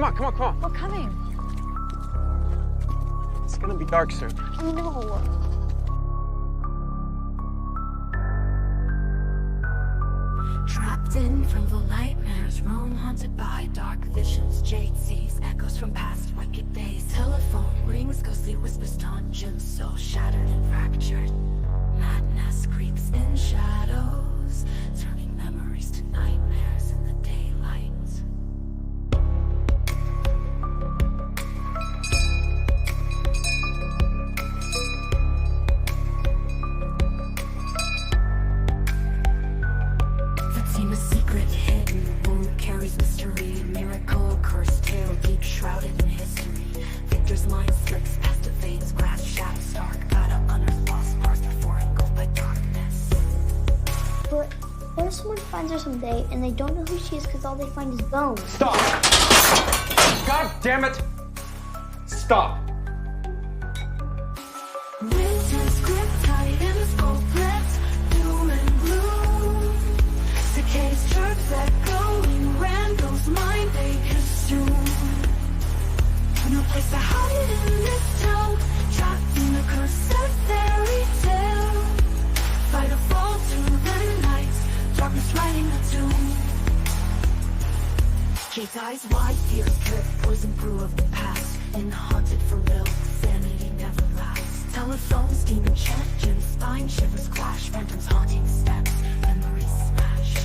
Come on, come on, come on. We're coming. It's gonna be dark soon. I know. Trapped in from the nightmares, room haunted by dark visions. Jade sees echoes from past wicked days. Telephone rings, ghostly whispers, dungeons so shattered and fractured. Madness creeps in shadows, turning memories to nightmares in the daylight. A secret hidden, wound carries mystery. Miracle, cursed tale, deep shrouded in history. Victor's mind slips past the veins, grasp shadows stark. Gotta unearth lost parts before engulfed by darkness. But what if someone finds her someday and they don't know who she is because all they find is bones? Stop! God damn it! Stop! Winter's grip, tight in his goblets, doom and gloom. Decay's jerks echoing, Randall's mind they consume. No place to hide in this town, trapped in the cursed fairy tale. Fight or fall through the night, darkness writing a tomb. Jade's eyes wide, fears drip, poison brew of the past. In haunted for real, sanity never lasts. Telephones, demon chant, Jim's spine shivers clash. Phantoms haunting steps, memories smash.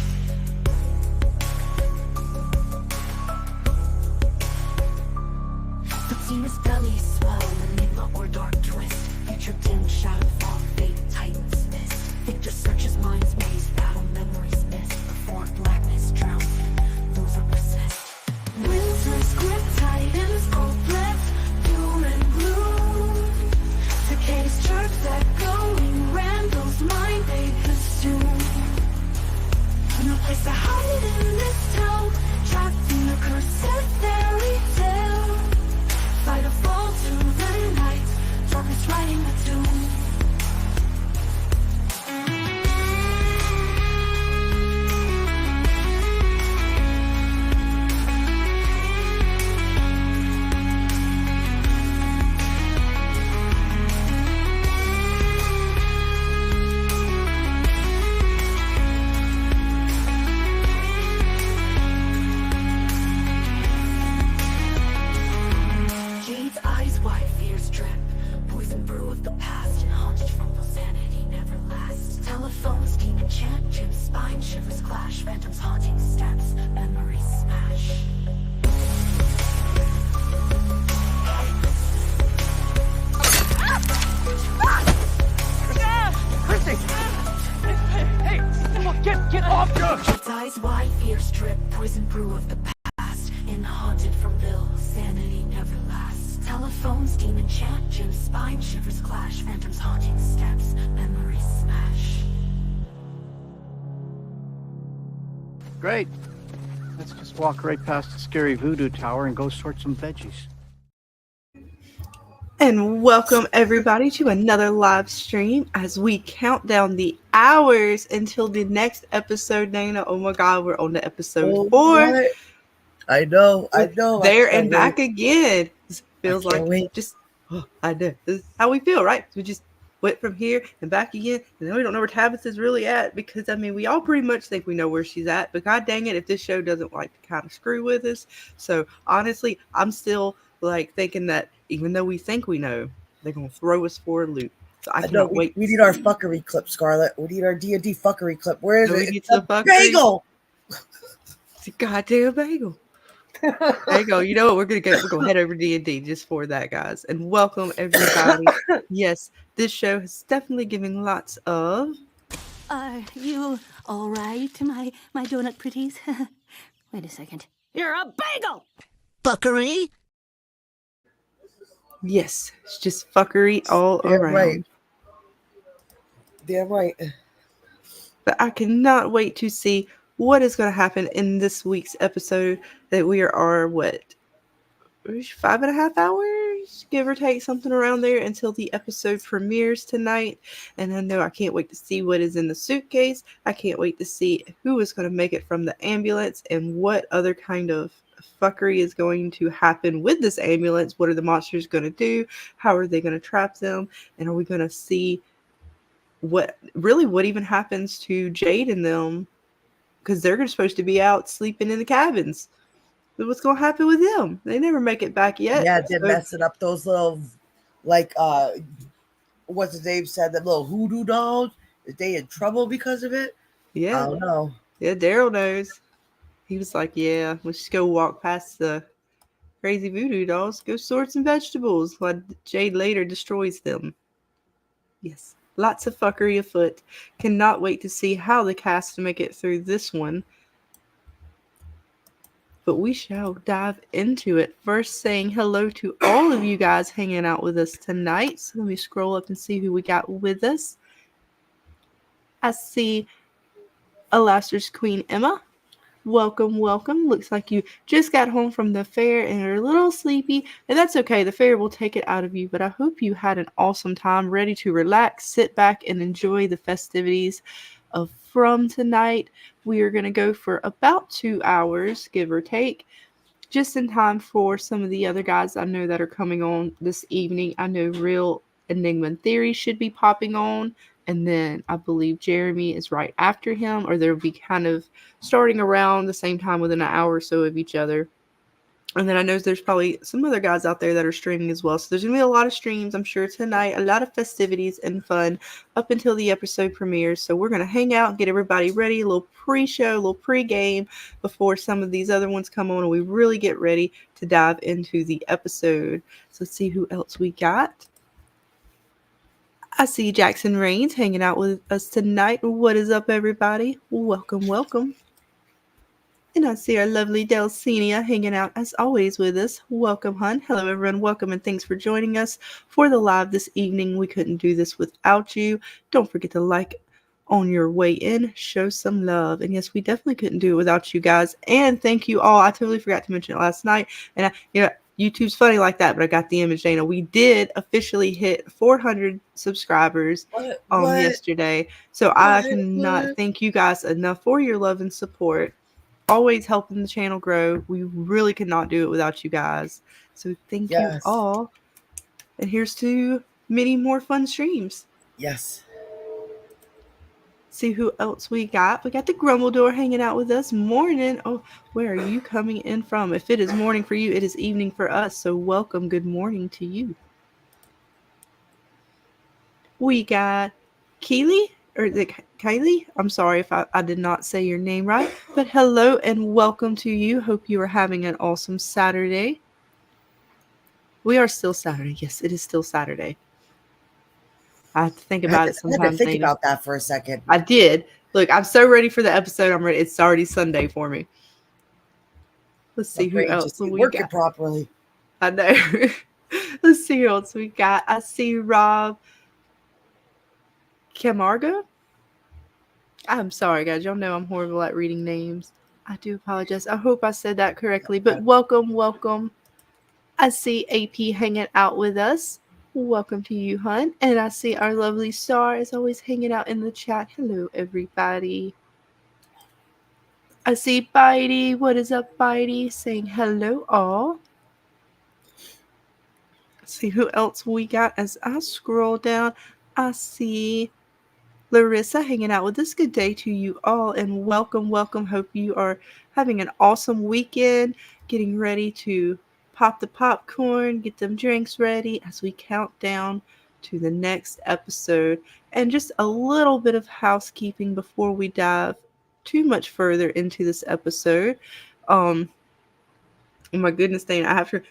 Fatina's belly swell, enigma or dark twist. Future dim, shadow fall, fate tightens mist. Victor searches mind's maze, battle memories missed. Before blackness drowns, loser persist. Winter's grip, tight in his goblet, doom and gloom. Decay's jerks echoing, Randall's mind they consume. No place to hide in this town, trapped in the cursed fairy tale. Fight or fall through the night, darkness writing the tomb. Jade's eyes wide, fears drip. Poison brew of the past, and haunted from the sanity never lasts. Telephones, demon chant, Jim's spine shivers clash. Phantoms haunting steps, memories smash. Christy! Hey, come on, get off her! Jade's eyes wide, fears drip. Poison brew of the past, in haunted from Bill, sanity never lasts. Telephones, demon chant, Jim's spine shivers clash. Phantoms haunting steps, memories smash. Great. Let's just walk right past the scary voodoo tower and go sort some veggies. And welcome everybody to another live stream as we count down the hours until the next episode, Dana. Oh my God, we're on to episode 4. What? I know. There and back again. This feels like wait. I know. This is how we feel, right? We just went from here and back again, and then we don't know where Tabitha's really at because, I mean, we all pretty much think we know where she's at, but God dang it if this show doesn't like to kind of screw with us. So honestly, I'm still like thinking that even though we think we know, they're going to throw us for a loop. So I cannot wait. We need our fuckery clip, Scarlett. We need our D&D fuckery clip. Where is it? It's the a bagel. It's a goddamn bagel. There you go. You know what? We're gonna head over to D&D just for that, guys. And welcome everybody. Yes, this show has definitely given lots of. Are you all right, my donut pretties? Wait a second. You're a bagel. Fuckery. Yes, it's just fuckery all around. Right. Damn right. But I cannot wait to see what is going to happen in this week's episode that we are, 5.5 hours, give or take, something around there until the episode premieres tonight. And I know I can't wait to see what is in the suitcase. I can't wait to see who is going to make it from the ambulance and what other kind of fuckery is going to happen with this ambulance. What are the monsters going to do? How are they going to trap them? And are we going to see what even happens to Jade and them? Because they're supposed to be out sleeping in the cabins. But what's going to happen with them? They never make it back yet. Yeah, they're So, messing up those little, like, what's his name said, that little hoodoo dolls. Is they in trouble because of it? I yeah. don't know. Yeah, Daryl knows. He was like, yeah, let's just go walk past the crazy voodoo dolls, go sort some vegetables while Jade later destroys them. Yes, lots of fuckery afoot. Cannot wait to see how the cast make it through this one. But we shall dive into it. First, saying hello to all of you guys hanging out with us tonight. So let me scroll up and see who we got with us. I see Alastair's Queen Emma. Welcome, welcome. Looks like you just got home from the fair and are a little sleepy, and that's okay. The fair will take it out of you, but I hope you had an awesome time, ready to relax, sit back, and enjoy the festivities of From tonight. We are going to go for about 2 hours, give or take, just in time for some of the other guys I know that are coming on this evening. I know Real Enigma and Theory should be popping on, and then I believe Jeremy is right after him, or they'll be kind of starting around the same time within an hour or so of each other. And then I know there's probably some other guys out there that are streaming as well. So there's going to be a lot of streams, I'm sure, tonight. A lot of festivities and fun up until the episode premieres. So we're going to hang out and get everybody ready. A little pre-show, a little pre-game before some of these other ones come on. And we really get ready to dive into the episode. So let's see who else we got. I see Jackson Rains hanging out with us tonight. What is up, everybody? Welcome, welcome. And I see our lovely Delcinia hanging out as always with us. Welcome, hun. Hello, everyone. Welcome and thanks for joining us for the live this evening. We couldn't do this without you. Don't forget to like on your way in. Show some love. And yes, we definitely couldn't do it without you guys. And thank you all. I totally forgot to mention it last night. And YouTube's funny like that, but I got the image, Dana. We did officially hit 400 subscribers yesterday. So I cannot thank you guys enough for your love and support. Always helping the channel grow. We really could not do it without you guys. So thank you all. And here's to many more fun streams. Yes. See who else we got. We got the Grumbledore hanging out with us. Morning. Oh, where are you coming in from? If it is morning for you, it is evening for us. So welcome. Good morning to you. We got Keely. Or is it Kylie? I'm sorry if I did not say your name right. But hello and welcome to you. Hope you are having an awesome Saturday. We are still Saturday. Yes, it is still Saturday. I have to think about it sometimes. I had to think about that for a second. I did. Look, I'm so ready for the episode. I'm ready. It's already Sunday for me. Let's see who else we working got. Properly. I know. Let's see who else we got. I see Rob Camargo. I'm sorry, guys. Y'all know I'm horrible at reading names. I do apologize. I hope I said that correctly. But welcome, welcome. I see AP hanging out with us. Welcome to you, hun. And I see our lovely Star is always hanging out in the chat. Hello, everybody. I see Bitey. What is up, Bitey? Saying hello, all. Let's see who else we got as I scroll down. I see Larissa hanging out with us. Good day to you all and welcome, welcome. Hope you are having an awesome weekend, getting ready to pop the popcorn, get them drinks ready as we count down to the next episode. And just a little bit of housekeeping before we dive too much further into this episode. Oh my goodness, Dana, I have to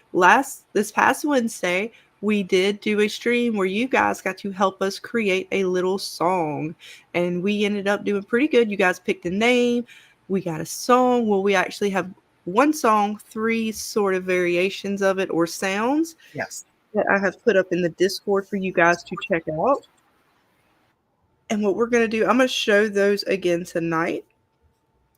this past Wednesday, we did do a stream where you guys got to help us create a little song, and we ended up doing pretty good. You guys picked a name. We got a song. Well, we actually have one song, 3 sort of variations of it or sounds. Yes. That I have put up in the Discord for you guys to check out. And what we're going to do, I'm going to show those again tonight.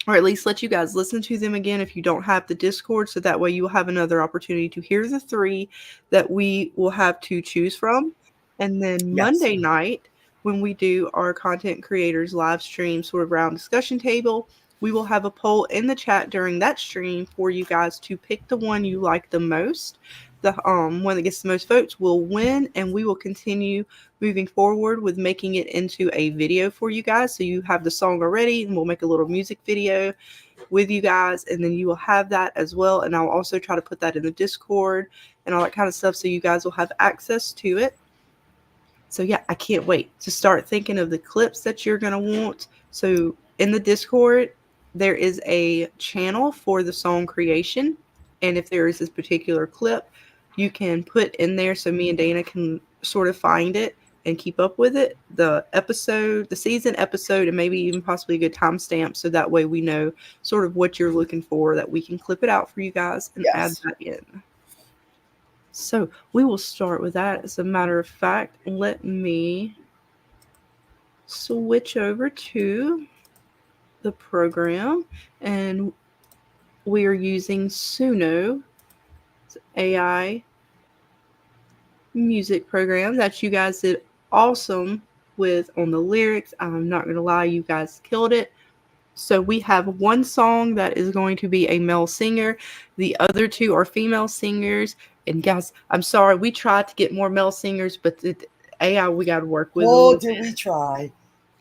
Or at least let you guys listen to them again if you don't have the Discord, so that way you will have another opportunity to hear the 3 that we will have to choose from. And then Monday night, when we do our content creators live stream sort of round discussion table, we will have a poll in the chat during that stream for you guys to pick the one you like the most. The one that gets the most votes will win, and we will continue moving forward with making it into a video for you guys. So you have the song already, and we'll make a little music video with you guys, and then you will have that as well. And I'll also try to put that in the Discord and all that kind of stuff, so you guys will have access to it. So yeah, I can't wait to start thinking of the clips that you're going to want. So in the Discord, there is a channel for the song creation. And if there is this particular clip, you can put in there so me and Dana can sort of find it and keep up with it. The episode, the season episode, and maybe even possibly a good timestamp. So that way we know sort of what you're looking for, that we can clip it out for you guys and add that in. So we will start with that. As a matter of fact, let me switch over to the program, and we are using Suno, AI music program that you guys did awesome with on the lyrics. I'm not going to lie, you guys killed it. So we have one song that is going to be a male singer. The other two are female singers. And guys, I'm sorry, we tried to get more male singers, but the AI we got to work with. Oh, did we try?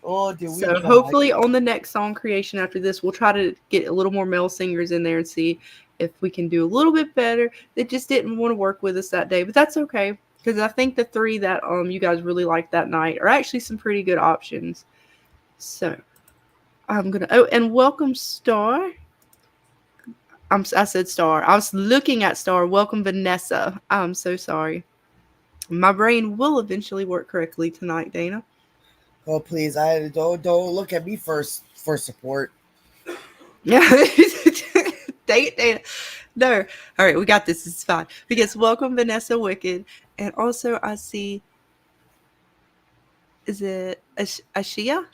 Oh, did we try? So hopefully on the next song creation after this, we'll try to get a little more male singers in there and see if we can do a little bit better. They just didn't want to work with us that day, but that's okay. Because I think the three that you guys really liked that night are actually some pretty good options. So I'm going to... Oh, and welcome, Star. I said Star. I was looking at Star. Welcome, Vanessa. I'm so sorry. My brain will eventually work correctly tonight, Dana. Oh, please. I don't look at me first for support. Yeah. Dana. No. All right, we got this. It's fine. Because welcome, Vanessa Wicked. And also I see, is it Ashia?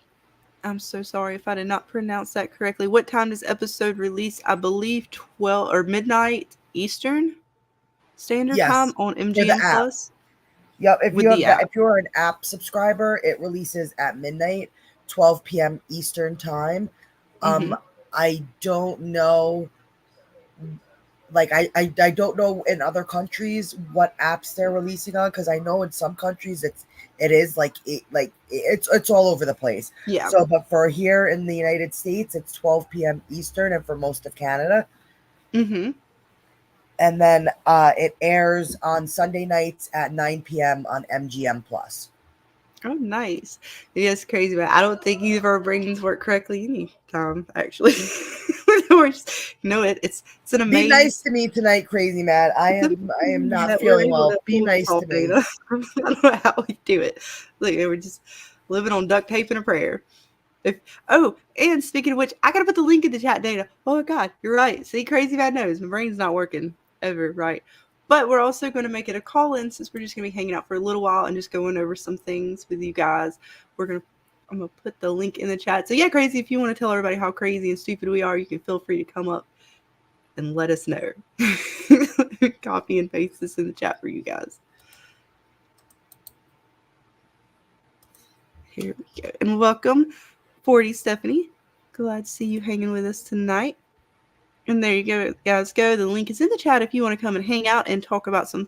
I'm so sorry if I did not pronounce that correctly. What time does episode release? I believe 12 or midnight Eastern Standard Time on MGM Plus. Yep, if you're an app subscriber, it releases at midnight, 12 p.m. Eastern Time. I don't know. Like I don't know in other countries what apps they're releasing on, because I know in some countries it's all over the place. Yeah. So, but for here in the United States, it's 12 p.m. Eastern, and for most of Canada. Mm-hmm. And then it airs on Sunday nights at 9 p.m. on MGM Plus. Oh, nice. Yeah, it's crazy, but I don't think either of our brains work correctly any time, actually. It's an amazing... Be nice to me tonight, Crazy Matt. I am not feeling well. Be nice to me. I don't know how we do it. Like, we're just living on duct tape and a prayer. And speaking of which, I gotta put the link in the chat, Dana. Oh my God, you're right. See, Crazy Matt knows my brain's not working ever, right? But we're also going to make it a call-in, since we're just going to be hanging out for a little while and just going over some things with you guys. I'm going to put the link in the chat. So yeah, Crazy, if you want to tell everybody how crazy and stupid we are, you can feel free to come up and let us know. Copy and paste this in the chat for you guys. Here we go. And welcome, 40 Stephanie. Glad to see you hanging with us tonight. And there you go, guys. The link is in the chat if you want to come and hang out and talk about some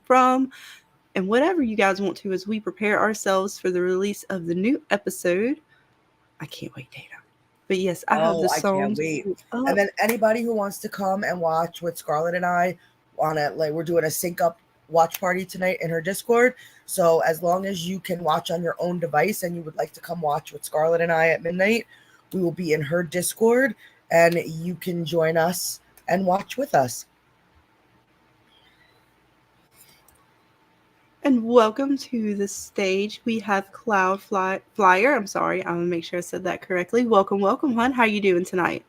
and whatever you guys want to, as we prepare ourselves for the release of the new episode. I can't wait, Dana. But yes, I have the song. I can't wait. And then anybody who wants to come and watch with Scarlett and I on it, like, we're doing a sync up watch party tonight in her Discord. So as long as you can watch on your own device and you would like to come watch with Scarlett and I at midnight, we will be in her Discord, and you can join us and watch with us. And welcome to the stage. We have Cloud Flyer. I'm sorry. I'm going to make sure I said that correctly. Welcome, hon. How you doing tonight?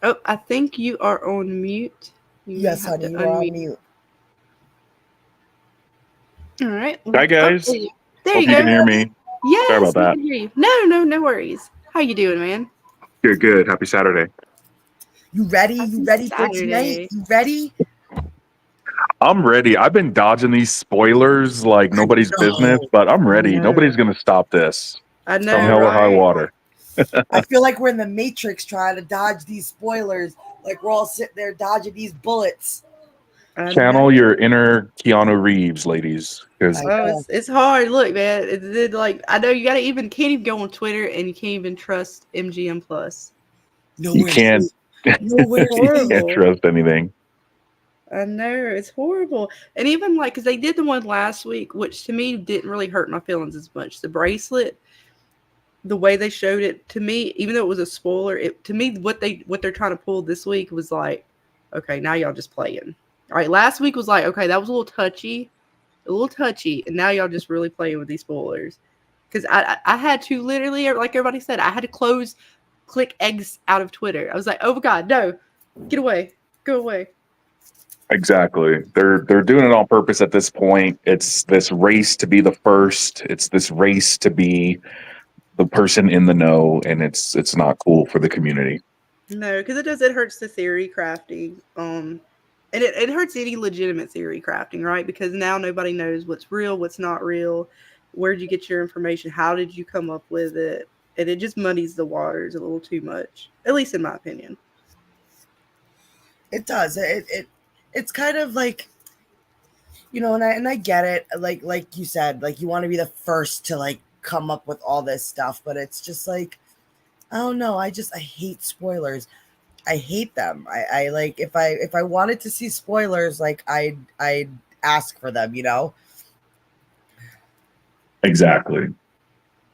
Oh, I think you are on mute. Yes, honey, you're on mute. All right. Hi, guys. There Hope you can hear me. Yes, sorry about that. We can hear you. No worries. How you doing, man? Good. Happy Saturday. You ready? You ready for tonight? You ready? I'm ready. I've been dodging these spoilers like nobody's business, but I'm ready. Nobody's going to stop this. I know. From hell or high water. I feel like we're in the Matrix trying to dodge these spoilers. Like we're all sitting there dodging these bullets. I Channel know. your inner Keanu Reeves, ladies, because I Oh, know. it's hard. Look, man. It's like I know you can't even go on Twitter and you can't even trust MGM Plus. you Nowhere can't safe. Nowhere you safe. can't Horrible. trust anything. I know it's horrible, and even like because they did the one last week, which to me didn't really hurt my feelings as much. The bracelet, the way they showed it to me, even though it was a spoiler, it to me what they're trying to pull this week was like, okay, now y'all just playing. All right, last week was like, okay, that was a little touchy, and now y'all just really playing with these spoilers. Because I had to literally, like everybody said, I had to click eggs out of Twitter. I was like, oh my god, no, get away, go away. Exactly. They're doing it on purpose at this point. It's this race to be the first. It's this race to be the person in the know, and it's not cool for the community. No, because it hurts the theory crafting. And it hurts any legitimate theory crafting, right? Because now nobody knows what's real, what's not real. Where'd you get your information? How did you come up with it? And it just muddies the waters a little too much, at least in my opinion. It does. It's kind of like, and I get it. Like you said, like you want to be the first to like come up with all this stuff, but it's just like, I don't know. I hate spoilers. I hate them. I like if I wanted to see spoilers, like I'd ask for them, Exactly.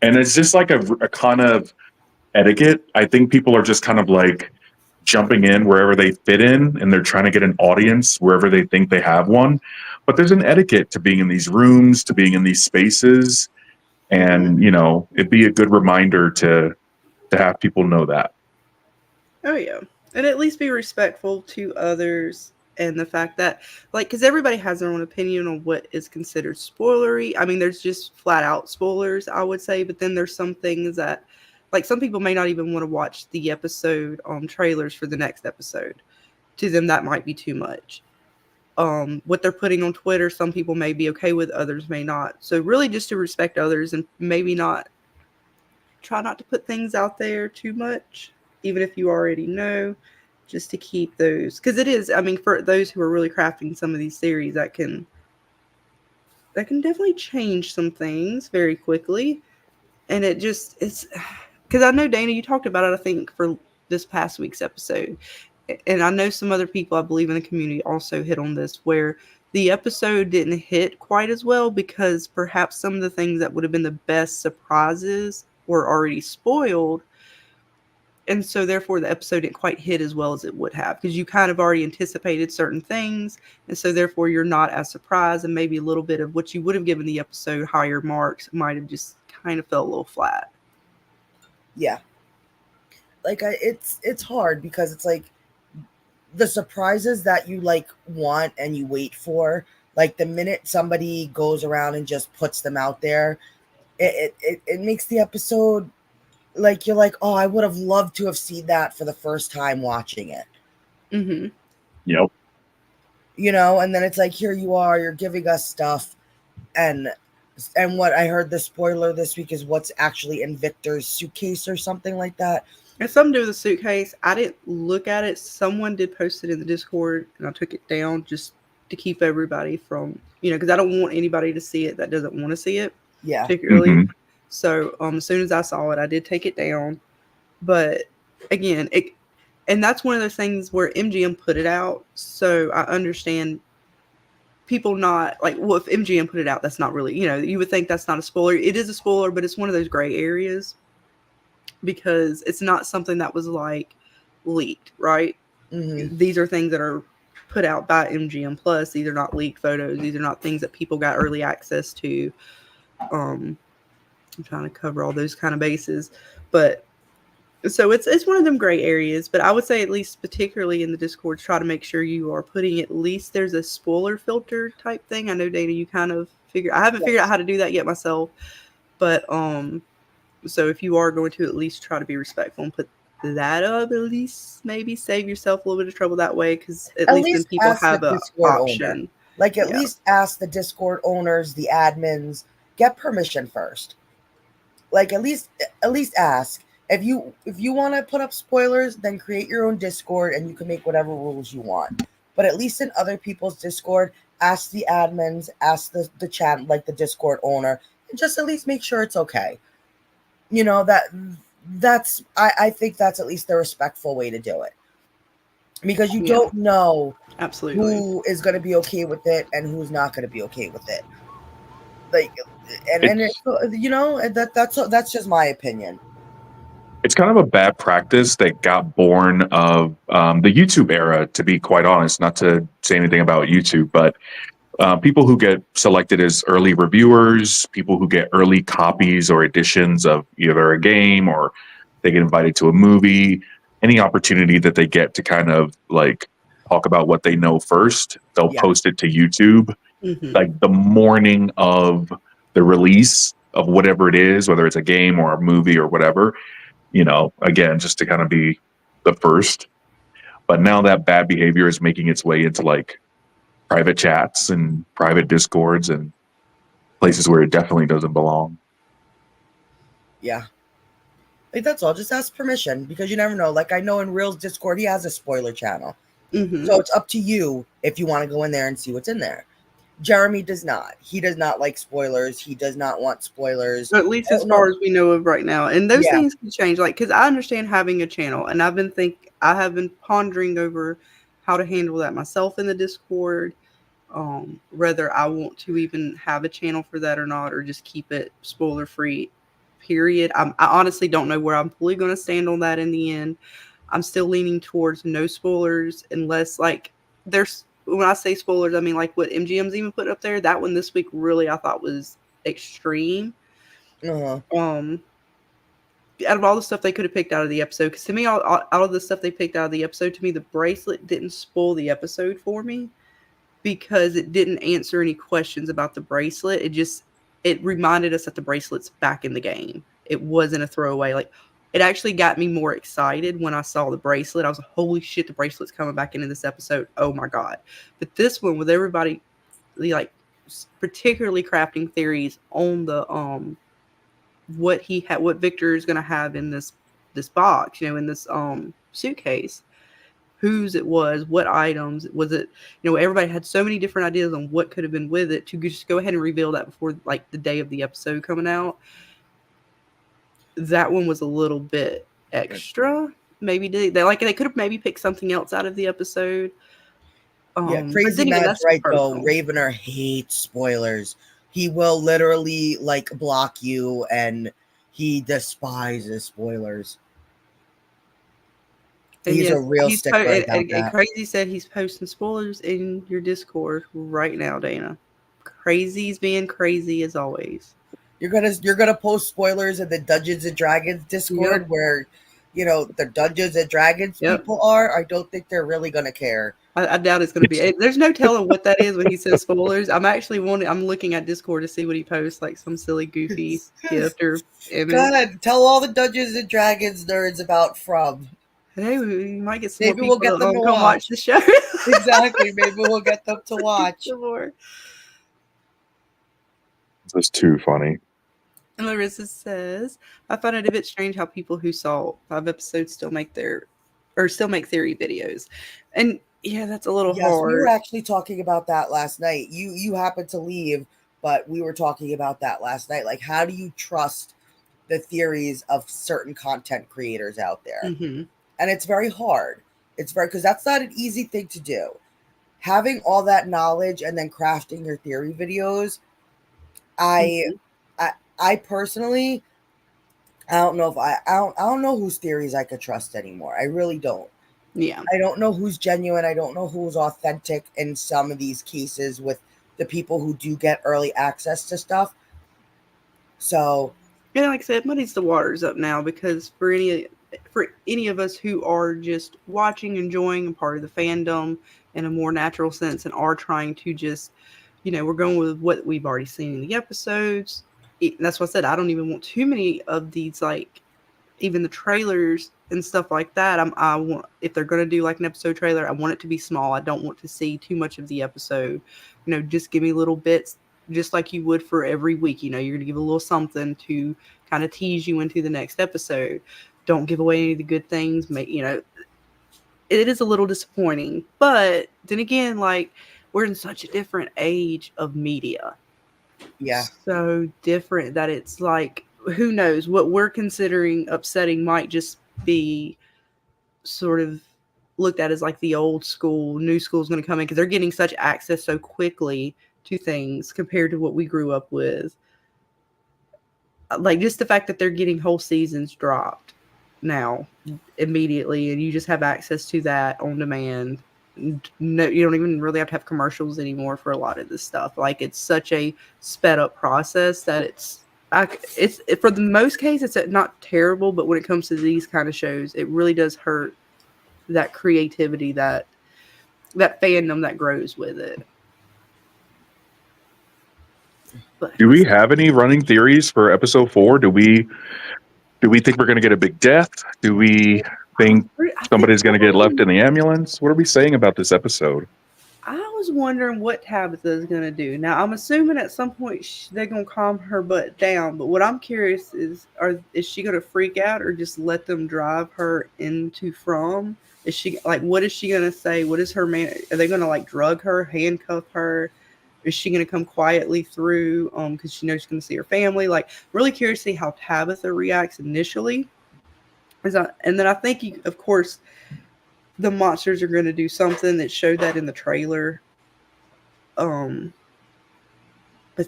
And it's just like a kind of etiquette. I think people are just kind of like jumping in wherever they fit in, and they're trying to get an audience wherever they think they have one. But there's an etiquette to being in these rooms, to being in these spaces, and it'd be a good reminder to have people know that. Oh yeah, and at least be respectful to others, and the fact that like because everybody has their own opinion on what is considered spoilery. I mean, there's just flat out spoilers, I would say, but then there's some things that like some people may not even want to watch the episode trailers for the next episode. To them, that might be too much. What they're putting on Twitter, some people may be okay with, others may not. So really, just to respect others and maybe not try not to put things out there too much, even if you already know, just to keep those because it is. I mean, for those who are really crafting some of these theories, that can definitely change some things very quickly, and it's because I know Dana, you talked about it. I think for this past week's episode, and I know some other people I believe in the community also hit on this where the episode didn't hit quite as well because perhaps some of the things that would have been the best surprises were already spoiled. And so therefore the episode didn't quite hit as well as it would have because you kind of already anticipated certain things. And so therefore you're not as surprised, and maybe a little bit of what you would have given the episode higher marks might have just kind of felt a little flat. Yeah. Like it's hard because it's like the surprises that you like want and you wait for, like the minute somebody goes around and just puts them out there, it makes the episode like you're like, oh, I would have loved to have seen that for the first time watching it. Mm-hmm. Yep. And then it's like, here you are, you're giving us stuff, and what I heard the spoiler this week is what's actually in Victor's suitcase or something like that. It's something to do with the suitcase. I didn't look at it. Someone did post it in the Discord, and I took it down just to keep everybody from, because I don't want anybody to see it that doesn't want to see it. Yeah. Particularly. Mhm. So as soon as I saw it, I did take it down. But again, and that's one of those things where MGM put it out. So I understand people not like, well, if MGM put it out, that's not really, you would think that's not a spoiler. It is a spoiler, but it's one of those gray areas because it's not something that was like leaked, right? Mm-hmm. These are things that are put out by MGM Plus. These are not leaked photos. These are not things that people got early access to. I'm trying to cover all those kind of bases, but so it's one of them gray areas. But I would say at least particularly in the Discord, try to make sure you are putting at least there's a spoiler filter type thing. I know Dana, you kind of I haven't figured out how to do that yet myself, but so if you are going to at least try to be respectful and put that up, at least maybe save yourself a little bit of trouble that way because at least then people have an option. Owner. Like at least ask the Discord owners, the admins, get permission first. Like at least ask, If you want to put up spoilers, then create your own Discord and you can make whatever rules you want. But at least in other people's Discord, ask the admins, ask the chat, like the Discord owner, and just at least make sure it's okay. You know, I think that's at least the respectful way to do it. Because you don't know Absolutely. who is going to be okay with it and who's not going to be okay with it. Like, and it, you know, that's just my opinion. It's kind of a bad practice that got born of the YouTube era, to be quite honest, not to say anything about YouTube, but people who get selected as early reviewers, people who get early copies or editions of either a game or they get invited to a movie, any opportunity that they get to kind of like talk about what they know first, they'll post it to YouTube like the morning of the release of whatever it is, whether it's a game or a movie or whatever, you know, again, just to kind of be the first. But now that bad behavior is making its way into like private chats and private Discords and places where it definitely doesn't belong. Yeah. Like, that's all. Just ask permission because you never know. Like, I know in Real's Discord, he has a spoiler channel. So it's up to you if you want to go in there and see what's in there. Jeremy does not. He does not like spoilers. He does not want spoilers. At least as far as we know of right now. And those things can change. Like, because I understand having a channel, and I have been pondering over how to handle that myself in the Discord. Whether I want to even have a channel for that or not, or just keep it spoiler free. Period. I honestly don't know where I'm fully going to stand on that in the end. I'm still leaning towards no spoilers unless like there's. When I say spoilers, I mean like what MGM's even put up there. That one this week really I thought was extreme. Out of all the stuff they could have picked out of the episode, because to me, out of the stuff they picked out of the episode, to me, the bracelet didn't spoil the episode for me because it didn't answer any questions about the bracelet. It reminded us that the bracelet's back in the game. It wasn't a throwaway. Like, it actually got me more excited when I saw the bracelet. I was like, holy shit, the bracelet's coming back into this episode. Oh my God. But this one, with everybody like particularly crafting theories on the what Victor is gonna have in this box, you know, in this suitcase, whose it was, what items was it, you know, everybody had so many different ideas on what could have been with it to just go ahead and reveal that before like the day of the episode coming out. That one was a little bit extra. Maybe they could have maybe picked something else out of the episode. Crazy Matt's right though. Ravener hates spoilers. He will literally like block you, and he despises spoilers. He's a real stickler about that. Crazy said he's posting spoilers in your Discord right now, Dana. Crazy's being crazy as always. You're gonna post spoilers in the Dungeons and Dragons Discord where, you know, the Dungeons and Dragons people are. I don't think they're really gonna care. I doubt it's gonna be. There's no telling what that is when he says spoilers. I'm looking at Discord to see what he posts, like some silly goofy gift or image. Go ahead, tell all the Dungeons and Dragons nerds about From. Hey, we might get some more people to come watch the show. Exactly. Maybe we'll get them to watch. That's too funny. And Larissa says, I find it a bit strange how people who saw 5 episodes still make theory videos. And yeah, that's a little hard. We were actually talking about that last night. You happened to leave, but we were talking about that last night. Like, how do you trust the theories of certain content creators out there? And it's very hard. Because that's not an easy thing to do. Having all that knowledge and then crafting your theory videos, I personally, I don't know whose theories I could trust anymore. I really don't. Yeah. I don't know who's genuine. I don't know who's authentic in some of these cases with the people who do get early access to stuff. So, yeah, like I said, muddies the waters up now because for any of us who are just watching, enjoying, and part of the fandom in a more natural sense and are trying to just, you know, we're going with what we've already seen in the episodes. That's what I said. I don't even want too many of these, like, even the trailers and stuff like that. I want, if they're going to do like an episode trailer, I want it to be small. I don't want to see too much of the episode. You know, just give me little bits, just like you would for every week. You know, you're going to give a little something to kind of tease you into the next episode. don't give away any of the good things. It is a little disappointing. But then again, like, we're in such a different age of media. Yeah. So different that it's like, who knows, what we're considering upsetting might just be sort of looked at as like the old school. New school is going to come in because they're getting such access so quickly to things compared to what we grew up with. Like, just the fact that they're getting whole seasons dropped now immediately, and you just have access to that on demand. No, you don't even really have to have commercials anymore for a lot of this stuff. Like, it's such a sped up process that it's for the most case, it's not terrible, but when it comes to these kind of shows, it really does hurt that creativity, that fandom that grows with it. But Do we have any running theories for episode 4? Do we think we're going to get a big death? Do we think somebody's going to get left in the ambulance? What are we saying about this episode? I was wondering what Tabitha is going to do. Now, I'm assuming at some point they're going to calm her butt down. But what I'm curious is she going to freak out or just let them drive her into from? Is she like, what is she going to say? What is her man? Are they going to like drug her, handcuff her? Is she going to come quietly through? Because she knows she's going to see her family. Like, really curious to see how Tabitha reacts initially. And then I think, of course, the monsters are going to do something that showed that in the trailer. But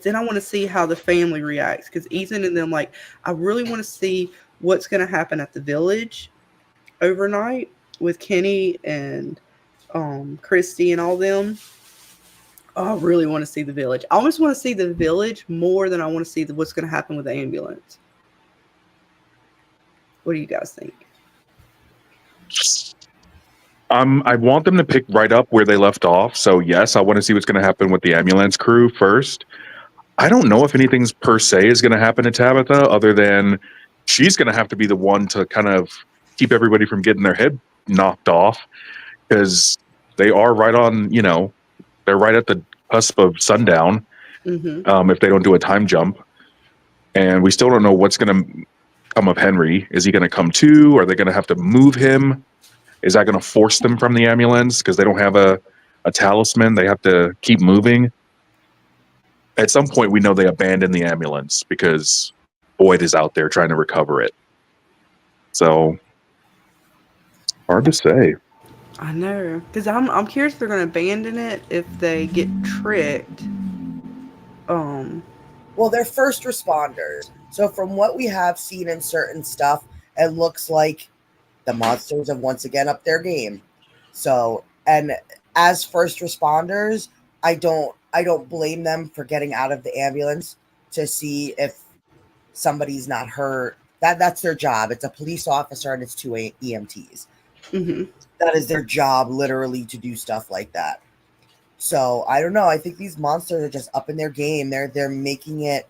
then I want to see how the family reacts, because Ethan and them, like, I really want to see what's going to happen at the village overnight with Kenny and Christy and all them. I really want to see the village. I almost want to see the village more than I want to see what's going to happen with the ambulance. What do you guys think? I want them to pick right up where they left off. So yes, I want to see what's going to happen with the ambulance crew first. I don't know if anything's per se is going to happen to Tabitha, other than she's going to have to be the one to kind of keep everybody from getting their head knocked off, because they are right on, they're right at the cusp of sundown. Mm-hmm. If they don't do a time jump, and we still don't know what's going to come of Henry. Is he going to come to? Are they going to have to move him? Is that going to force them from the ambulance because they don't have a talisman? They have to keep moving. At some point, we know they abandon the ambulance because Boyd is out there trying to recover it. So, hard to say. I know, because I'm curious if they're going to abandon it if they get tricked. Well, they're first responders. So from what we have seen in certain stuff, it looks like the monsters have once again upped their game. So, and as first responders, I don't blame them for getting out of the ambulance to see if somebody's not hurt. That's their job. It's a police officer and it's 2 EMTs. Mm-hmm. That is their job, literally, to do stuff like that. So I don't know. I think these monsters are just upping their game. They're making it.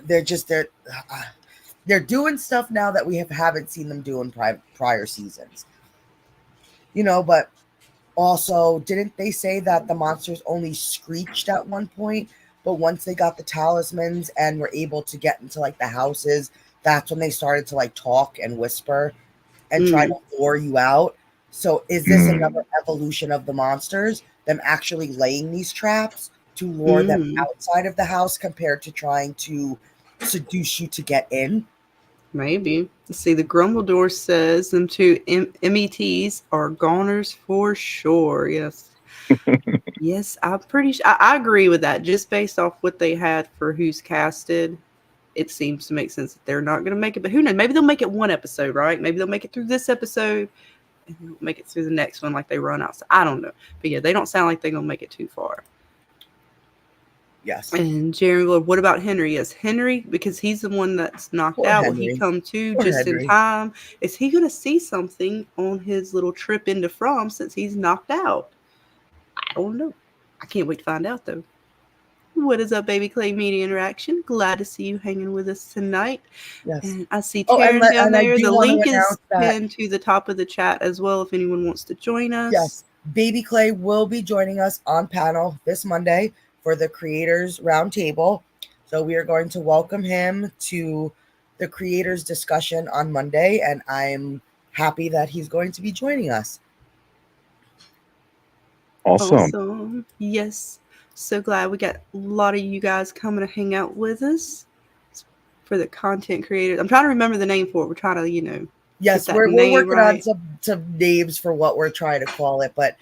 They're doing stuff now that we haven't seen them do in prior seasons. But also, didn't they say that the monsters only screeched at one point, but once they got the talismans and were able to get into like the houses, that's when they started to like talk and whisper and try to lure you out? So is this another evolution of the monsters, them actually laying these traps to lure them outside of the house compared to trying to seduce you to get in? Maybe. Let's see, the Grumbledore says them two METs are goners for sure. Yes. Yes, I'm pretty sure. I agree with that. Just based off what they had for who's casted, it seems to make sense that they're not going to make it. But who knows? Maybe they'll make it one episode, right? Maybe they'll make it through this episode and they'll make it through the next one like they run out. So I don't know. But yeah, they don't sound like they're going to make it too far. Yes. And Jaron Glove, what about Henry? Yes, Henry, because he's the one that's knocked Poor out. Henry. Will he come to Poor just Henry. in time? Is he going to see something on his little trip into From since he's knocked out? I don't know. I can't wait to find out, though. What is up, Baby Clay Media Interaction? Glad to see you hanging with us tonight. Yes. And I see Oh, Taryn down and I there. do The want to link is announce that- pinned to the top of the chat as well if anyone wants to join us. Yes. Baby Clay will be joining us on panel this Monday for the Creators Roundtable. So we are going to welcome him to the creators discussion on Monday, and I'm happy that he's going to be joining us. Awesome. Yes. So glad we got a lot of you guys coming to hang out with us for the content creators. I'm trying to remember the name for it. We're trying to, Yes, get that we're name working right. on some names for what we're trying to call it, but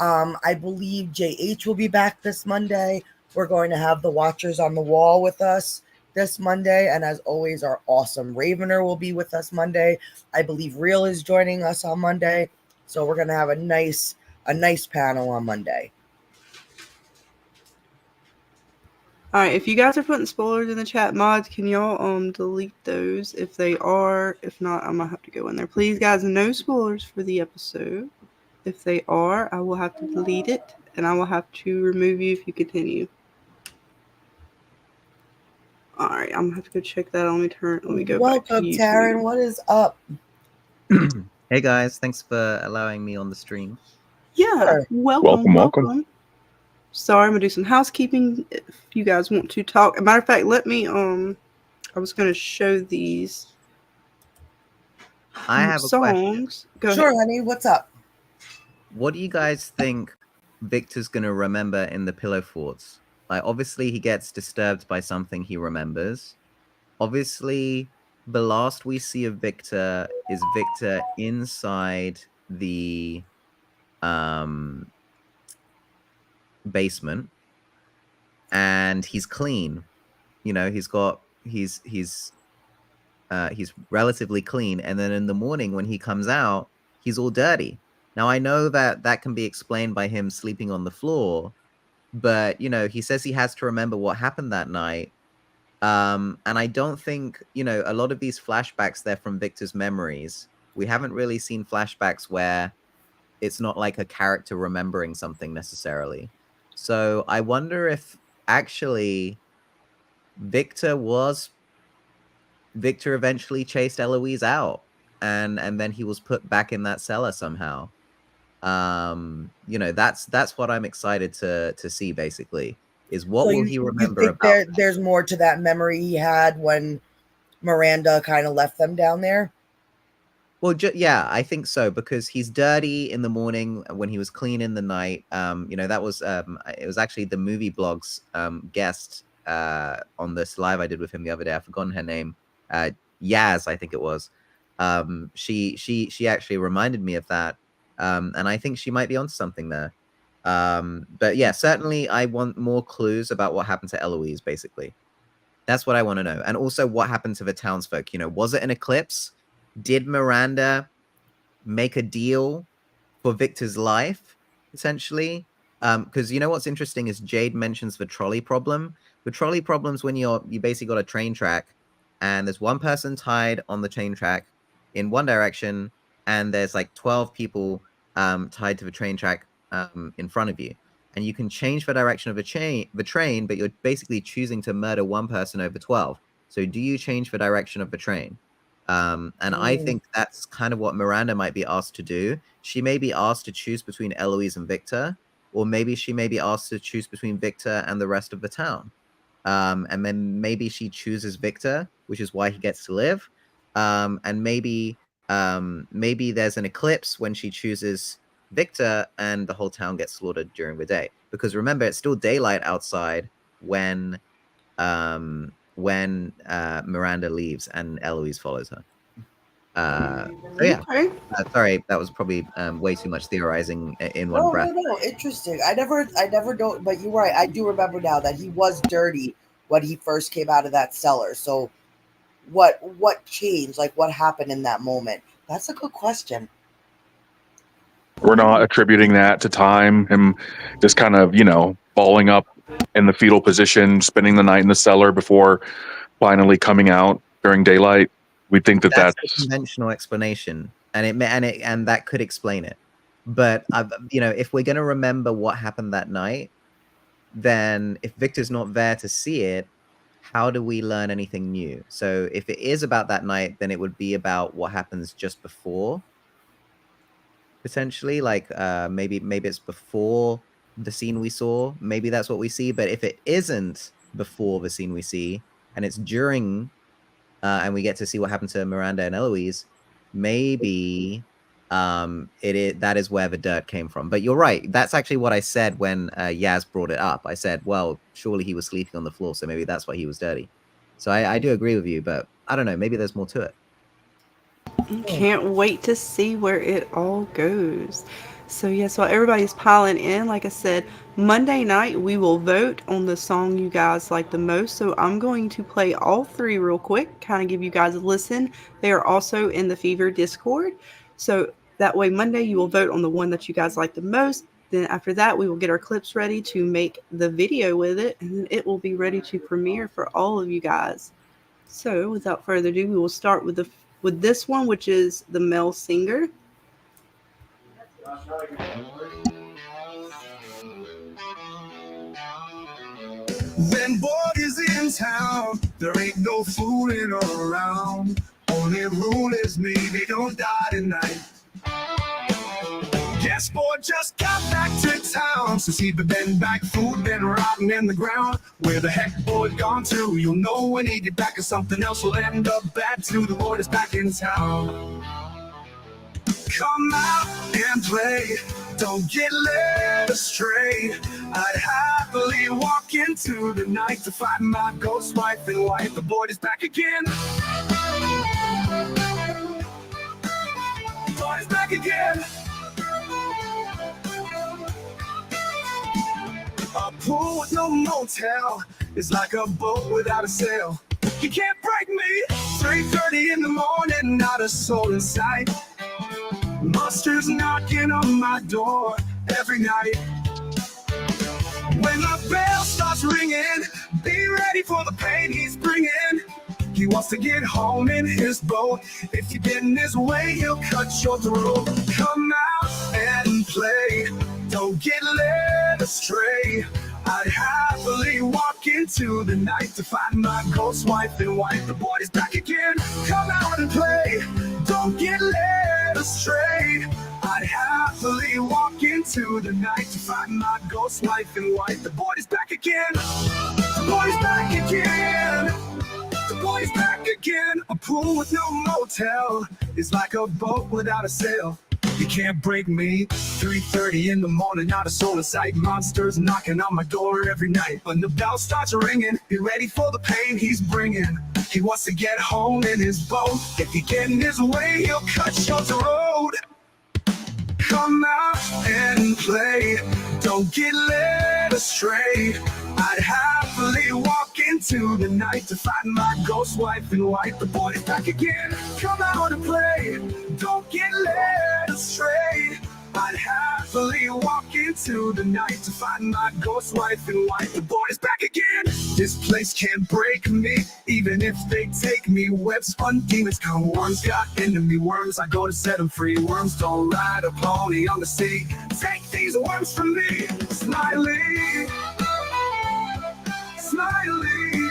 I believe JH will be back this Monday. We're going to have the Watchers on the Wall with us this Monday, and as always, our awesome Ravener will be with us Monday. I believe Real is joining us on Monday, so we're going to have a nice panel on Monday. All right, if you guys are putting spoilers in the chat, mods, can y'all delete those if they are? If not, I'm gonna have to go in there. Please, guys, no spoilers for the episode. If they are, I will have to delete it, and I will have to remove you if you continue. All right, I'm gonna have to go check that. Let me go back to Welcome, YouTube. Taryn. What is up? Hey guys, thanks for allowing me on the stream. Yeah, Sure. welcome. Sorry, I'm gonna do some housekeeping. If you guys want to talk, as a matter of fact, let me. I was gonna show these I have a question. songs. Go Sure, ahead. honey. What's up? What do you guys think Victor's gonna remember in the pillow forts? Like, obviously, he gets disturbed by something he remembers. Obviously, the last we see of Victor is Victor inside the basement, and he's clean. You know, he's relatively clean, and then in the morning when he comes out, he's all dirty. Now I know that can be explained by him sleeping on the floor, but he says he has to remember what happened that night. And I don't think, a lot of these flashbacks, they're from Victor's memories. We haven't really seen flashbacks where it's not like a character remembering something necessarily. So I wonder if actually Victor eventually chased Eloise out, and then he was put back in that cellar somehow. That's what I'm excited to see, basically, is what So will he you remember think about that? there's more to that memory he had when Miranda kind of left them down there? Well, yeah, I think so, because he's dirty in the morning when he was clean in the night. That was it was actually the movie blogs guest on this live I did with him the other day. I've forgotten her name. Yaz, I think it was. She actually reminded me of that. And I think she might be onto something there. But yeah, certainly I want more clues about what happened to Eloise, basically. That's what I want to know. And also what happened to the townsfolk. Was it an eclipse? Did Miranda make a deal for Victor's life, essentially? Because what's interesting is Jade mentions the trolley problem. The trolley problem's when you basically got a train track, and there's one person tied on the train track in one direction, and there's like 12 people tied to the train track in front of you. And you can change the direction of the train, but you're basically choosing to murder one person over 12. So do you change the direction of the train? And I think that's kind of what Miranda might be asked to do. She may be asked to choose between Eloise and Victor, or maybe she may be asked to choose between Victor and the rest of the town. And then maybe she chooses Victor, which is why he gets to live. And maybe there's an eclipse when she chooses Victor, and the whole town gets slaughtered during the day. Because remember, it's still daylight outside when Miranda leaves and Eloise follows her. So yeah. Okay. Sorry, that was probably way too much theorizing in one breath. No, interesting. I never don't, but you're right. I do remember now that he was dirty when he first came out of that cellar. So what changed? Like, what happened in that moment? That's a good question. We're not attributing that to time, him just kind of, balling up in the fetal position, spending the night in the cellar before finally coming out during daylight. We think that's a conventional explanation, and that could explain it. But if we're going to remember what happened that night, then if Victor's not there to see it, how do we learn anything new? So if it is about that night, then it would be about what happens just before, potentially. Like maybe it's before the scene we saw. Maybe that's what we see. But if it isn't before the scene we see, and it's during and we get to see what happened to Miranda and Eloise, maybe that is where the dirt came from. But you're right. That's actually what I said when Yaz brought it up. I said, well, surely he was sleeping on the floor, so maybe that's why he was dirty. So I do agree with you, but I don't know. Maybe there's more to it. Can't wait to see where it all goes. So yes, while everybody's piling in, like I said, Monday night we will vote on the song you guys like the most. So I'm going to play all three real quick, kind of give you guys a listen. They are also in the Fever Discord. So that way Monday you will vote on the one that you guys like the most. Then after that we will get our clips ready to make the video with it, and then it will be ready to premiere for all of you guys. So without further ado, we will start with this one, which is the male singer. When boys in town, there ain't no fooling around. Only rule is me, they don't die tonight. Guess boy just got back to town, so see the been back food been rotting in the ground. Where the heck boy gone to? You'll know when he get back, or something else will end up bad too. The Lord is back in town. Come out and play, don't get led astray. I'd happily walk into the night to find my ghost wife in white. The boy is back again. The boy is back again. A pool with no motel is like a boat without a sail. You can't break me. 3:30 in the morning, not a soul in sight. Monsters knocking on my door every night. When the bell starts ringing, be ready for the pain he's bringing. He wants to get home in his boat. If you get in his way, he'll cut your throat. Come out and play, don't get led astray. I'd happily walk into the night to find my ghost wife in white. The boy is back again. Come out and play, don't get led astray. I'd happily walk into the night to find my ghost wife in white. The boy is back again. The boy is back again. The boy is back again. A pool with no motel is like a boat without a sail. You can't break me. 3:30 in the morning, not a soul in sight. Monsters knocking on my door every night. When the bell starts ringing, be ready for the pain he's bringing. He wants to get home in his boat. If you get in his way, he'll cut your throat. Come out and play, don't get led astray. I'd happily walk into the night to find my ghost wife in white. The boy is back again. Come out and play, don't get led astray. I'd happily walk into the night to find my ghost wife in white. The boy is back again. This place can't break me, even if they take me. Webs fun demons come, worms got enemy worms. I go to set them free. Worms don't ride a pony on the sea. Take these worms from me. Smiley, smiley,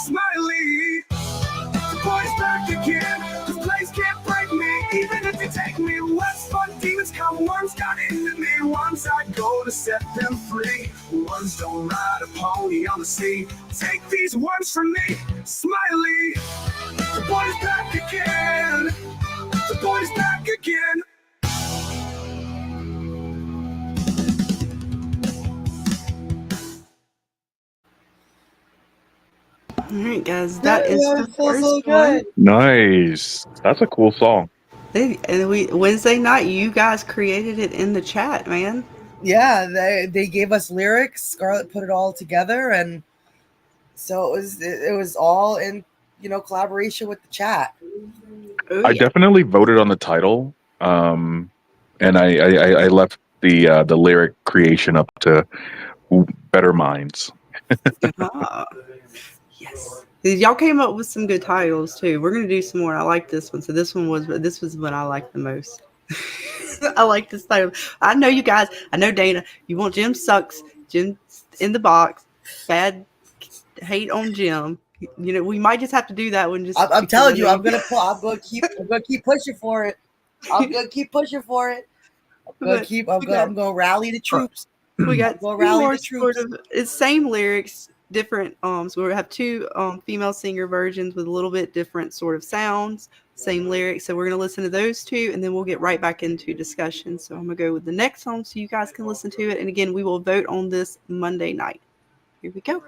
smiley. The boy's back again. This place can't break me, even if you take me. What's fun? Demons come, worms got into me. Once I go to set them free. Worms don't ride a pony on the sea. Take these worms from me. Smiley. The boy's back again. The boy's back again. All right, guys, that is the feels first so one. good. Nice. That's a cool song. Wednesday night, you guys created it in the chat, man. Yeah, they gave us lyrics. Scarlett put it all together, and so it was all in collaboration with the chat. Oh, I yeah. definitely voted on the title, and I left the lyric creation up to better minds. Ah, yes. Y'all came up with some good titles too. We're gonna do some more. I like this one. So this was what I liked the most. I like this title. I know you guys. I know Dana. You want Jim sucks. Jim in the box. Bad hate on Jim. We might just have to do that one. I'm telling you, I'm gonna keep pushing for it. I'm gonna keep pushing for it. I'm gonna rally the troops. We got two more sort of it's same lyrics, different. So we have two female singer versions with a little bit different sort of sounds, same lyrics. So we're gonna listen to those two, and then we'll get right back into discussion. So I'm gonna go with the next song so you guys can listen to it. And again, we will vote on this Monday night. Here we go.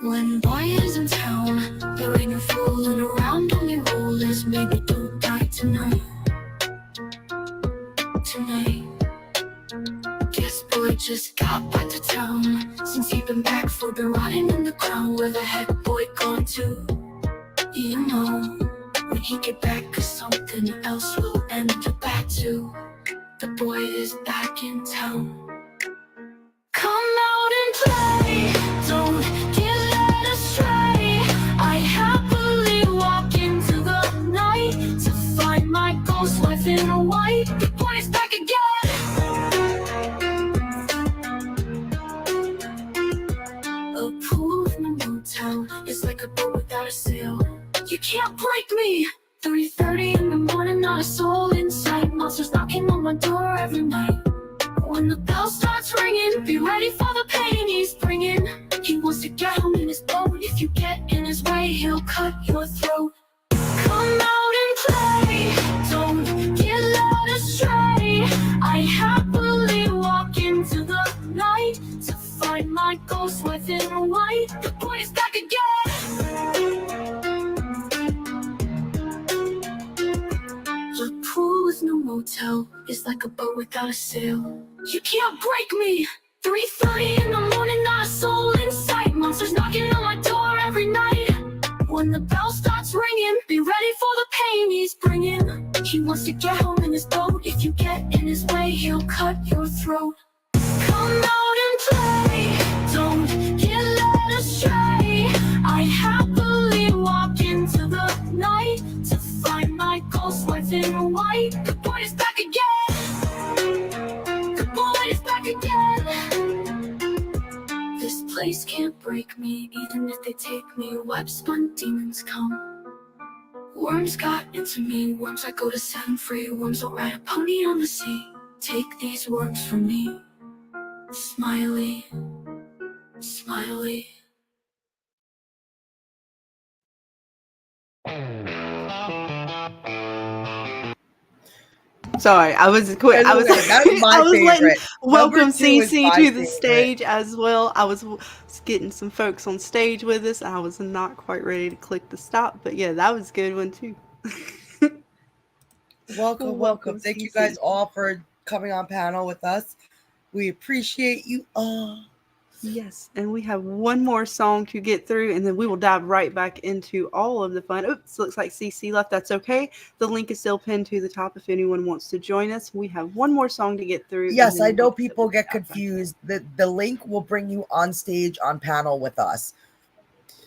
When boy is in town, there ain't no fooling around. Only rule is maybe don't die tonight. Guess boy just got back to town. Since he been back, food been rotting in the ground. Where the heck boy gone to? You know, when he get back, 'cause something else will end up back to. The boy is back in town. Come out and play, don't get led astray. I happily walk into the night to find my ghost wife in white. The boy is back again. A pool in a motel is like a boat without a sail. You can't break me. 3:30 in the morning, not a soul inside. Monsters knocking on my door every night. When the bell starts ringing, be ready for the pain he's bringing. He wants to get home in his boat. If you get in his way, he'll cut your throat. Come out and play, don't get led astray. I happily walk into the night to find my ghost within white. The boy is back again. The pool with no motel is like a boat without a sail. You can't break me. 3:30 in the morning, not a soul in sight. Monsters knocking on my door every night. When the bell starts ringing, be ready for the pain he's bringing. He wants to get home in his boat. If you get in his way, he'll cut your throat. Come out and play, don't get led astray. I happily walk into the night to find my ghost wife in white. The boy is back again. The boy is back again. This place can't break me, even if they take me. Web spun demons come. Worms got into me, worms I go to set them free. Worms will ride a pony on the sea. Take these worms from me. Smiley, smiley. Sorry, I was quick. I was That's my I was letting favorite. welcome Number 2 is CC my to the favorite. stage as well. I was getting some folks on stage with us. I was not quite ready to click the stop, but yeah, that was a good one too. Welcome. Thank you guys all for coming on panel with us. We appreciate you all. Yes, and we have one more song to get through, and then we will dive right back into all of the fun. Oops, looks like CC left. That's okay. The link is still pinned to the top if anyone wants to join us. We have one more song to get through. Yes, I know people get confused. The link will bring you on stage on panel with us.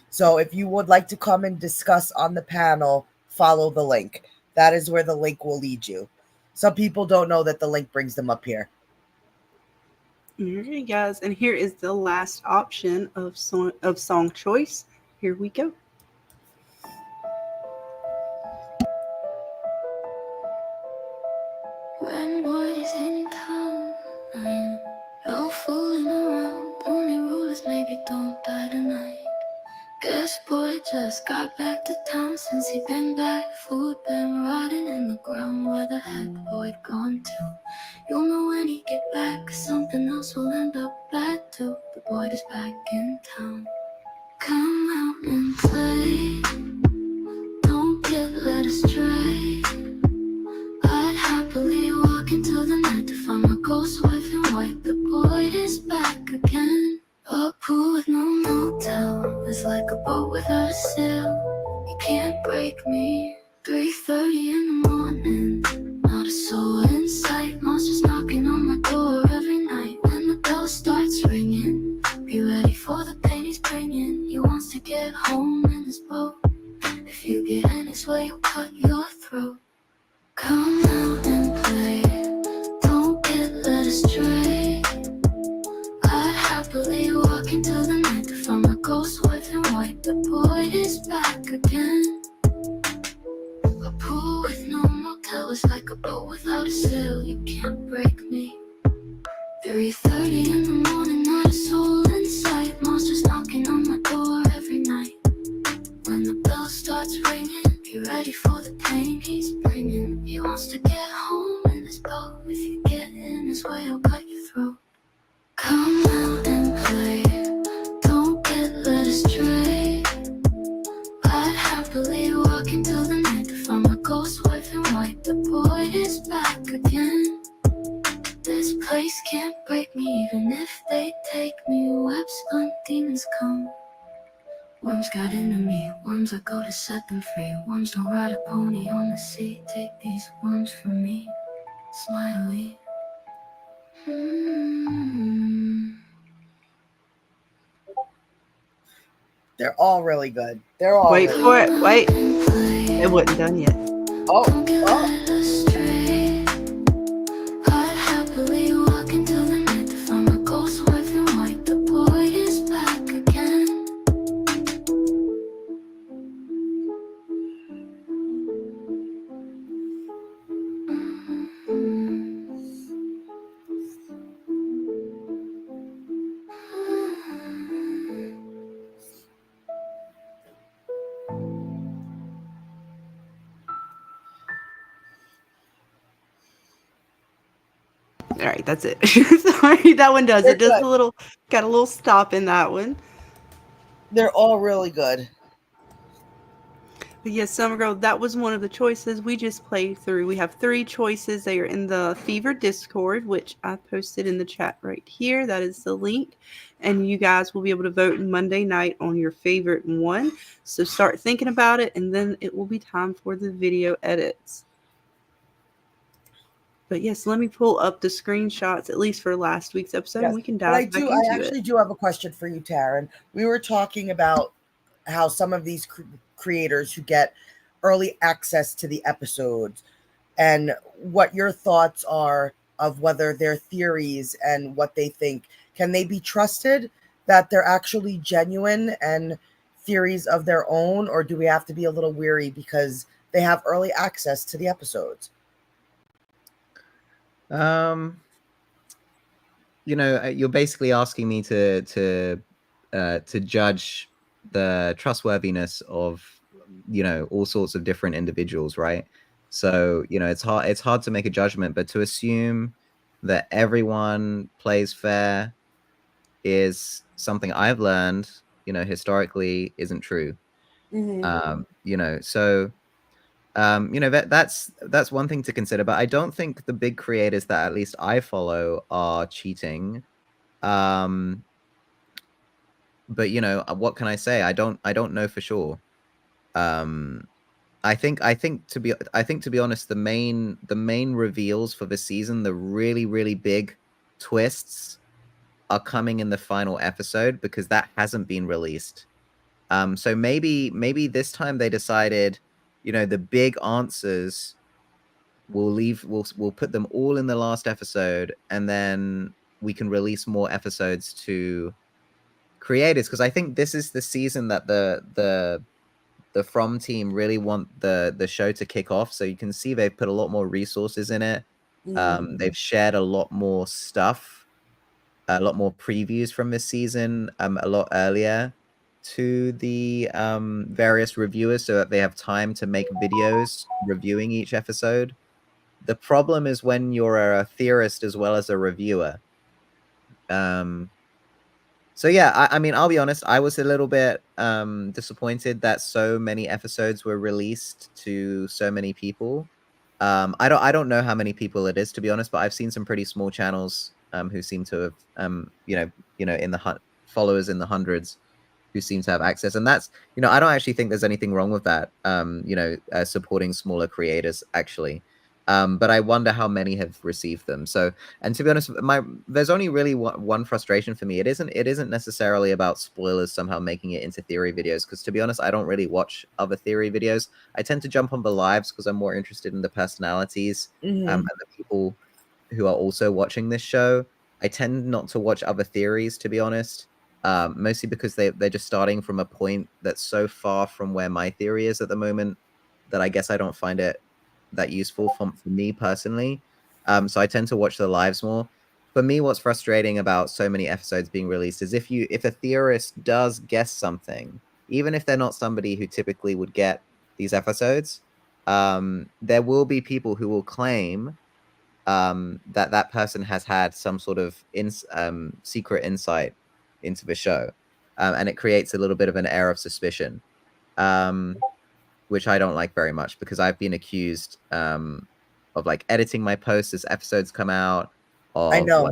So if you would like to come and discuss on the panel, follow the link. That is where the link will lead you. Some people don't know that the link brings them up here. Alright, guys, and here is the last option of song choice. Here we go. When boys in town, no fooling around. Only rule is maybe don't die tonight. Guess boy just got back to town. Since he been back, food been rotting in the ground. Where the heck boy gone to? You'll know when he get back, 'cause something else will end up bad too. The boy is back in town. Come out and play, don't get led astray. I'd happily walk into the night to find my ghost wife in white. The boy is back again. A pool with no motel is like a boat without a sail. You can't break me. 3:30 in the morning, not a soul in sight. Monsters knocking on my door every night. When the bell starts ringing, be ready for the pain he's bringing. He wants to get home in his boat. If you get in his way, he'll cut your throat. Come out and play, don't get led astray. I'd happily walk into the night to find my ghost wife in white. The boy is back again. A pool with no motel is like a boat without a sail. You can't break me. 3:30 in the morning, not a soul in sight. Monsters knocking on my door every night. When the bell starts ringing, be ready for the pain he's bringing. He wants to get home in his boat. If you get in his way, he'll cut your throat. Come out and play, don't get led astray. Ride happily, walking till the night to find my ghost wife in white. The boy is back again. This place can't break me, even if they take me. Webs hunt, demons come. Worms got into me, worms I go to set them free. Worms don't ride a pony on the sea. Take these worms from me, Smiley. They're all really good. They're all Wait really for good. it. Wait. It wasn't done yet. Oh, Ride happily, walking till the night to find my ghost wife in white. The boy is back again. All right, that's it. Sorry, that one does They're it. Just good. a little, got a little stop in that one. They're all really good. But yes, Summer Girl, that was one of the choices we just played through. We have 3 choices. They are in the Fever Discord, which I posted in the chat right here. That is the link. And you guys will be able to vote Monday night on your favorite one. So start thinking about it, and then it will be time for the video edits. But yes, let me pull up the screenshots, at least for last week's episode, and we can But I dive back do. into I actually it. do have a question for you, Taryn. We were talking about how some of these creators who get early access to the episodes, and what your thoughts are of whether their theories and what they think, can they be trusted, that they're actually genuine and theories of their own, or do we have to be a little weary because they have early access to the episodes? You know, you're basically asking me to judge the trustworthiness of, you know, all sorts of different individuals, right? So, you know, it's hard to make a judgment, but to assume that everyone plays fair is something I've learned, you know, historically isn't true. You know, so you know, that's one thing to consider, but I don't think the big creators that at least I follow are cheating. But you know, what can I say? I don't know for sure. I think to be honest, the main reveals for the season, the really big twists, are coming in the final episode because that hasn't been released. So maybe this time they decided, you know, the big answers we'll put them all in the last episode, and then we can release more episodes to creators, because I think this is the season that the From team really want the show to kick off. So you can see they've put a lot more resources in it. They've shared a lot more stuff, a lot more previews from this season a lot earlier to the various reviewers, so that they have time to make videos reviewing each episode. The problem is when you're a theorist as well as a reviewer. So yeah, I mean, I'll be honest, I was a little bit disappointed that so many episodes were released to so many people. I don't know how many people it is, to be honest, but I've seen some pretty small channels who seem to have you know in the followers in the hundreds who seem to have access, and that's, you know, I don't actually think there's anything wrong with that. You know, supporting smaller creators actually. But I wonder how many have received them. So, and to be honest, there's only really one frustration for me. It isn't necessarily about spoilers somehow making it into theory videos, because to be honest, I don't really watch other theory videos. I tend to jump on the lives because I'm more interested in the personalities and the people who are also watching this show. I tend not to watch other theories, to be honest, mostly because they're just starting from a point that's so far from where my theory is at the moment that I guess I don't find it that useful for me personally. So I tend to watch the lives more. for me, what's frustrating about so many episodes being released is if a theorist does guess something, even if they're not somebody who typically would get these episodes, there will be people who will claim that person has had some sort of secret insight into the show, and it creates a little bit of an air of suspicion, which I don't like very much because I've been accused of like editing my posts as episodes come out, I know.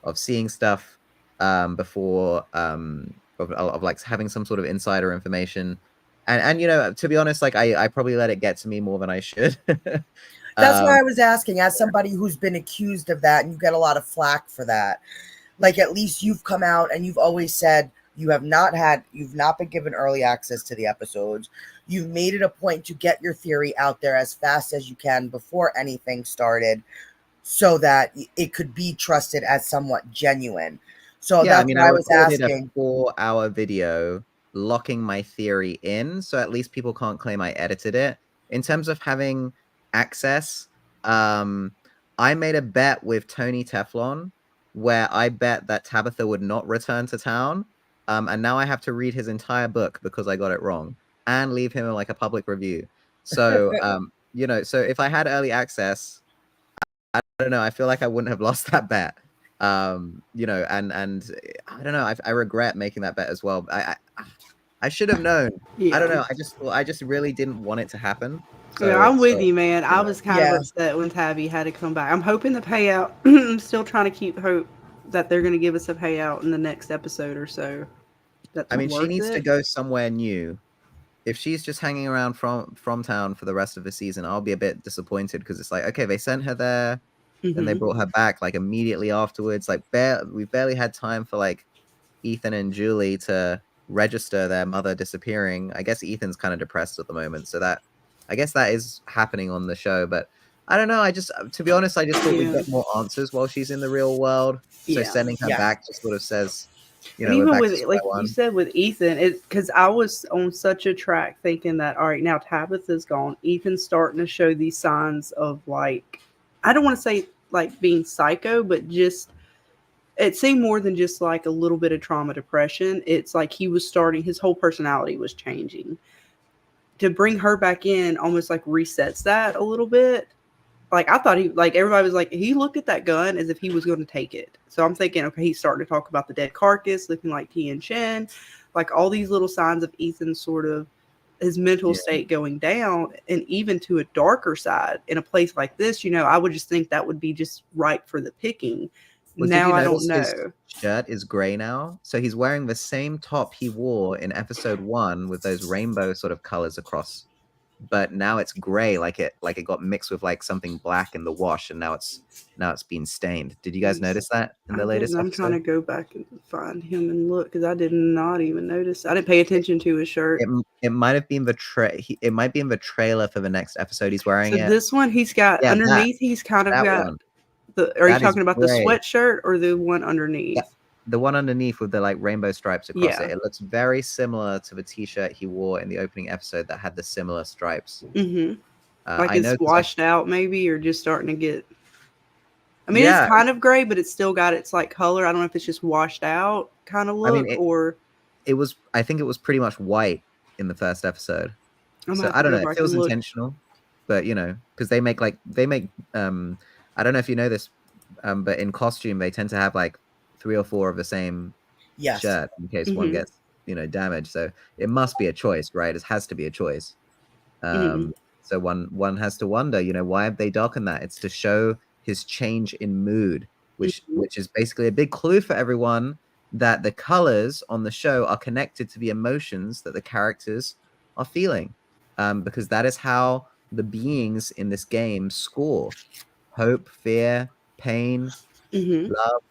of seeing stuff before of like having some sort of insider information, and to be honest, like I probably let it get to me more than I should. That's why I was asking, as somebody who's been accused of that, and you get a lot of flack for that. Like, at least you've come out and you've always said you've not been given early access to the episodes. You've made it a point to get your theory out there as fast as you can before anything started, so that it could be trusted as somewhat genuine. So Yeah, I that's mean, what I I was recorded asking. a 4-hour video locking my theory in, so at least people can't claim I edited it. In terms of having access, I made a bet with Tony Teflon where I bet that Tabitha would not return to town, and now I have to read his entire book because I got it wrong and leave him like a public review. So, so if I had early access, I don't know, I feel like I wouldn't have lost that bet. And I don't know, I regret making that bet as well. I should have known. Yeah. I don't know. I just really didn't want it to happen. Yeah, I'm with So, you, man. I was kind of Yeah. upset when Tabby had to come back. I'm hoping the payout. I'm still trying to keep hope that they're going to give us a payout in the next episode or so. That's I mean, she worth needs to it. go somewhere new. If she's just hanging around from town for the rest of the season, I'll be a bit disappointed because it's like, okay, they sent her there, then they Mhm. brought her back like immediately afterwards. Like, we've barely had time for like Ethan and Julie to register their mother disappearing. I guess Ethan's kind of depressed at the moment, so that I guess that is happening on the show. But I don't know. To be honest, I just thought we'd Yeah. get more answers while she's in the real world. So Yeah. sending her Yeah. back just sort of says, And we're even back to with, square like you one. said, with Ethan, because I was on such a track thinking that, all right, now Tabitha's gone. Ethan's starting to show these signs of, like, I don't want to say like being psycho, but just it seemed more than just like a little bit of trauma depression. It's like he was starting, his whole personality was changing. To bring her back in almost like resets that a little bit. Like, I thought everybody was like, he looked at that gun as if he was going to take it. So I'm thinking, okay, he's starting to talk about the dead carcass, looking like Tian Chen, like all these little signs of Ethan sort of his mental state going down, and even to a darker side in a place like this, I would just think that would be just right for the picking. Well, did Now you I don't notice his know. shirt is gray now? So he's wearing the same top he wore in episode 1 with those rainbow sort of colors across, but now it's gray, like it got mixed with like something black in the wash, and now it's been stained. Did you guys notice that in the latest I'm trying to episode? go back and find him and look because I did not even notice. I didn't pay attention to his shirt. It might have been it might be in the trailer for the next episode. He's wearing So it. this one, he's got Yeah, underneath. He's kind of that got one. Are you That is talking about the gray. sweatshirt or the one Yeah, underneath? the one underneath with the like rainbow stripes across Yeah. it. It looks very similar to the t-shirt he wore in the opening episode that had the similar stripes. Mm-hmm. Like I it's know 'cause washed out, maybe, or just starting to get. I mean, Yeah. it's kind of gray, but it's still got its like color. I don't know if it's just washed out kind of I mean, look, or I think it was pretty much white in the first episode. I'm So gonna have I to don't go know. It back feels and look. intentional, but because they make I don't know if you know this, but in costume they tend to have like 3 or 4 of the same Yes. shirt in case one Mhm. gets damaged. So it must be a choice, right? It has to be a choice. Mhm. So one has to wonder, why have they darkened that? It's to show his change in mood, which is basically a big clue for everyone that the colors on the show are connected to the emotions that the characters are feeling, because that is how the beings in this game score: hope, fear, pain, Mhm. love.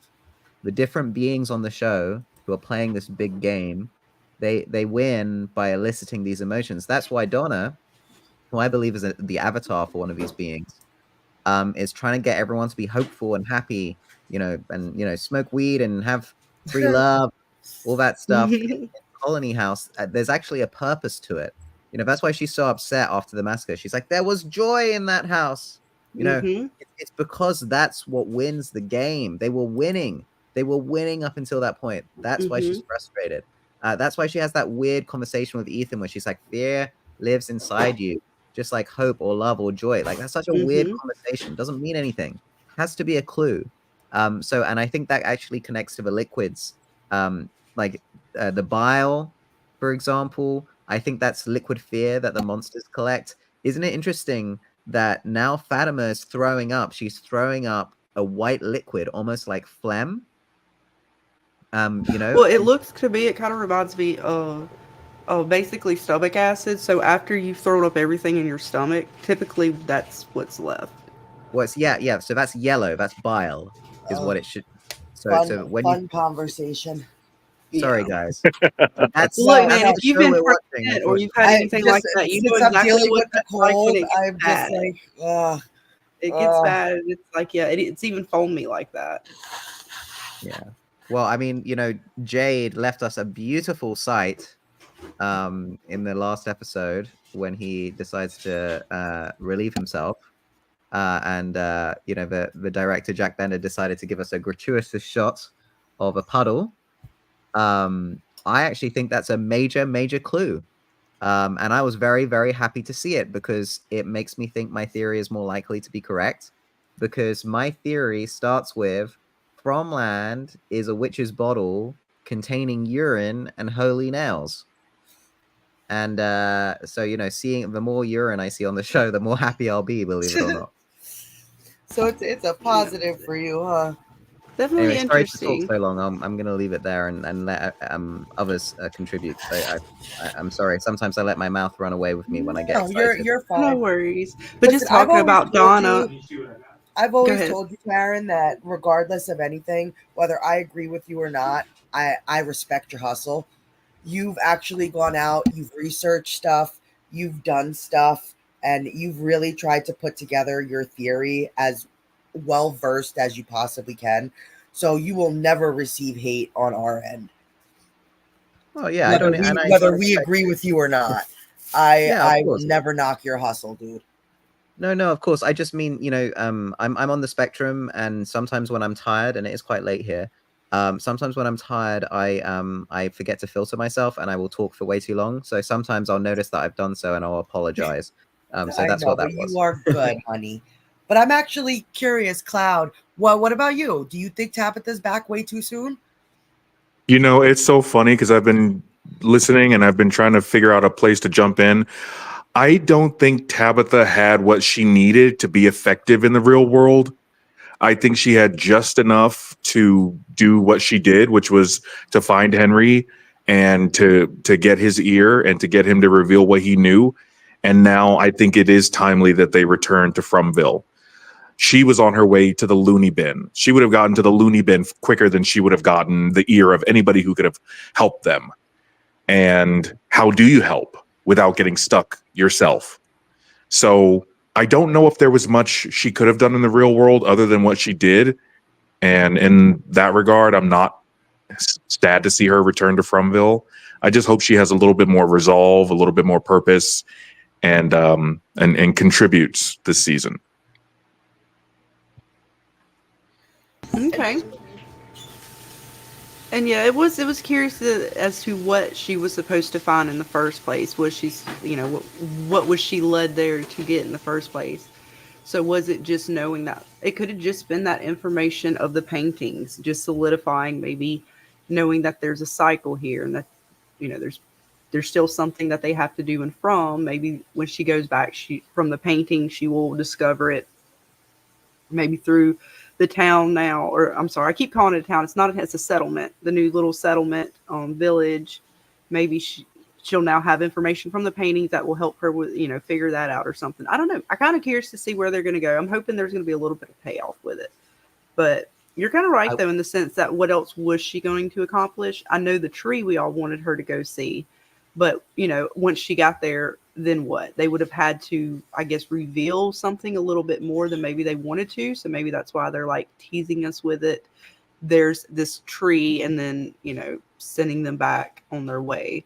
The different beings on the show who are playing this big game, they win by eliciting these emotions. That's why Donna, who I believe is the avatar for one of these beings, is trying to get everyone to be hopeful and happy, and smoke weed and have free love, all that stuff in Colony House. There's actually a purpose to it. That's why she's so upset after the massacre. She's like, there was joy in that house. You know, Mm-hmm. it's because that's what wins the game. They were winning. They were winning up until that point. That's why she's frustrated. That's why she has that weird conversation with Ethan where she's like, fear lives inside you, just like hope or love or joy. Like, that's such a weird conversation. Doesn't mean anything. Has to be a clue. And I think that actually connects to the liquids. The bile, for example. I think that's liquid fear that the monsters collect. Isn't it interesting that now Fatima is throwing up? She's throwing up a white liquid, almost like phlegm. Well, it looks to me, it kind of reminds me of basically stomach acid. So after you've thrown up everything in your stomach, typically that's what's left. Yeah. So that's yellow. That's bile, is what it should. So when fun conversation. Sorry, guys. That's Look, man, if you've been watching, pregnant or you've had anything like that, you know since I'm exactly dealing what with the that's like when cold. it gets I'm bad. just like, ugh. It gets bad. It's like, yeah, it's even foamy like that. Yeah. Well, I mean, Jade left us a beautiful sight in the last episode when he decides to relieve himself. The director, Jack Bender, decided to give us a gratuitous shot of a puddle. I actually think that's a major, major clue. And I was very, very happy to see it because it makes me think my theory is more likely to be correct. Because my theory starts with from land is a witch's bottle containing urine and holy nails. And seeing the more urine I see on the show, the more happy I'll be, believe it or not. So it's a positive for you, huh? Definitely Anyway, sorry to interesting. talk so long. I'm going to leave it there and let others contribute. I'm sorry. Sometimes I let my mouth run away with me when I get excited. You're fine. No worries. But Listen, just talking about Donna. I've always told you, Karen, that regardless of anything, whether I agree with you or not, I respect your hustle. You've actually gone out, you've researched stuff, you've done stuff, and you've really tried to put together your theory as well versed as you possibly can. So you will never receive hate on our end. Oh yeah, whether we agree with you or not. I will never knock your hustle, dude. No, of course. I just mean, I'm on the spectrum, and sometimes when I'm tired, and it is quite late here, sometimes when I'm tired, I forget to filter myself, and I will talk for way too long. So sometimes I'll notice that I've done so, and I'll apologize. So that's what that was. You are good, honey. But I'm actually curious, Cloud. What about you? Do you think Tabitha's back way too soon? It's so funny because I've been listening and I've been trying to figure out a place to jump in. I don't think Tabitha had what she needed to be effective in the real world. I think she had just enough to do what she did, which was to find Henry and to get his ear and to get him to reveal what he knew. And now I think it is timely that they return to Fromville. She was on her way to the loony bin. She would have gotten to the loony bin quicker than she would have gotten the ear of anybody who could have helped them. And how do you help without getting stuck yourself? So I don't know if there was much she could have done in the real world other than what she did. And in that regard, I'm not sad to see her return to Fromville. I just hope she has a little bit more resolve, a little bit more purpose, and contributes this season. Okay. And yeah, it was curious as to what she was supposed to find in the first place. Was she, what was she led there to get in the first place? So was it just knowing that it could have just been that information of the paintings, just solidifying, maybe knowing that there's a cycle here and that, there's still something that they have to do and from. Maybe when she goes back, from the painting, she will discover it maybe through the town now, or I'm sorry, I keep calling it a town. It's a settlement, the new little settlement village. Maybe she'll now have information from the paintings that will help her with, figure that out or something. I don't know. I'm kind of curious to see where they're going to go. I'm hoping there's going to be a little bit of payoff with it. But you're kind of right, though, in the sense that what else was she going to accomplish? I know the tree we all wanted her to go see. But, once she got there, then what? They would have had to, I guess, reveal something a little bit more than maybe they wanted to. So maybe that's why they're like teasing us with it. There's this tree and then, sending them back on their way.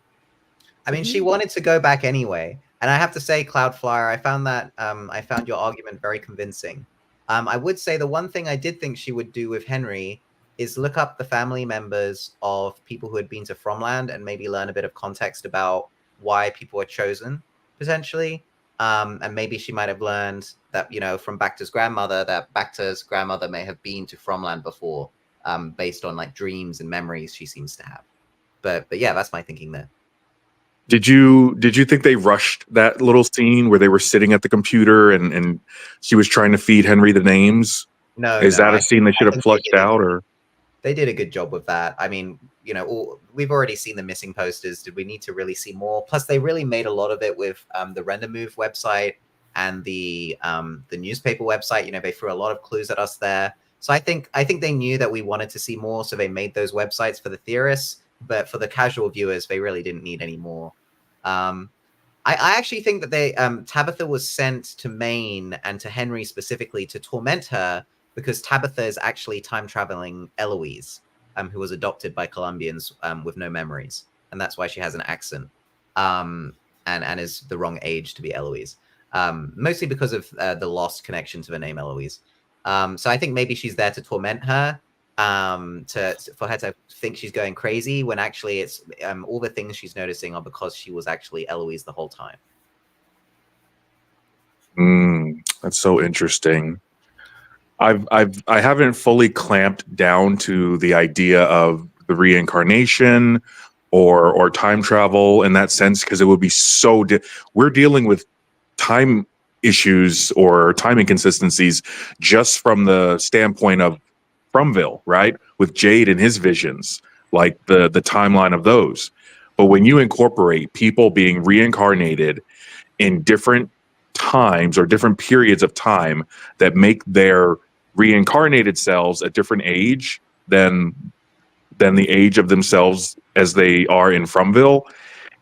I mean, she wanted to go back anyway. And I have to say, Cloudflyer, I found your argument very convincing. I would say the one thing I did think she would do with Henry is look up the family members of people who had been to Fromland and maybe learn a bit of context about why people were chosen, potentially. And maybe she might have learned that, from Bacta's grandmother, that Bacta's grandmother may have been to Fromland before, based on like dreams and memories she seems to have. But yeah, that's my thinking there. Did you think they rushed that little scene where they were sitting at the computer and she was trying to feed Henry the names? No, Is that a scene they should have think flushed out, or? they did a good job with that. I mean, we've already seen the missing posters. Did we need to really see more? Plus, they really made a lot of it with the Render Move website and the newspaper website. They threw a lot of clues at us there. So I think they knew that we wanted to see more, so they made those websites for the theorists. But for the casual viewers, they really didn't need any more. I actually think that they Tabitha was sent to Maine and to Henry specifically to torment her, because Tabitha is actually time traveling Eloise, who was adopted by Colombians with no memories, and that's why she has an accent, and is the wrong age to be Eloise, mostly because of the lost connection to the name Eloise. So I think maybe she's there to torment her, for her to think she's going crazy, when actually it's all the things she's noticing are because she was actually Eloise the whole time. That's so interesting. I haven't fully clamped down to the idea of the reincarnation or time travel in that sense, because it would be so we're dealing with time issues or time inconsistencies just from the standpoint of Fromville, right? With Jade and his visions, like the timeline of those. But when you incorporate people being reincarnated in different times or different periods of time that make their reincarnated selves a different age than the age of themselves as they are in Fromville,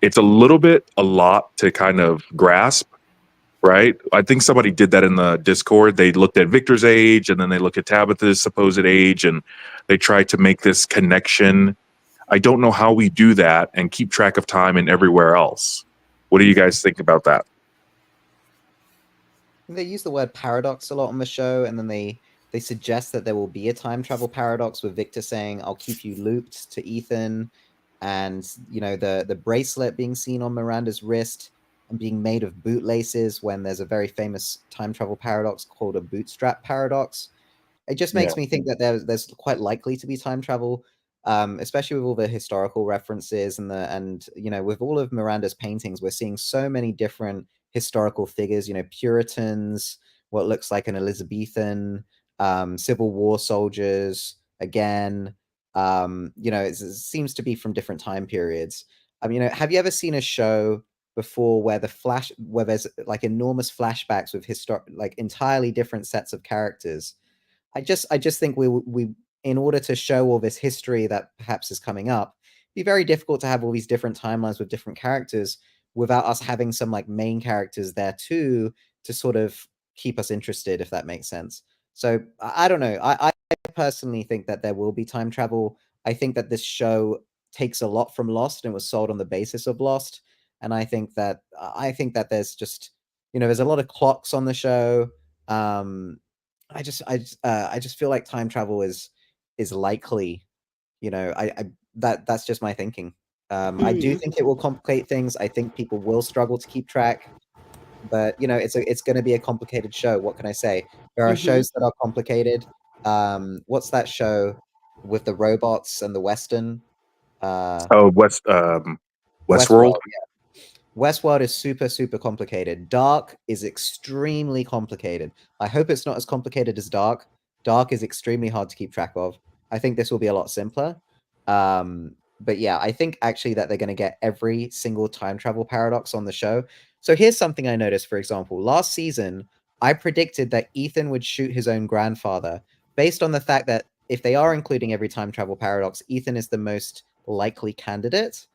it's a lot to kind of grasp, right? I think somebody did that in the Discord. They looked at Victor's age and then they look at Tabitha's supposed age and they tried to make this connection. I don't know how we do that and keep track of time and everywhere else. What do you guys think about that? They use the word paradox a lot on the show, and then they suggest that there will be a time travel paradox, with Victor saying, "I'll keep you looped" to Ethan, and the bracelet being seen on Miranda's wrist and being made of bootlaces, when there's a very famous time travel paradox called a bootstrap paradox. It just makes me think that there's quite likely to be time travel, especially with all the historical references and with all of Miranda's paintings, we're seeing so many different historical figures. Puritans, what looks like an Elizabethan, Civil War soldiers. Again, it seems to be from different time periods. Have you ever seen a show before where there's like enormous flashbacks with like entirely different sets of characters? I just think we in order to show all this history that perhaps is coming up, it'd be very difficult to have all these different timelines with different characters without us having some like main characters there too, to sort of keep us interested, if that makes sense. So I don't know. I personally think that there will be time travel. I think that this show takes a lot from Lost and was sold on the basis of Lost. And I think that there's just there's a lot of clocks on the show. I just feel like time travel is likely. That's just my thinking. I do think it will complicate things. I think people will struggle to keep track, but it's going to be a complicated show. What can I say? There are shows that are complicated. What's that show with the robots and the Western? Westworld. Westworld. Yeah. Westworld is super, super complicated. Dark is extremely complicated. I hope it's not as complicated as Dark. Dark is extremely hard to keep track of. I think this will be a lot simpler. But yeah, I think actually that they're going to get every single time travel paradox on the show. So here's something I noticed, for example. Last season, I predicted that Ethan would shoot his own grandfather based on the fact that if they are including every time travel paradox, Ethan is the most likely candidate.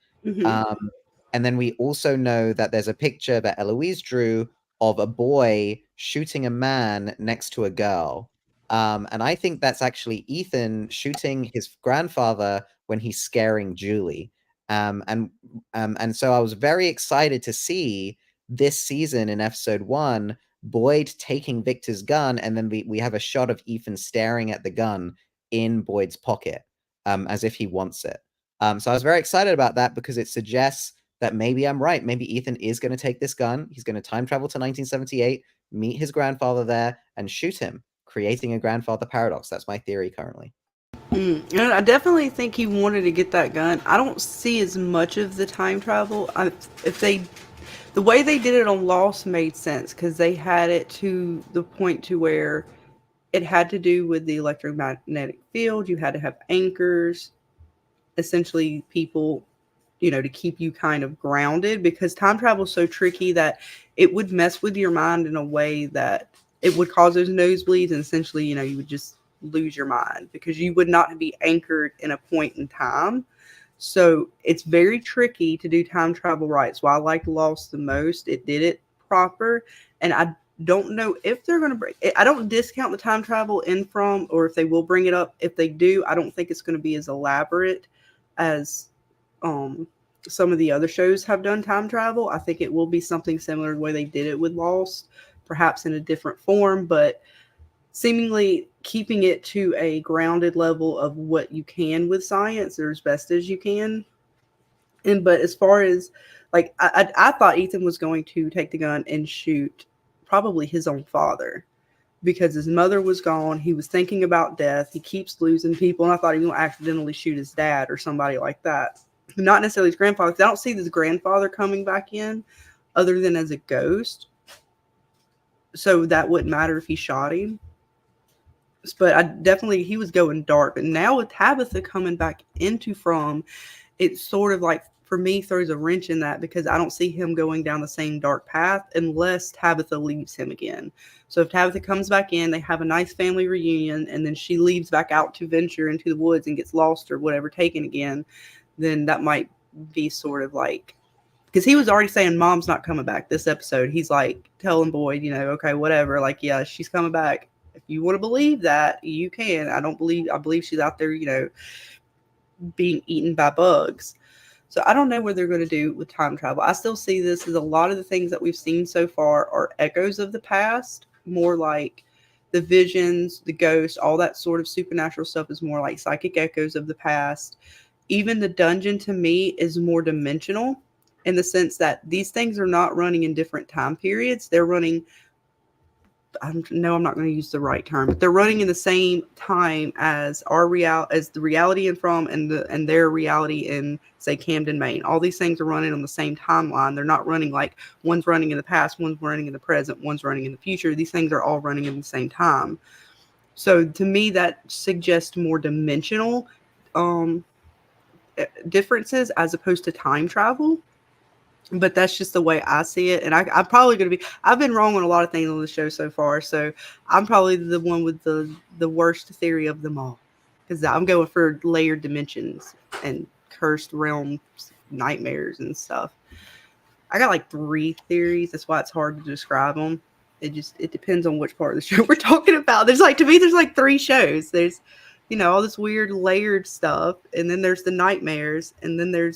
And then we also know that there's a picture that Eloise drew of a boy shooting a man next to a girl. And I think that's actually Ethan shooting his grandfather when he's scaring Julie. And so I was very excited to see this season in episode 1, Boyd taking Victor's gun, and then we have a shot of Ethan staring at the gun in Boyd's pocket, as if he wants it. So I was very excited about that because it suggests that maybe I'm right. Maybe Ethan is going to take this gun. He's going to time travel to 1978, meet his grandfather there, and shoot him, creating a grandfather paradox. That's my theory currently. And I definitely think he wanted to get that gun. I don't see as much of the time travel. The way they did it on Lost made sense because they had it to the point to where it had to do with the electromagnetic field. You had to have anchors, essentially people, to keep you kind of grounded, because time travel is so tricky that it would mess with your mind in a way that it would cause those nosebleeds, and essentially, you would just lose your mind because you would not be anchored in a point in time. So it's very tricky to do time travel right. So I like Lost the most. It did it proper, and I don't know if they're going to bring it. I don't discount the time travel in from, or if they will bring it up. If they do, I don't think it's going to be as elaborate as some of the other shows have done time travel. I think it will be something similar to the way they did it with Lost, perhaps in a different form, but seemingly keeping it to a grounded level of what you can with science, or as best as you can. But as far as I thought Ethan was going to take the gun and shoot probably his own father because his mother was gone. He was thinking about death. He keeps losing people, and I thought he was going to accidentally shoot his dad or somebody like that. Not necessarily his grandfather, because I don't see this grandfather coming back in other than as a ghost. So that wouldn't matter if he shot him. But he was going dark. But now with Tabitha coming back into From, it sort of for me throws a wrench in that, because I don't see him going down the same dark path unless Tabitha leaves him again. So if Tabitha comes back in, they have a nice family reunion, and then she leaves back out to venture into the woods and gets lost or whatever, taken again, then that might be sort of because he was already saying Mom's not coming back this episode. He's telling Boyd, okay, whatever. Yeah, she's coming back. If you want to believe that, you can. I believe she's out there, being eaten by bugs. So I don't know what they're going to do with time travel. I still see this as a lot of the things that we've seen so far are echoes of the past, more like the visions, the ghosts, all that sort of supernatural stuff is more like psychic echoes of the past. Even the dungeon to me is more dimensional in the sense that these things are not running in different time periods. They're running, I'm not going to use the right term, but they're running in the same time as as the reality in From and their reality in, say, Camden, Maine. All these things are running on the same timeline. They're not running one's running in the past, one's running in the present, one's running in the future. These things are all running in the same time. So to me, that suggests more dimensional differences as opposed to time travel. But that's just the way I see it. And I'm probably going to I've been wrong on a lot of things on the show so far. So I'm probably the one with the worst theory of them all. Because I'm going for layered dimensions and cursed realms, nightmares and stuff. I got 3 theories. That's why it's hard to describe them. It depends on which part of the show we're talking about. There's to me, there's 3 shows. There's, all this weird layered stuff, and then there's the nightmares, and then they're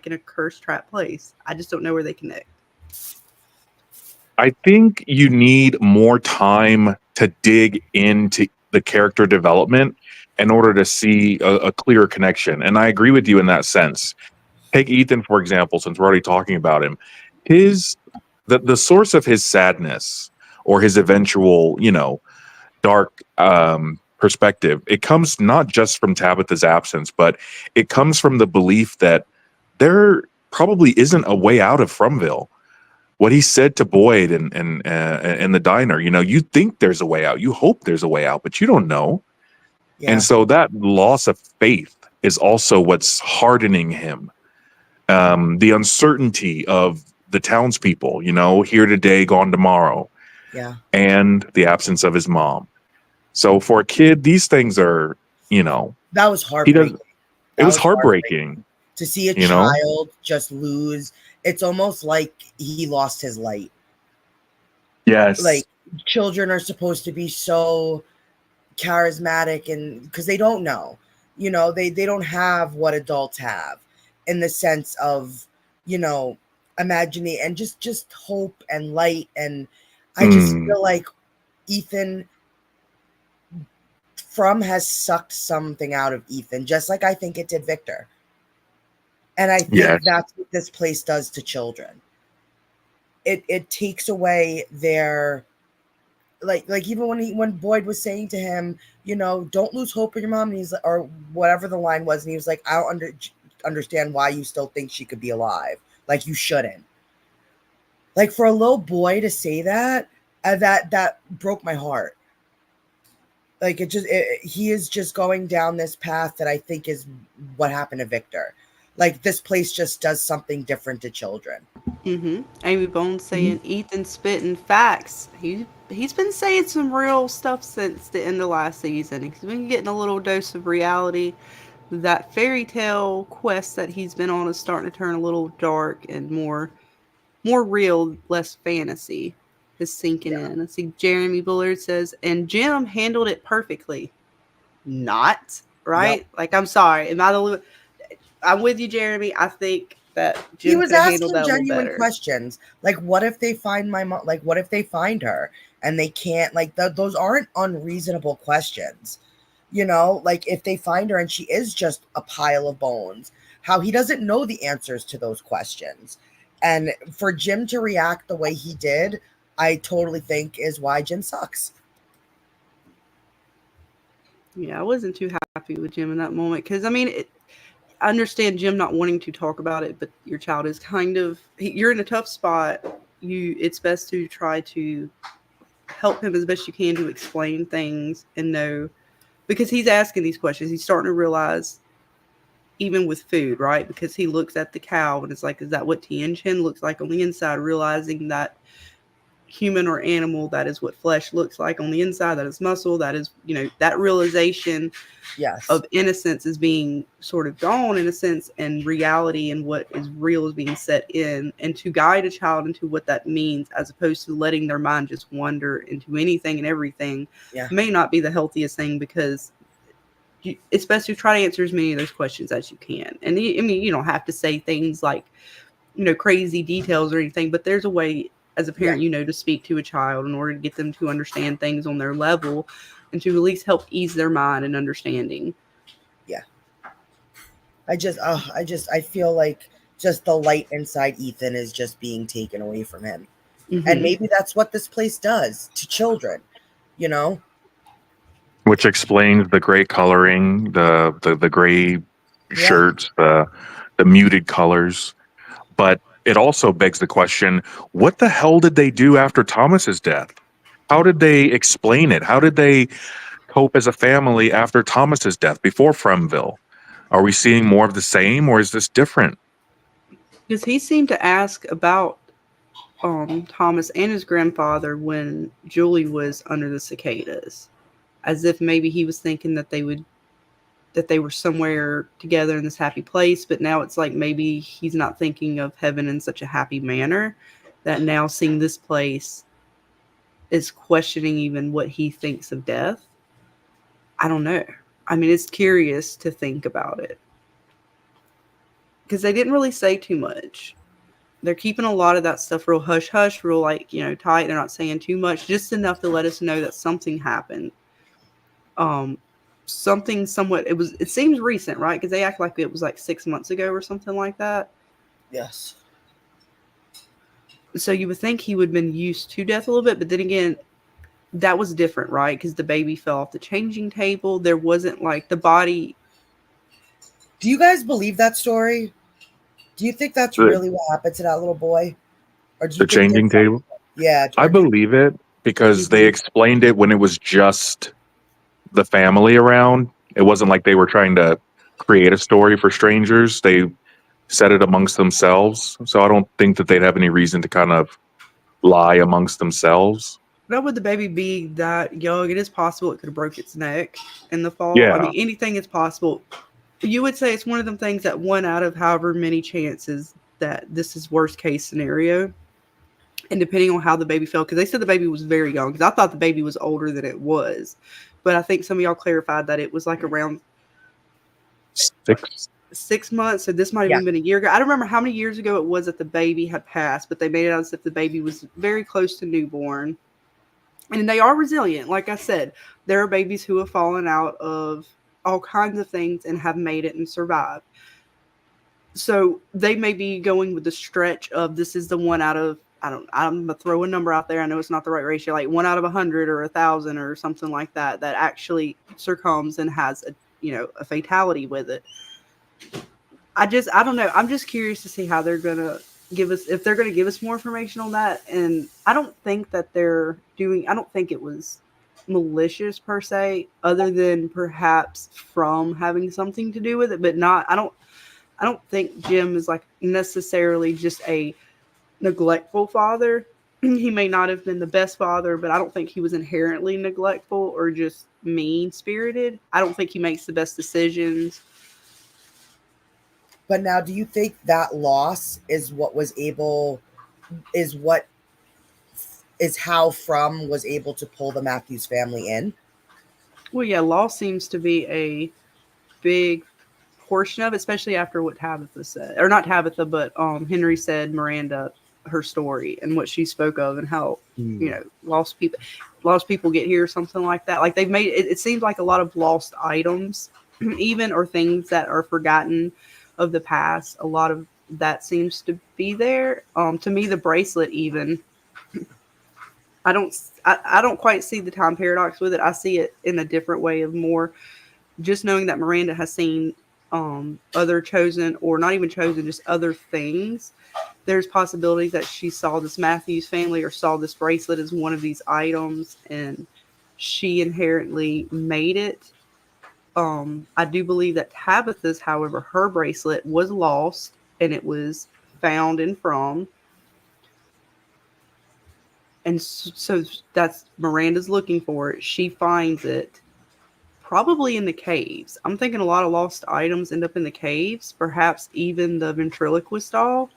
in a cursed trap place. I just don't know where they connect. I think you need more time to dig into the character development in order to see a clear connection. And I agree with you in that sense. Take Ethan, for example, since we're already talking about him. The source of his sadness or his eventual, dark perspective, it comes not just from Tabitha's absence, but it comes from the belief that there probably isn't a way out of Fromville. What he said to Boyd in the diner, you think there's a way out, you hope there's a way out, but you don't know. Yeah. And so that loss of faith is also what's hardening him. The uncertainty of the townspeople, here today, gone tomorrow. Yeah. And the absence of his mom. So for a kid, these things are, that was heartbreaking. It was heartbreaking to see a child just lose. It's almost like he lost his light. Yes. Children are supposed to be so charismatic, and because they don't know, they don't have what adults have in the sense of, imagining and just hope and light. And I just feel like Ethan has sucked something out of Ethan, just like I think it did Victor. And I think that's what this place does to children. It takes away their like even when Boyd was saying to him, you know, don't lose hope in your mom, and he's like, or whatever the line was, and he was like, I don't understand why you still think she could be alive. Like, you shouldn't. Like, for a little boy to say that, that broke my heart. Like, he is just going down this path that I think is what happened to Victor. Like, this place just does something different to children. Amy Bones saying Ethan spitting facts. He's been saying some real stuff since the end of last season. He's been getting a little dose of reality. That fairy tale quest that he's been on is starting to turn a little dark and more real, less fantasy is sinking in. I see Jeremy Bullard says, and Jim handled it perfectly. Not, right? Yep. Like, I'm sorry. I'm with you, Jeremy. I think that Jim He was could have asking handled that a little genuine better. questions. Like, what if they find my mom? Like, what if they find her and they can't? Like, those aren't unreasonable questions. You know, like, if they find her and she is just a pile of bones, how he doesn't know the answers to those questions. And for Jim to react the way he did, I totally think is why Jim sucks. Yeah, I wasn't too happy with Jim in that moment because, I mean, I understand Jim not wanting to talk about it, but your child is kind of, you're in a tough spot. It's best to try to help him as best you can to explain things and know, because he's asking these questions. He's starting to realize, even with food, right? Because he looks at the cow and it's like, is that what Tien Chin looks like on the inside? Realizing that human or animal, that is what flesh looks like on the inside, that is muscle, that is, you know, that realization of innocence is being sort of gone in a sense, and reality and what is real is being set in, and to guide a child into what that means, as opposed to letting their mind just wander into anything and everything, may not be the healthiest thing, because it's best to try to answer as many of those questions as you can. And I mean, you don't have to say things like, you know, crazy details or anything, but there's a way as a parent, you know, to speak to a child in order to get them to understand things on their level and to at least help ease their mind and understanding. Yeah. I feel like just the light inside Ethan is just being taken away from him. And maybe that's what this place does to children, you know? Which explains the gray coloring, the gray shirts, the muted colors. But it also begs the question, what the hell did they do after Thomas's death? How did they explain it? How did they cope as a family after Thomas's death, before Fremville? Are we seeing more of the same, or is this different? Because he seemed to ask about Thomas and his grandfather when Julie was under the cicadas, as if maybe he was thinking that they were somewhere together in this happy place, but now it's like maybe he's not thinking of heaven in such a happy manner, that now seeing this place is questioning even what he thinks of death. I don't know. I mean, it's curious to think about it, because they didn't really say too much. They're keeping a lot of that stuff real hush-hush, real, like, you know, tight. They're not saying too much, just enough to let us know that something happened. Something somewhat, it seems recent, right? Because they act like it was like 6 months ago or something like that. Yes. So you would think he would have been used to death a little bit, but then again, that was different, right? Because the baby fell off the changing table. There wasn't like the body. Do you guys believe that story? Do you think that's really what happened to that little boy? Or do you The changing table? Yeah. I believe it, because they explained it when it was just the family around. It wasn't like they were trying to create a story for strangers. They said it amongst themselves. So I don't think that they'd have any reason to kind of lie amongst themselves. Not would the baby be that young? It is possible it could have broke its neck in the fall. Yeah. I mean, anything is possible. You would say it's one of them things that 1 out of however many chances that this is worst case scenario. And depending on how the baby fell, because they said the baby was very young, because I thought the baby was older than it was. But I think some of y'all clarified that it was like around 6. 6 months. So this might have Yeah. even been a year ago. I don't remember how many years ago it was that the baby had passed, but they made it out as if the baby was very close to newborn. And they are resilient. Like I said, there are babies who have fallen out of all kinds of things and have made it and survived. So they may be going with the stretch of this is the one out of, I'm gonna throw a number out there. I know it's not the right ratio, like 1 out of 100 or 1,000 or something like that, that actually succumbs and has a fatality with it. I don't know. I'm just curious to see how they're gonna give us, if they're gonna give us more information on that. And I don't think that I don't think it was malicious per se, other than perhaps from having something to do with it, but not. I don't think Jim is like necessarily just a neglectful father. He may not have been the best father, but I don't think he was inherently neglectful or just mean spirited. I don't think he makes the best decisions. But now, do you think that loss is how From was able to pull the Matthews family in? Well, yeah, loss seems to be a big portion of it, especially after what Tabitha said, or not Tabitha, but Henry said Miranda, her story and what she spoke of, and how lost people get here, something like that. Like they've made it. It seems like a lot of lost items, even, or things that are forgotten of the past. A lot of that seems to be there. To me, the bracelet, even. I don't quite see the time paradox with it. I see it in a different way of more just knowing that Miranda has seen other chosen, or not even chosen, just other things. There's possibilities that she saw this Matthews family or saw this bracelet as one of these items, and she inherently made it. I do believe that Tabitha's, however, her bracelet was lost and it was found in From. And so that's Miranda's looking for it. She finds it probably in the caves. I'm thinking a lot of lost items end up in the caves, perhaps even the ventriloquist doll.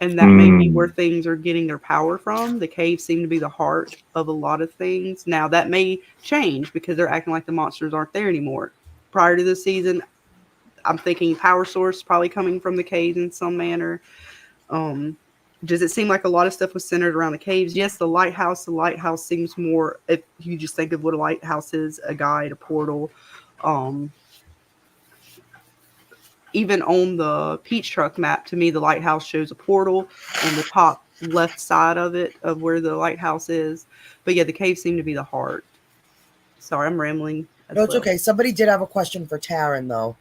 And that may be where things are getting their power from. The caves seem to be the heart of a lot of things. Now, that may change because they're acting like the monsters aren't there anymore. Prior to this season, I'm thinking power source probably coming from the caves in some manner. Does it seem like a lot of stuff was centered around the caves? Yes, the lighthouse. The lighthouse seems more, if you just think of what a lighthouse is, a guide, a portal. Even on the Peach Truck map, to me, the lighthouse shows a portal on the top left side of it, of where the lighthouse is. But yeah, the caves seem to be the heart. Sorry, I'm rambling. No, it's okay. Somebody did have a question for Taryn, though.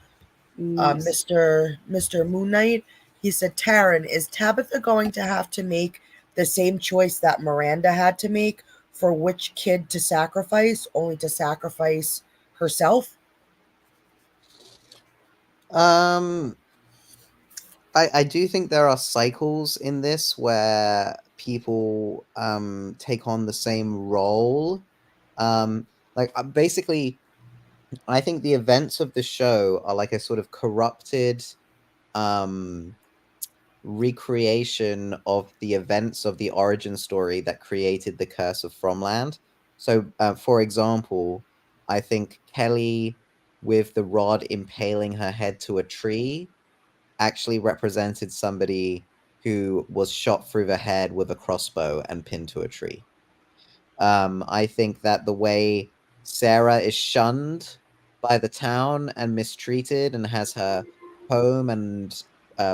Yes. Mr. Moon Knight, he said, Taryn, is Tabitha going to have to make the same choice that Miranda had to make for which kid to sacrifice, only to sacrifice herself? I do think there are cycles in this where people take on the same role. Basically, I think the events of the show are like a sort of corrupted recreation of the events of the origin story that created the Curse of Fromland. So, for example, I think Kelly, with the rod impaling her head to a tree, actually represented somebody who was shot through the head with a crossbow and pinned to a tree. I think that the way Sarah is shunned by the town and mistreated and has her home and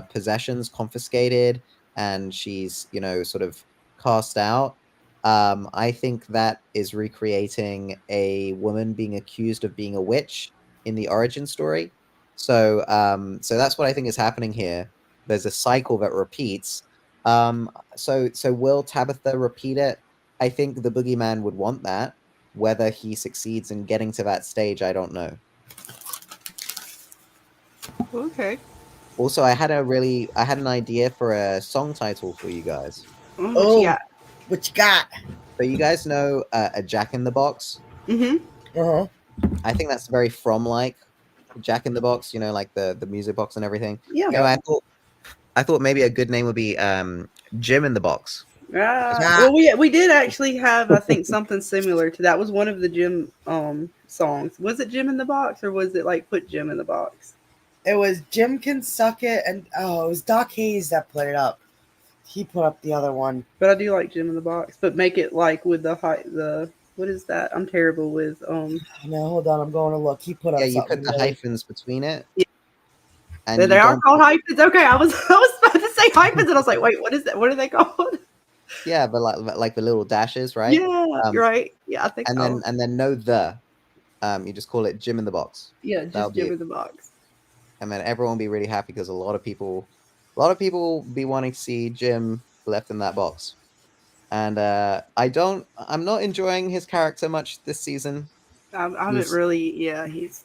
possessions confiscated, and she's, sort of cast out. I think that is recreating a woman being accused of being a witch in the origin story. So that's what I think is happening here. There's a cycle that repeats. So will Tabitha repeat it? I think the boogeyman would want that. Whether he succeeds in getting to that stage, I don't know. Okay. Also, I had an idea for a song title for you guys. What you got? What you got? So you guys know a Jack in the Box? Mm-hmm. Uh-huh. I think that's very From-like. Jack in the Box, like the music box and everything. Yeah. I thought maybe a good name would be Jim in the Box. Well, we did actually have, I think, something similar to that. Was one of the Jim songs. Was it Jim in the Box, or was it like Put Jim in the Box? It was Jim Can Suck It, and it was Doc Hayes that put it up. He put up the other one. But I do like Jim in the Box. But make it like with the what is that? I'm terrible with No, hold on, I'm going to look. He put up Yeah, you something put the really. hyphens between it. Yeah. And they you are don't called hyphens. Okay, I was about to say hyphens, and I was like, wait, what is that? What are they called? Yeah, but like the little dashes, right? Yeah, you're right. Yeah, I think And so. then no the. You just call it Jim in the Box. Yeah, That'll just be Jim it. in the Box. And then everyone will be really happy because a lot of people be wanting to see Jim left in that box. And I'm not enjoying his character much this season. I haven't really. Yeah, I he is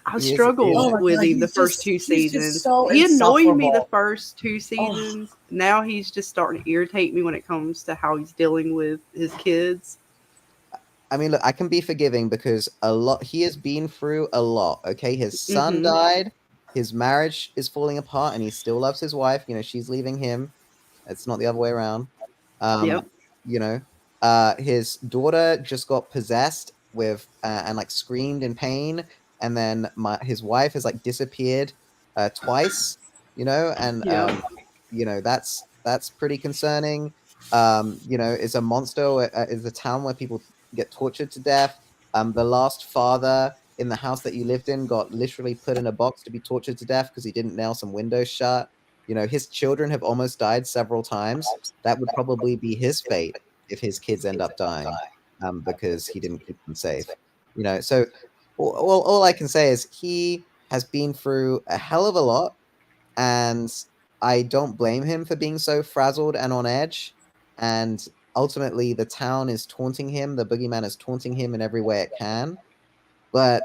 Oh struggled my with god, him the first two he's just seasons. so He annoyed me the insufferable. first two seasons. Now he's just starting to irritate me when it comes to how he's dealing with his kids. I mean, look, I can be forgiving because he has been through a lot. Okay, his son Mhm. died, his marriage is falling apart, and he still loves his wife. You know, she's leaving him. It's not the other way around. Yep. You know, his daughter just got possessed with and like screamed in pain, and then his wife has like disappeared twice. You know, and Yep. you know that's pretty concerning. You know, it's a monster. It's a town where people get tortured to death. The last father in the house that you lived in got literally put in a box to be tortured to death because he didn't nail some windows shut. You know, his children have almost died several times. That would probably be his fate if his kids end up dying, because he didn't keep them safe. You know, so all I can say is he has been through a hell of a lot, and I don't blame him for being so frazzled and on edge. And ultimately, the town is taunting him. The boogeyman is taunting him in every way it can. But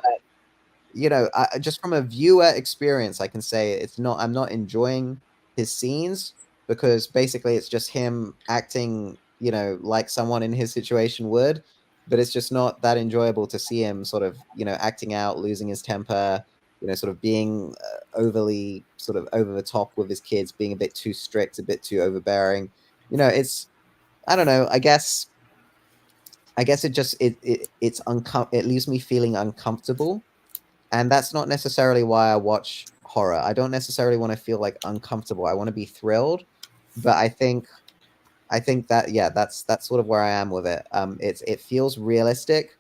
you know, just from a viewer experience, I can say it's not. I'm not enjoying his scenes because basically it's just him acting, you know, like someone in his situation would. But it's just not that enjoyable to see him sort of, you know, acting out, losing his temper, you know, sort of being overly sort of over the top with his kids, being a bit too strict, a bit too overbearing. You know, it's I don't know. I guess it just it leaves me feeling uncomfortable, and that's not necessarily why I watch horror. I don't necessarily want to feel like uncomfortable. I want to be thrilled, but I think that yeah, that's sort of where I am with it. It feels realistic,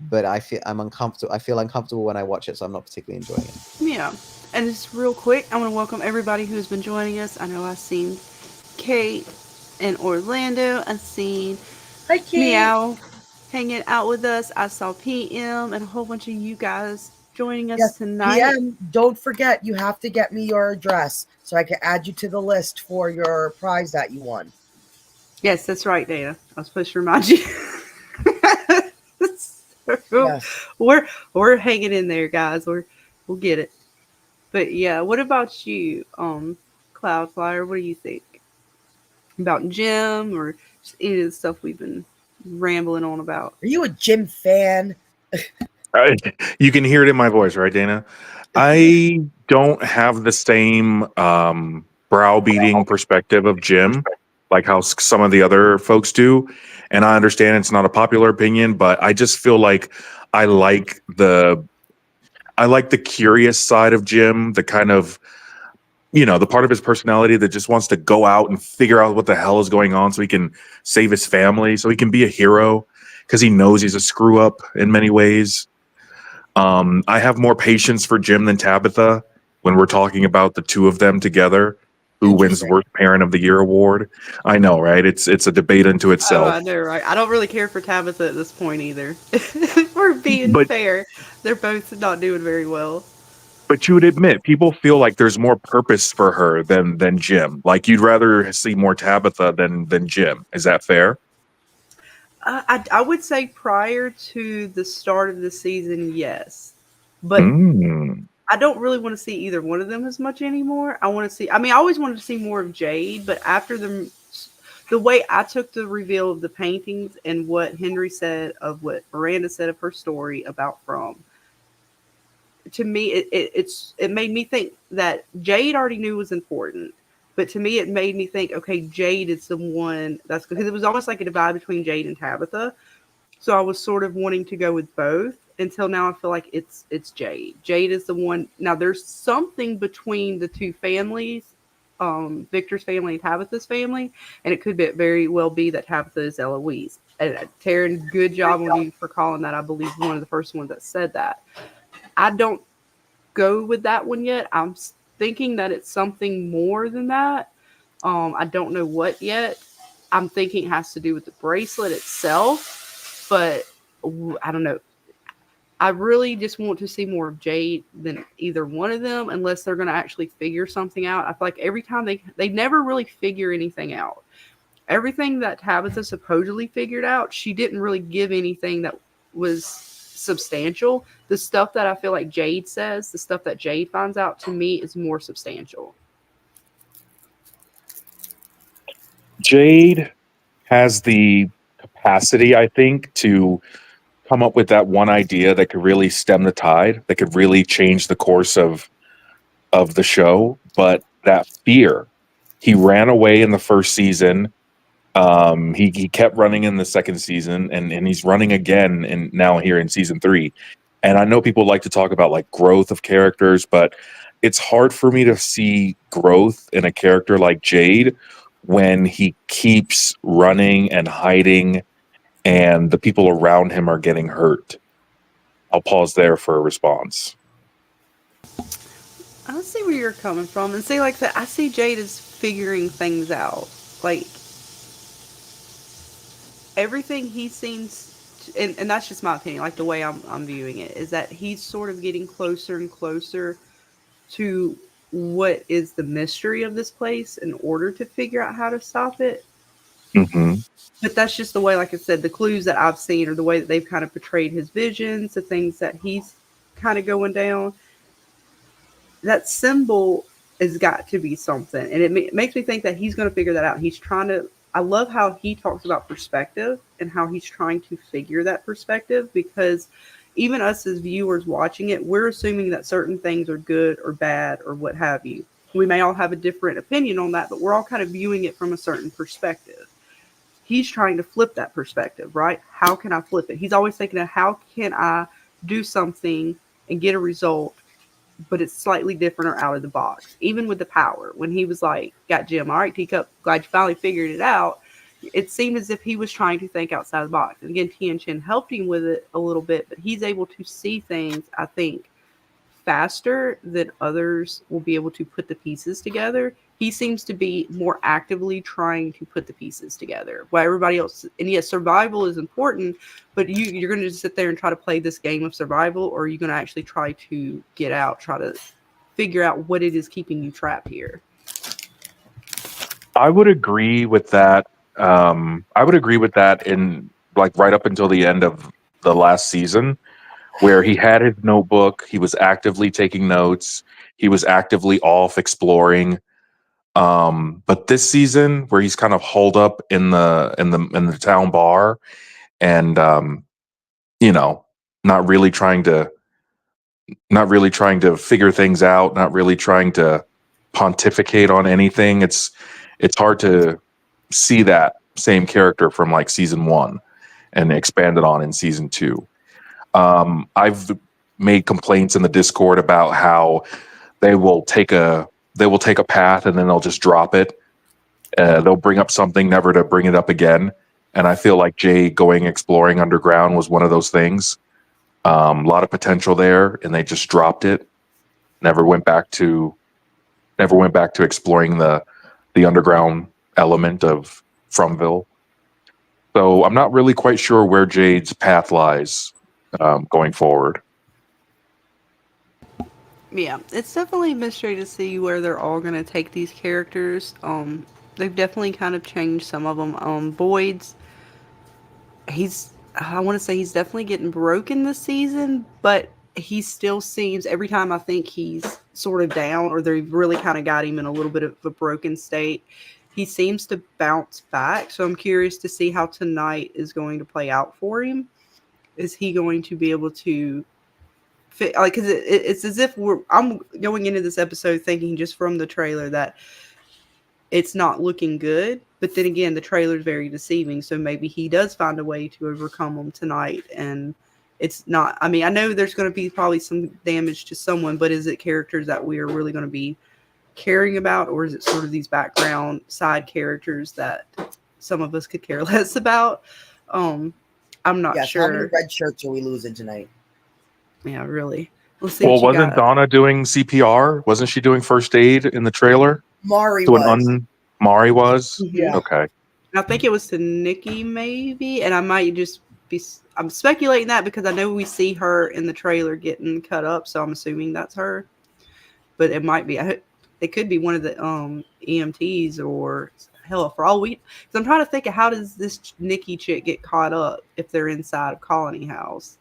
but I'm uncomfortable. I feel uncomfortable when I watch it, so I'm not particularly enjoying it. Yeah. And just real quick, I want to welcome everybody who's been joining us. I know I've seen Kate in Orlando. I've seen Hi, Kate. Meow hanging out with us. I saw PM and a whole bunch of you guys joining us Yes, tonight. PM, don't forget you have to get me your address so I can add you to the list for your prize that you won. Yes, that's right, Dana. I was supposed to remind you. So, Yes. we're hanging in there, guys. We'll get it. But yeah, what about you, Cloudflyer? What do you think about Jim or just any of the stuff we've been rambling on about? Are you a Jim fan? You can hear it in my voice, right, Dana? I don't have the same browbeating perspective of Jim, like how some of the other folks do. And I understand it's not a popular opinion, but I just feel like I like the curious side of Jim, the kind of, you know, the part of his personality that just wants to go out and figure out what the hell is going on so he can save his family, so he can be a hero because he knows he's a screw up in many ways. I have more patience for Jim than Tabitha when we're talking about the two of them together. Who wins the Interesting. worst parent of the year award? I know, right? It's a debate unto Oh, itself. I know, right? I don't really care for Tabitha at this point either. If we're being But fair, they're both not doing very well. but you would admit people feel like there's more purpose for her than Jim. Like you'd rather see more Tabitha than Jim. Is that fair? I would say prior to the start of the season, yes. But Mm. I don't really want to see either one of them as much anymore. I want to see. I mean, I always wanted to see more of Jade, but after the way I took the reveal of the paintings and what Henry said of what Miranda said of her story about From, to me, it made me think that Jade already knew was important. But to me, it made me think, okay, Jade is the one that's because it was almost like a divide between Jade and Tabitha. So I was sort of wanting to go with both. until now, I feel like it's Jade. Jade is the one. Now, there's something between the two families, Victor's family and Tabitha's family, and it could very well be that Tabitha is Eloise. And Taryn, good job on you for calling that. I believe one of the first ones that said that. I don't go with that one yet. I'm thinking that it's something more than that. I don't know what yet. I'm thinking it has to do with the bracelet itself, but I don't know. I really just want to see more of Jade than either one of them, unless they're going to actually figure something out. I feel like every time they never really figure anything out. Everything that Tabitha supposedly figured out, she didn't really give anything that was substantial. The stuff that I feel like Jade says, the stuff that Jade finds out, to me is more substantial. Jade has the capacity, I think, to come up with that one idea that could really stem the tide, that could really change the course of the show. But that fear, he ran away in the first season. He kept running in the second season, and he's running again and now here in season 3. And I know people like to talk about like growth of characters, but it's hard for me to see growth in a character like Jade when he keeps running and hiding and the people around him are getting hurt. I'll pause there for a response. I see where you're coming from, and see, like that, I see Jade as figuring things out. Like everything he seems, and that's just my opinion. Like the way I'm viewing it is that he's sort of getting closer and closer to what is the mystery of this place in order to figure out how to stop it. Mm-hmm. But that's just the way, like I said, the clues that I've seen or the way that they've kind of portrayed his visions, the things that he's kind of going down. That symbol has got to be something. And it makes me think that he's going to figure that out. He's trying to, I love how he talks about perspective and how he's trying to figure that perspective, because even us as viewers watching it, we're assuming that certain things are good or bad or what have you. We may all have a different opinion on that, but we're all kind of viewing it from a certain perspective. He's trying to flip that perspective, right? How can I flip it? He's always thinking of how can I do something and get a result, but it's slightly different or out of the box. Even with the power, when he was like, got Jim, all right, Teacup, glad you finally figured it out. It seemed as if he was trying to think outside the box. And again, Tian Chen helped him with it a little bit, but he's able to see things, I think, faster than others will be able to put the pieces together. He seems to be more actively trying to put the pieces together. While everybody else, and yes, survival is important, but you're going to just sit there and try to play this game of survival, or are you going to actually try to get out, try to figure out what it is keeping you trapped here? I would agree with that. I would agree with that in like right up until the end of the last season, where he had his notebook, he was actively taking notes, he was actively off exploring. But this season, where he's kind of holed up in the town bar, and you know, not really trying to figure things out, not really trying to pontificate on anything. It's hard to see that same character from like season 1 and expanded on in season 2. I've made complaints in the Discord about how they will take a path and then they'll just drop it. They'll bring up something never to bring it up again. And I feel like Jay going exploring underground was one of those things. A lot of potential there, and they just dropped it. Never went back to exploring the underground element of Fromville. So I'm not really quite sure where Jade's path lies going forward. Yeah, it's definitely a mystery to see where they're all going to take these characters. They've definitely kind of changed some of them. Boyd's, I want to say he's definitely getting broken this season, but he still seems, every time I think he's sort of down or they've really kind of got him in a little bit of a broken state, he seems to bounce back. So I'm curious to see how tonight is going to play out for him. Is he going to be able to fit, like, because it's as if I'm going into this episode thinking just from the trailer that it's not looking good, but then again, the trailer is very deceiving. So maybe he does find a way to overcome them tonight, and it's not. I mean, I know there's going to be probably some damage to someone, but is it characters that we are really going to be caring about, or is it sort of these background side characters that some of us could care less about? I'm not Yes, how many sure. red shirts are we losing tonight? Yeah, really. Let's see Well, what you wasn't got. Donna doing CPR? Wasn't she doing first aid in the trailer? Mari So was. Mari was? Yeah. Okay. I think it was to Nikki, maybe, and I might just be. I'm speculating that because I know we see her in the trailer getting cut up, so I'm assuming that's her. But it might be. It could be one of the EMTs, or hell, for all we. Because I'm trying to think of how does this Nikki chick get caught up if they're inside of Colony House.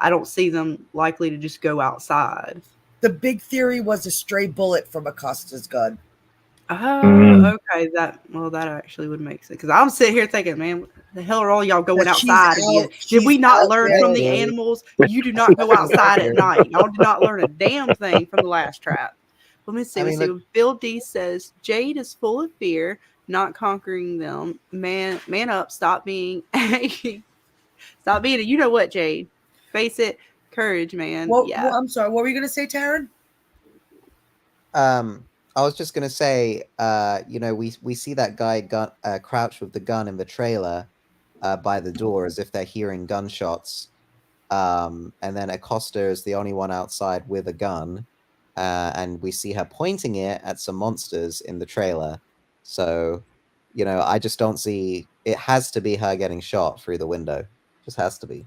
I don't see them likely to just go outside. The big theory was a stray bullet from Acosta's gun. Oh, okay. That actually would make sense. Because I'm sitting here thinking, man, what the hell are all y'all going That she's outside again? out- Did we she's not out learn there. from the animals? You do not go outside at night. Y'all did not learn a damn thing from the last trap. Let me see. I mean, What Bill D says. Jade is full of fear, not conquering them. Man up. Stop being stop being. You know what, Jade? Face it. Courage, man. Well, Yeah. I'm sorry. What were you gonna say, Taryn? I was just gonna say, we see that guy crouched with the gun in the trailer by the door as if they're hearing gunshots. And then Acosta is the only one outside with a gun. And we see her pointing it at some monsters in the trailer. So, I just don't see it has to be her getting shot through the window. Just has to be.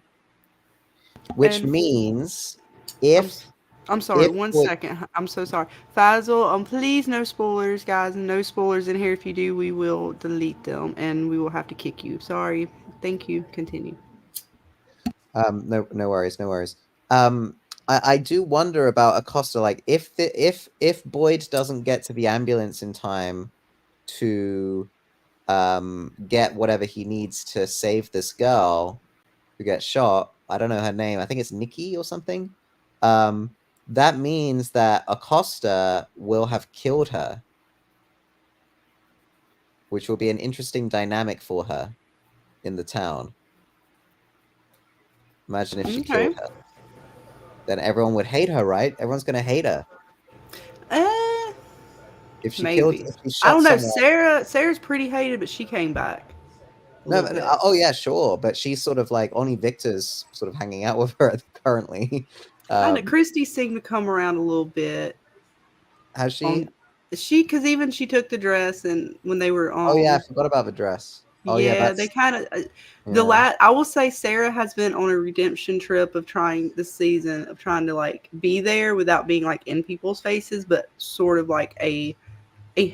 Which And- means if I'm sorry, if one we- second. I'm so sorry. Faisal, please no spoilers, guys. No spoilers in here. If you do, we will delete them and we will have to kick you. Sorry. Thank you. Continue. No worries. I do wonder about Acosta. Like, if Boyd doesn't get to the ambulance in time to get whatever he needs to save this girl who gets shot, I don't know her name. I think it's Nikki or something. That means that Acosta will have killed her, which will be an interesting dynamic for her in the town. Imagine if she killed her. Then everyone would hate her, right? Everyone's going to hate her. If she Maybe. killed, if she shot I don't know. someone- Sarah's pretty hated, but she came back. No, oh yeah, sure, but she's sort of like only Victor's sort of hanging out with her currently. I know Christy seemed to come around a little bit. Has she? Because even she took the dress, and when they were on. Oh yeah, I forgot about the dress. Oh yeah, they kind of yeah. I will say Sarah has been on a redemption trip of trying this season of trying to like be there without being like in people's faces, but sort of like a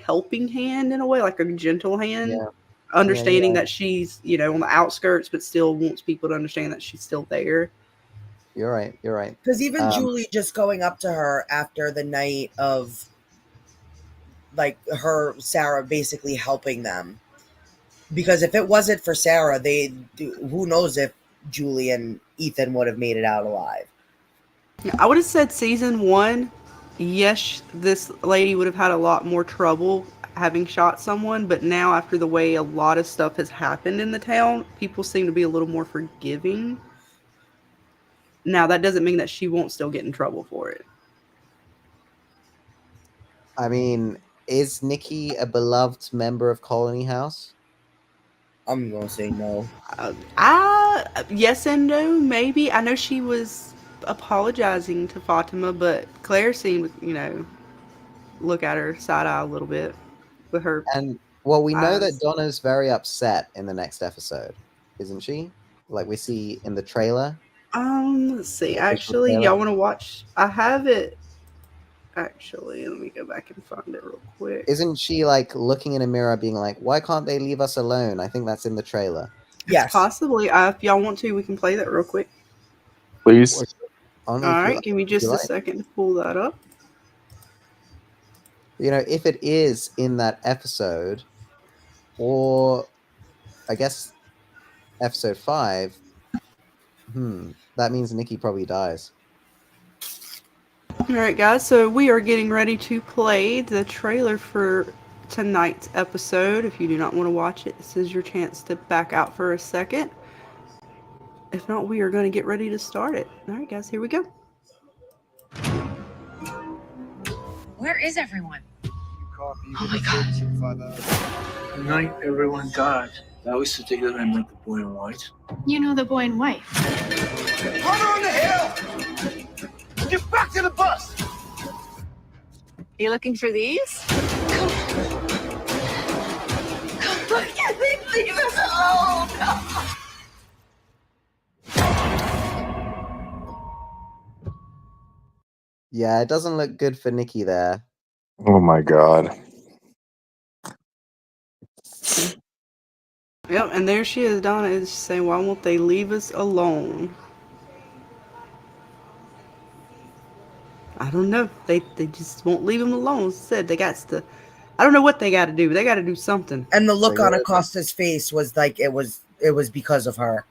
helping hand in a way, like a gentle hand. Yeah. Understanding that she's, on the outskirts, but still wants people to understand that she's still there. You're right. Because even Julie just going up to her after the night of, like, Sarah basically helping them. Because if it wasn't for Sarah, who knows if Julie and Ethan would have made it out alive. I would have said season 1, yes, this lady would have had a lot more trouble having shot someone, but now after the way a lot of stuff has happened in the town, people seem to be a little more forgiving. Now that doesn't mean that she won't still get in trouble for it. I mean, is Nikki a beloved member of Colony House? I'm gonna say no. Yes and no, maybe. I know she was apologizing to Fatima, but Claire seemed, look at her side eye a little bit with her. And well, we know that eyes. Donna's very upset in the next episode, isn't she? Like we see in the trailer. Let's see. Actually, y'all want to watch? I have it. Actually, let me go back and find it real quick. Isn't she like looking in a mirror, being like, "Why can't they leave us alone?" I think that's in the trailer. Yes, possibly. If y'all want to, we can play that real quick. Please. All right, give me just a second to pull that up. If it is in that episode, or I guess episode 5, that means Nikki probably dies. All right, guys, so we are getting ready to play the trailer for tonight's episode. If you do not want to watch it, this is your chance to back out for a second. If not, we are going to get ready to start it. All right, guys, here we go. Where is everyone? Oh my god. The night everyone died, I used to think that I met the boy in white. You know the boy in white. Put on the hill! Get back to the bus! You looking for these? Why can't they leave us alone? Yeah, it doesn't look good for Nikki there. Oh my god. Yep, and there she is. Donna is saying, why won't they leave us alone? I don't know. They just won't leave him alone. Said they got to. I don't know what they got to do. But they got to do something. And the look on Acosta's face was like it was because of her.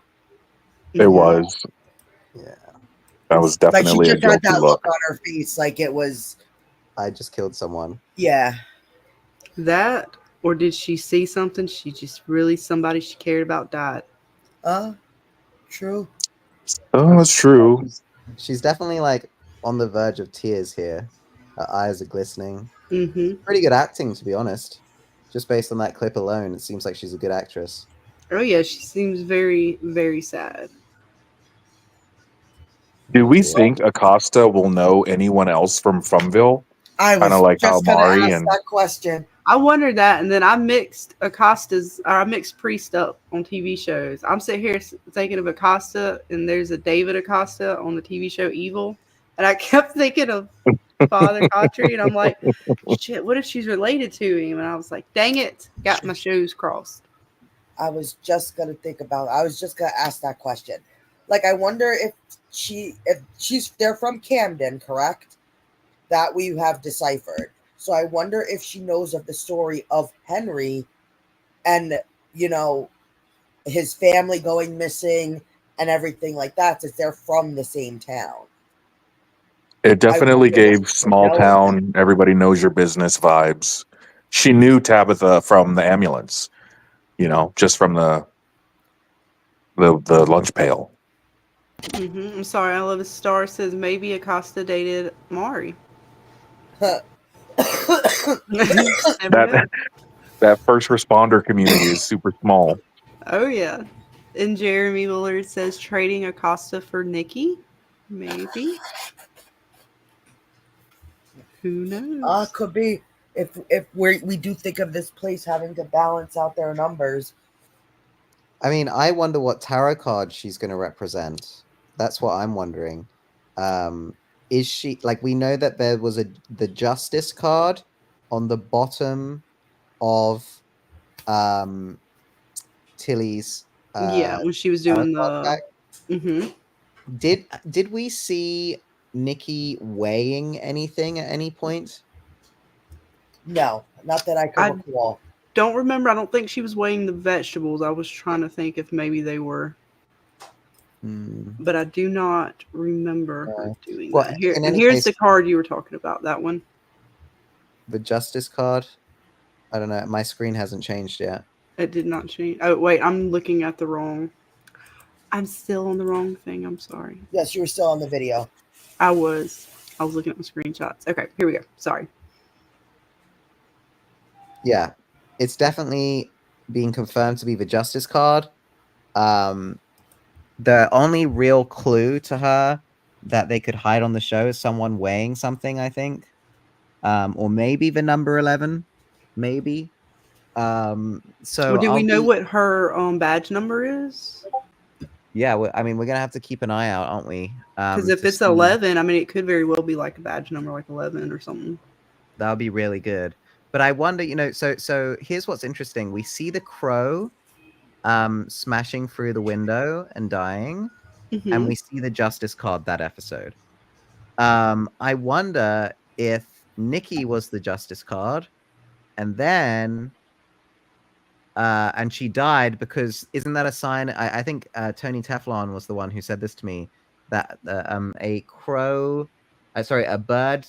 It was. Yeah. That was Like she definitely a just had guilty that look. look on her face, like it was. I just killed someone. Yeah. That, or did she see something? She just really somebody she cared about died. True. Oh, that's true. She's definitely like on the verge of tears here. Her eyes are glistening. Mm-hmm. Pretty good acting, to be honest. Just based on that clip alone, it seems like she's a good actress. Oh yeah, she seems very, very sad. Do we think Acosta will know anyone else from Frumville? I was Kind of like how just gonna Mari ask and that question. I wondered that, and then I mixed Priest up on TV shows. I'm sitting here thinking of Acosta, and there's a David Acosta on the TV show Evil, and I kept thinking of Father Cautry, and I'm like, shit, what if she's related to him? And I was like, dang it, got my shows crossed. I was just gonna ask that question. Like, I wonder if they're from Camden, correct? That we have deciphered. So I wonder if she knows of the story of Henry and, his family going missing and everything like that, since they're from the same town. it definitely gave small town, everybody knows your business vibes. She knew Tabitha from the ambulance, just from the lunch pail. I'm sorry, I love a star says maybe Acosta dated Mari. That first responder community is super small. Oh yeah. And Jeremy Willard says trading Acosta for Nikki? Maybe. Who knows? Could be. If we do think of this place having to balance out their numbers. I mean, I wonder what tarot card she's going to represent. That's what I'm wondering. Is she, like, we know that there was the Justice card on the bottom of Tilly's when she was doing the Did we see Nikki weighing anything at any point? No, not that I can recall. Don't remember. I don't think she was weighing the vegetables. I was trying to think if maybe they were. But I do not remember her doing that. Here's the card you were talking about, that one. The Justice card? I don't know. My screen hasn't changed yet. It did not change. Oh, wait. I'm looking at the wrong. I'm still on the wrong thing. I'm sorry. Yes, you were still on the video. I was looking at my screenshots. Okay, here we go. Sorry. Yeah. It's definitely being confirmed to be the Justice card. The only real clue to her that they could hide on the show is someone weighing something, I think. Or maybe the number 11. Maybe. So do we know what her badge number is? Yeah, I mean, we're gonna have to keep an eye out, aren't we? Because if it's 11, I mean, it could very well be like a badge number, like 11 or something. That would be really good. But I wonder, so here's what's interesting. We see the crow smashing through the window and dying, and we see the Justice card that episode. I wonder if Nikki was the Justice card, and then and she died because isn't that a sign? I think Tony Teflon was the one who said this to me, that a bird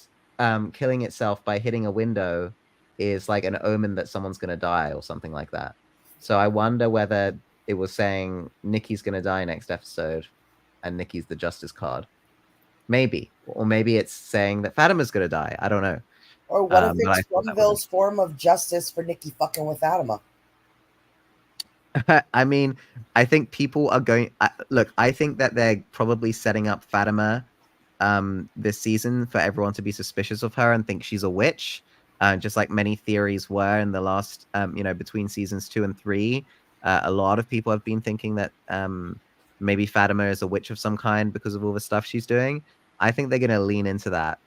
killing itself by hitting a window is like an omen that someone's going to die or something like that. So I wonder whether it was saying Nikki's gonna die next episode, and Nikki's the Justice card. Maybe, or maybe it's saying that Fatima's gonna die. I don't know. Or what if But I it's thought that was Slumville's form of justice for Nikki fucking with Fatima? I mean, I think people are going. Look, I think that they're probably setting up Fatima this season for everyone to be suspicious of her and think she's a witch, just like many theories were in the last, between seasons 2 and 3. A lot of people have been thinking that maybe Fatima is a witch of some kind because of all the stuff she's doing. I think they're going to lean into that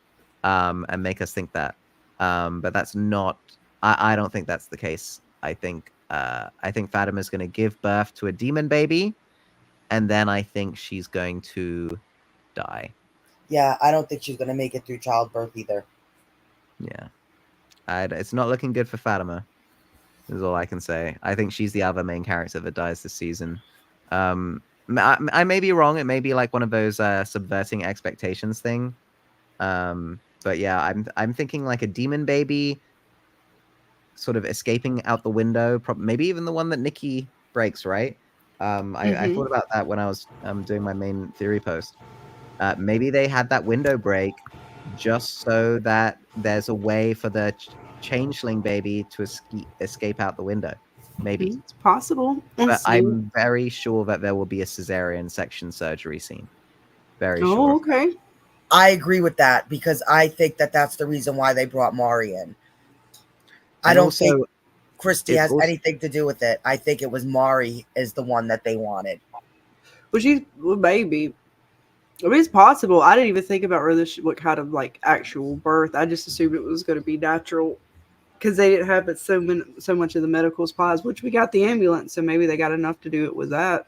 and make us think that. But that's not. I don't think that's the case. I think Fatima's going to give birth to a demon baby, and then I think she's going to die. Yeah, I don't think she's gonna make it through childbirth either. Yeah, it's not looking good for Fatima. Is all I can say. I think she's the other main character that dies this season. I may be wrong. It may be like one of those subverting expectations thing. But yeah, I'm thinking like a demon baby, sort of escaping out the window. Maybe even the one that Nikki breaks. Right. I thought about that when I was doing my main theory post. Maybe they had that window break just so that there's a way for the changeling baby to escape out the window. Maybe. It's possible. But I'm very sure that there will be a cesarean section surgery scene. Very Oh, sure. okay. I agree with that because I think that that's the reason why they brought Mari in. I don't think Christy has anything to do with it. I think it was Mari is the one that they wanted. Well, maybe. I mean, it's possible. I didn't even think about really what kind of like actual birth. I just assumed it was going to be natural because they didn't have it so much of the medical supplies, which we got the ambulance, so maybe they got enough to do it with that.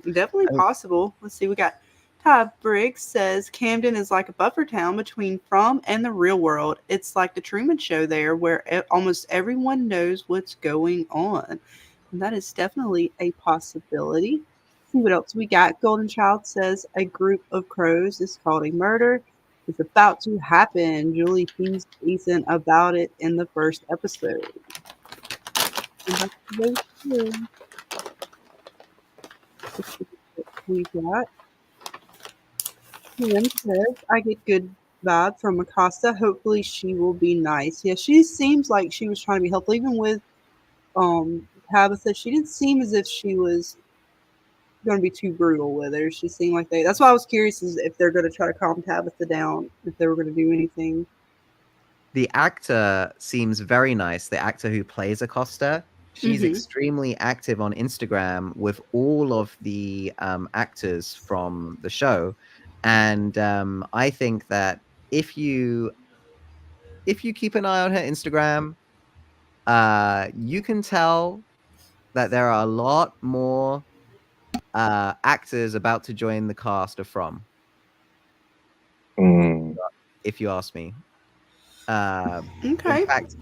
Definitely possible. Let's see. We got Ty Briggs says Camden is like a buffer town between From and the real world. It's like the Truman Show there, where almost everyone knows what's going on. And that is definitely a possibility. See what else we got. Golden Child says a group of crows is called a murder. It's about to happen. Julie teased Ethan about it in the first episode. We got Kim says I get good vibe from Acosta. Hopefully she will be nice. Yeah, she seems like she was trying to be helpful. Even with Tabitha, she didn't seem as if she was going to be too brutal with her. She seemed like that's why I was curious is if they're going to try to calm Tabitha down, if they were going to do anything. The actor seems very nice. The actor who plays Acosta, she's extremely active on Instagram with all of the actors from the show. And I think that if you keep an eye on her Instagram, you can tell that there are a lot more actors about to join the cast of From. If you ask me. Okay. In fact,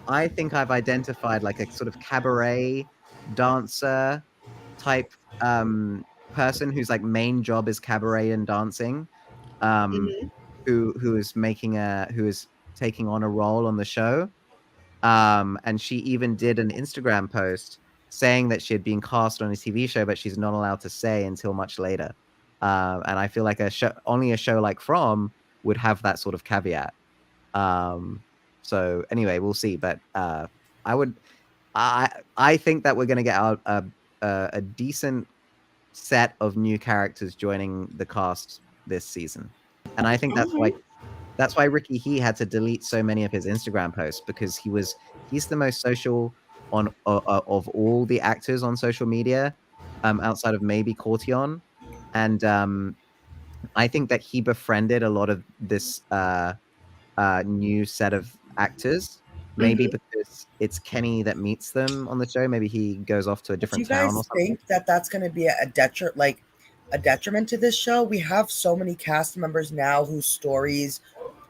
I think I've identified like a sort of cabaret dancer type person whose like main job is cabaret and dancing, who is taking on a role on the show. And she even did an Instagram post saying that she had been cast on a TV show, but she's not allowed to say until much later. And I feel like only a show like From would have that sort of caveat. So anyway, we'll see. But I think that we're going to get a decent set of new characters joining the cast this season, and I think that's why Ricky He had to delete so many of his Instagram posts because he's the most social of all the actors on social media, outside of maybe Cortion, and I think that he befriended a lot of this new set of actors. Maybe because it's Kenny that meets them on the show. Maybe he goes off to a different town. Do you guys think that that's going to be a detriment to this show? We have so many cast members now whose stories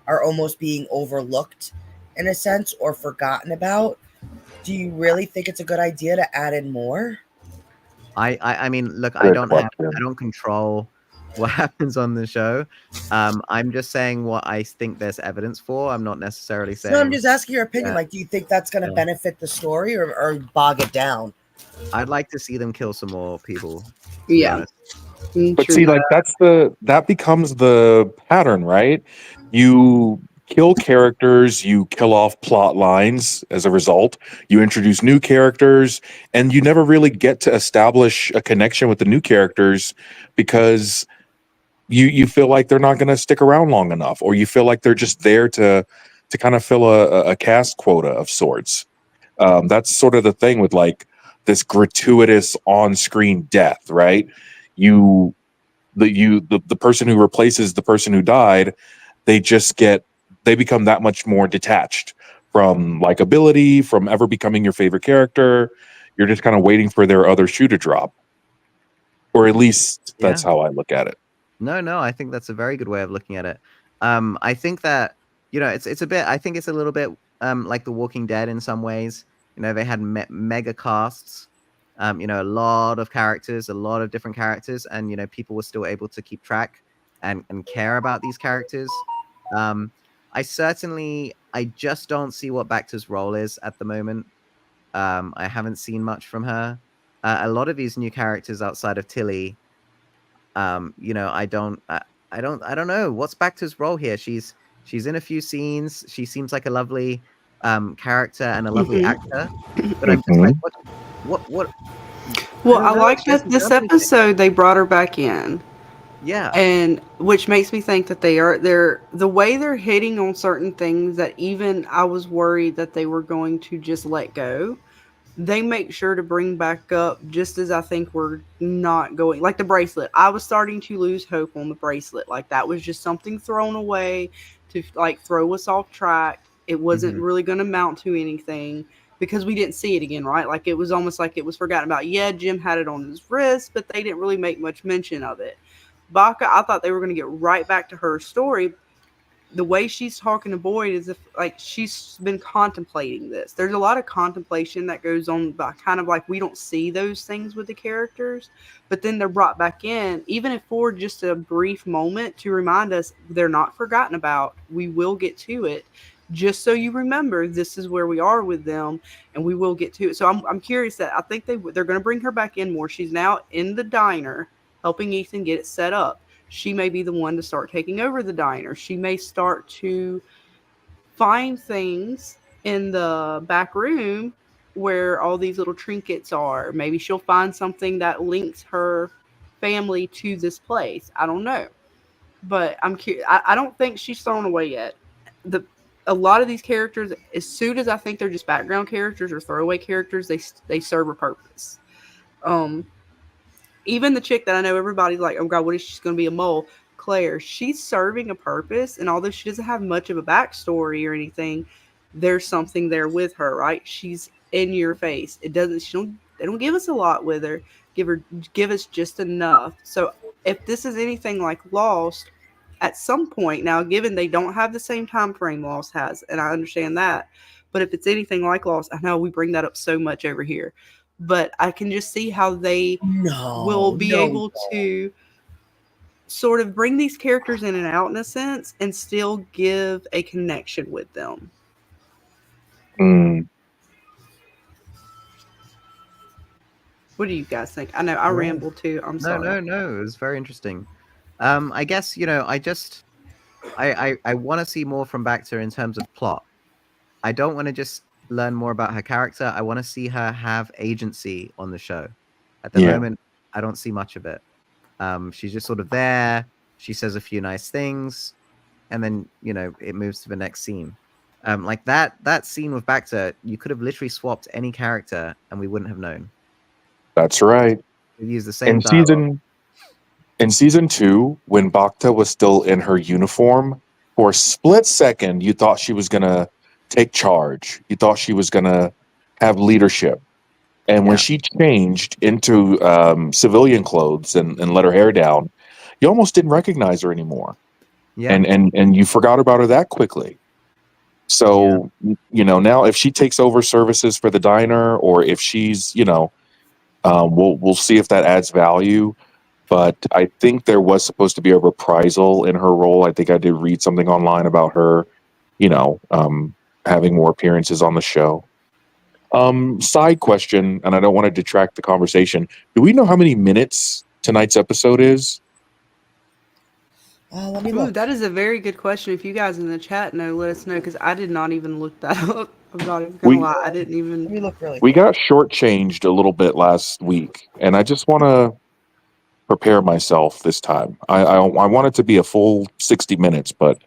are almost being overlooked in a sense or forgotten about. Do you really think it's a good idea to add in more? I mean, look, I don't control what happens on the show. I'm just saying what I think there's evidence for. I'm not necessarily saying. No, I'm just asking your opinion. Like, do you think that's going to benefit the story or bog it down? I'd like to see them kill some more people. To be Yeah. honest. But True see, like that. that becomes the pattern, right? You kill characters, you kill off plot lines as a result, you introduce new characters, and you never really get to establish a connection with the new characters because you feel like they're not going to stick around long enough, or you feel like they're just there to kind of fill a cast quota of sorts. That's sort of the thing with like this gratuitous on-screen death, right? You the person who replaces the person who died, they become that much more detached from likability, from ever becoming your favorite character. You're just kind of waiting for their other shoe to drop, or at least that's Yeah. how I look at it. No, I think that's a very good way of looking at it. I think that it's a bit. I think it's a little bit like The Walking Dead in some ways. They had mega casts. A lot of characters, a lot of different characters, and people were still able to keep track and care about these characters. I just don't see what Bacta's role is at the moment. I haven't seen much from her. A lot of these new characters outside of Tilly, I don't know what's Bacta's role here. She's in a few scenes. She seems like a lovely character and a lovely actor, but I'm just like, what? Well, don't I know. like She that hasn't this done anything. episode they brought her back in. Yeah. And which makes me think that they're the way they're hitting on certain things that even I was worried that they were going to just let go. They make sure to bring back up just as I think we're not going, like the bracelet. I was starting to lose hope on the bracelet. Like that was just something thrown away to like throw us off track. It wasn't really going to mount to anything because we didn't see it again, right? Like it was almost like it was forgotten about. Yeah, Jim had it on his wrist, but they didn't really make much mention of it. Baka, I thought they were going to get right back to her story. The way she's talking to Boyd is if like she's been contemplating this. There's a lot of contemplation that goes on, by kind of like we don't see those things with the characters, but then they're brought back in, even if for just a brief moment, to remind us they're not forgotten about. We will get to it. Just so you remember, this is where we are with them, and we will get to it. So I'm curious that I think they're going to bring her back in more. She's now in the diner, helping Ethan get it set up. She may be the one to start taking over the diner. She may start to find things in the back room where all these little trinkets are. Maybe she'll find something that links her family to this place. I don't know. But I'm curious. I don't think she's thrown away yet. A lot of these characters, as soon as I think they're just background characters or throwaway characters, they serve a purpose. Even the chick that I know everybody's like, oh God, what is she going to be, a mole? Claire, she's serving a purpose, and although she doesn't have much of a backstory or anything, there's something there with her, right? She's in your face. They don't give us a lot with her. Give us just enough. So if this is anything like Lost, at some point now, given they don't have the same time frame Lost has, and I understand that, but if it's anything like Lost, I know we bring that up so much over here, but I can just see how they will be able to sort of bring these characters in and out in a sense and still give a connection with them. What do you guys think? I know I rambled too. I'm sorry. No. It was very interesting. I guess, I want to see more from Bacta in terms of plot. I don't want to just learn more about her character. I want to see her have agency on the show. At the moment, I don't see much of it. She's just sort of there. She says a few nice things, and then it moves to the next scene. Like that scene with Bacta, you could have literally swapped any character, and we wouldn't have known. That's right. We use the same dialogue. In season 2, when Bacta was still in her uniform, for a split second, you thought she was gonna take charge. You thought she was gonna have leadership. And when she changed into civilian clothes and let her hair down, you almost didn't recognize her anymore. Yeah. And you forgot about her that quickly. So, now if she takes over services for the diner, or if she's, we'll see if that adds value. But I think there was supposed to be a reprisal in her role. I think I did read something online about her, having more appearances on the show. Side question, and I don't want to detract the conversation. Do we know how many minutes tonight's episode is? Let me Ooh, look. that is a very good question. If you guys in the chat know, let us know, because I did not even look that up. I'm not even gonna lie, I didn't even. Let me look really We quick. got shortchanged a little bit last week, and I just want to prepare myself this time. I want it to be a full 60 minutes, but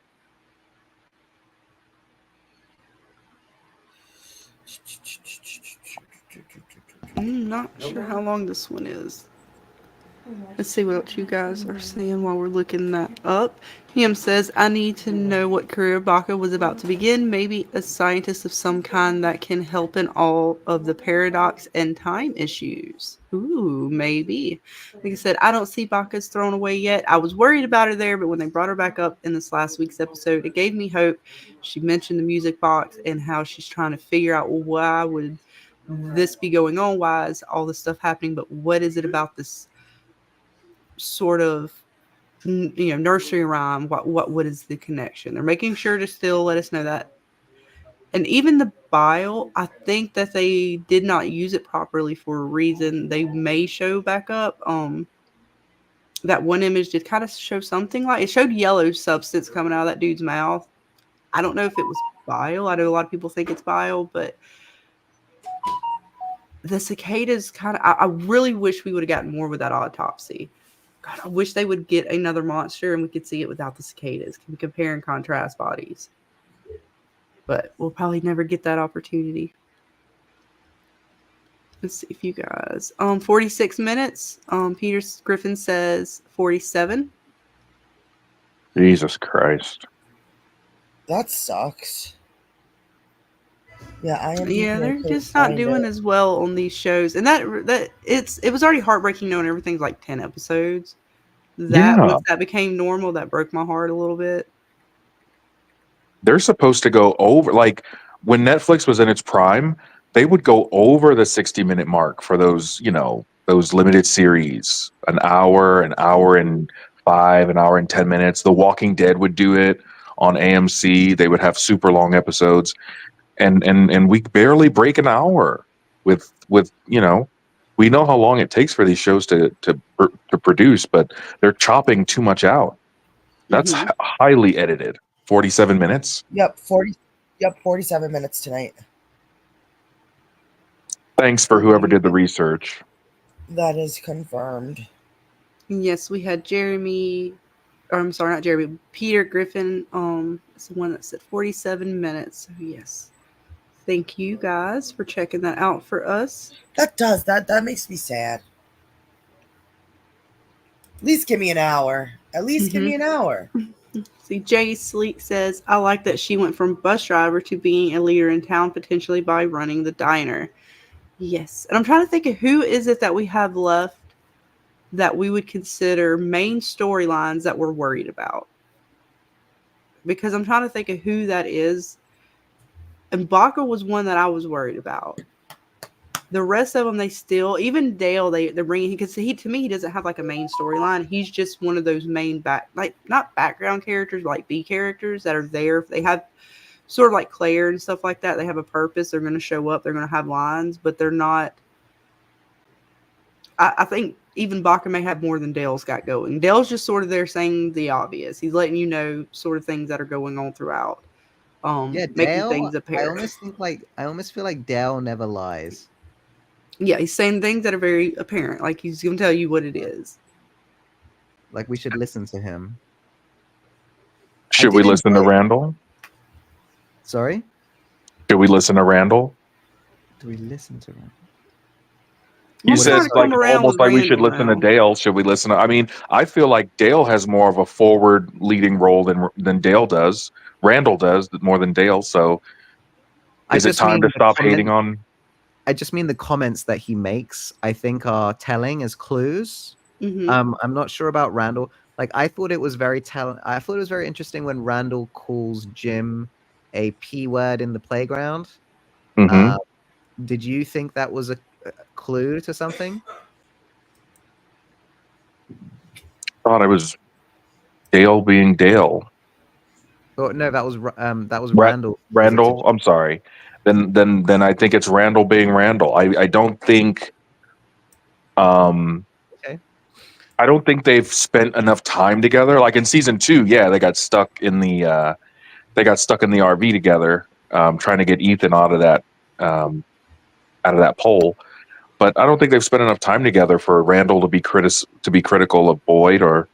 I'm not sure how long this one is. Let's see what you guys are saying while we're looking that up. Him says, I need to know what career Baka was about to begin. Maybe a scientist of some kind that can help in all of the paradox and time issues. Ooh, maybe. Like I said, I don't see Baka's thrown away yet. I was worried about her there, but when they brought her back up in this last week's episode, it gave me hope. She mentioned the music box and how she's trying to figure out, well, why would this be going on? Why is all this stuff happening? But what is it about this sort of nursery rhyme? What is the connection? They're making sure to still let us know that. And even the bile, I think that they did not use it properly for a reason. They may show back up. That one image did kind of show something like it showed yellow substance coming out of that dude's mouth. I don't know if it was bile. I know a lot of people think it's bile, but the cicadas kind of. I really wish we would have gotten more with that autopsy. God, I wish they would get another monster and we could see it without the cicadas. Can we compare and contrast bodies? But we'll probably never get that opportunity. Let's see if you guys 46 minutes. Peter Griffin says 47. Jesus Christ. That sucks. Yeah, They're just not doing as well on these shows, and it was already heartbreaking knowing everything's like 10 episodes. Once that became normal, that broke my heart a little bit. They're supposed to go over, like when Netflix was in its prime, they would go over the 60-minute mark for those, those limited series, an hour and 5, an hour and 10 minutes. The Walking Dead would do it on AMC. They would have super long episodes, and we barely break an hour with we know how long it takes for these shows to produce, but they're chopping too much out. That's highly edited. 47 minutes. Yep, 47 minutes tonight. Thanks for whoever did the research. That is confirmed. Yes, we had Jeremy, or I'm sorry, not Jeremy, Peter Griffin. It's the one that said 47 minutes. So yes. Thank you guys for checking that out for us. That makes me sad. At least give me an hour. Give me an hour. See, Jay Sleek says, I like that she went from bus driver to being a leader in town, potentially by running the diner. Yes. And I'm trying to think of who is it that we have left that we would consider main storylines that we're worried about. Because I'm trying to think of who that is. And Baka was one that I was worried about. The rest of them, they still, even Dale, they're bringing, because to me, he doesn't have like a main storyline. He's just one of those main not background characters, like B characters that are there. They have sort of like Claire and stuff like that. They have a purpose. They're going to show up. They're going to have lines, but they're not. I think even Baka may have more than Dale's got going. Dale's just sort of there saying the obvious. He's letting you know sort of things that are going on throughout. Making Dale, things apparent. I almost feel like Dale never lies. Yeah, he's saying things that are very apparent. Like he's going to tell you what it is. Like we should listen to him. Should we listen to Randall? Sorry? Should we listen to Randall? Do we listen to Randall? He says almost like we should listen to Dale. Should we listen to? I mean, I feel like Dale has more of a forward leading role than Dale does. Randall does more than Dale. So, is it time to stop hating on? I just mean the comments that he makes, I think, are telling as clues. I'm not sure about Randall. Like, I thought it was very I thought it was very interesting when Randall calls Jim a P word in the playground. Did you think that was a clue to something? Thought it was Dale being Dale. Oh no, that was Randall. Randall, I'm sorry. then I think it's Randall being Randall. I don't think Okay. I don't think they've spent enough time together. Like in season 2, yeah, they got stuck in the RV together, trying to get Ethan out of that pole. But I don't think they've spent enough time together for Randall to be critical of Boyd or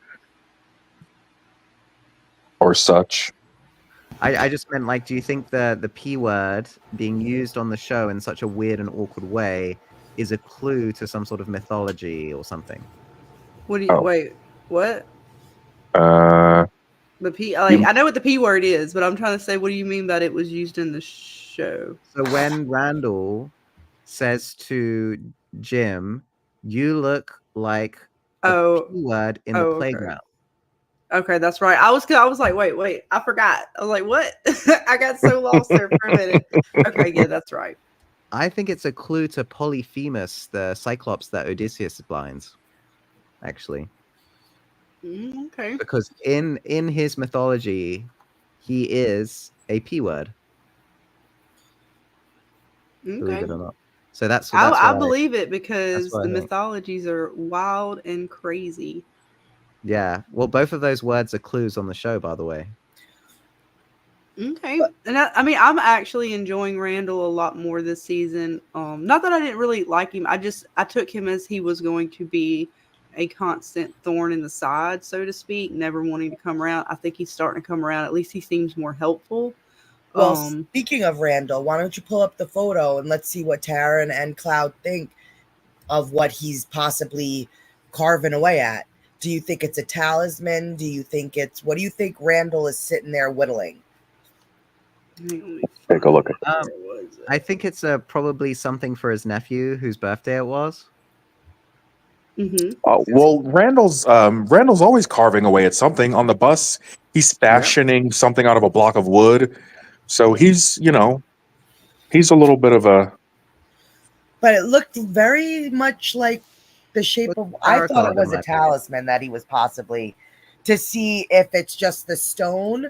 such. I just meant, like, do you think the P word being used on the show in such a weird and awkward way is a clue to some sort of mythology or something? What do you wait? What? The P, like, I know what the P word is, but I'm trying to say, what do you mean that it was used in the show? So when Randall says to Jim, "You look like the P word in the playground." Okay, that's right. I was like, wait, I forgot. I was like, what? I got so lost there for a minute. Okay, yeah, that's right. I think it's a clue to Polyphemus, the Cyclops that Odysseus blinds, actually. Okay. Because in his mythology, he is a P word. Believe it or not. So that's I why, believe it because what the I think. mythologies are wild and crazy. Yeah. Well, both of those words are clues on the show, by the way. Okay. And I mean, I'm actually enjoying Randall a lot more this season. Not that I didn't really like him. I took him as he was going to be a constant thorn in the side, so to speak, never wanting to come around. I think he's starting to come around. At least he seems more helpful. Well, speaking of Randall, why don't you pull up the photo and let's see what Taryn and Cloud think of what he's possibly carving away at. Do you think it's a talisman? What do you think Randall is sitting there whittling? Take a look at I think it's probably something for his nephew whose birthday it was. Well, Randall's always carving away at something. On the bus, he's fashioning something out of a block of wood. So he's a little bit of a. But it looked very much like the shape of. I thought it was a talisman that he was possibly to see if it's just the stone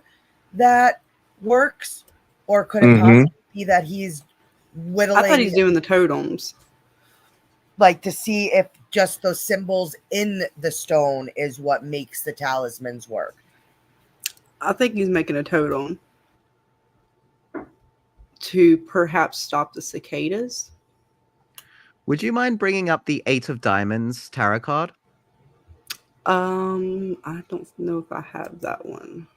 that works, or could it possibly be that he's whittling? I thought he's doing the totems. Like to see if just those symbols in the stone is what makes the talismans work. I think he's making a totem to perhaps stop the cicadas. Would you mind bringing up the 8 of Diamonds tarot card? I don't know if I have that one.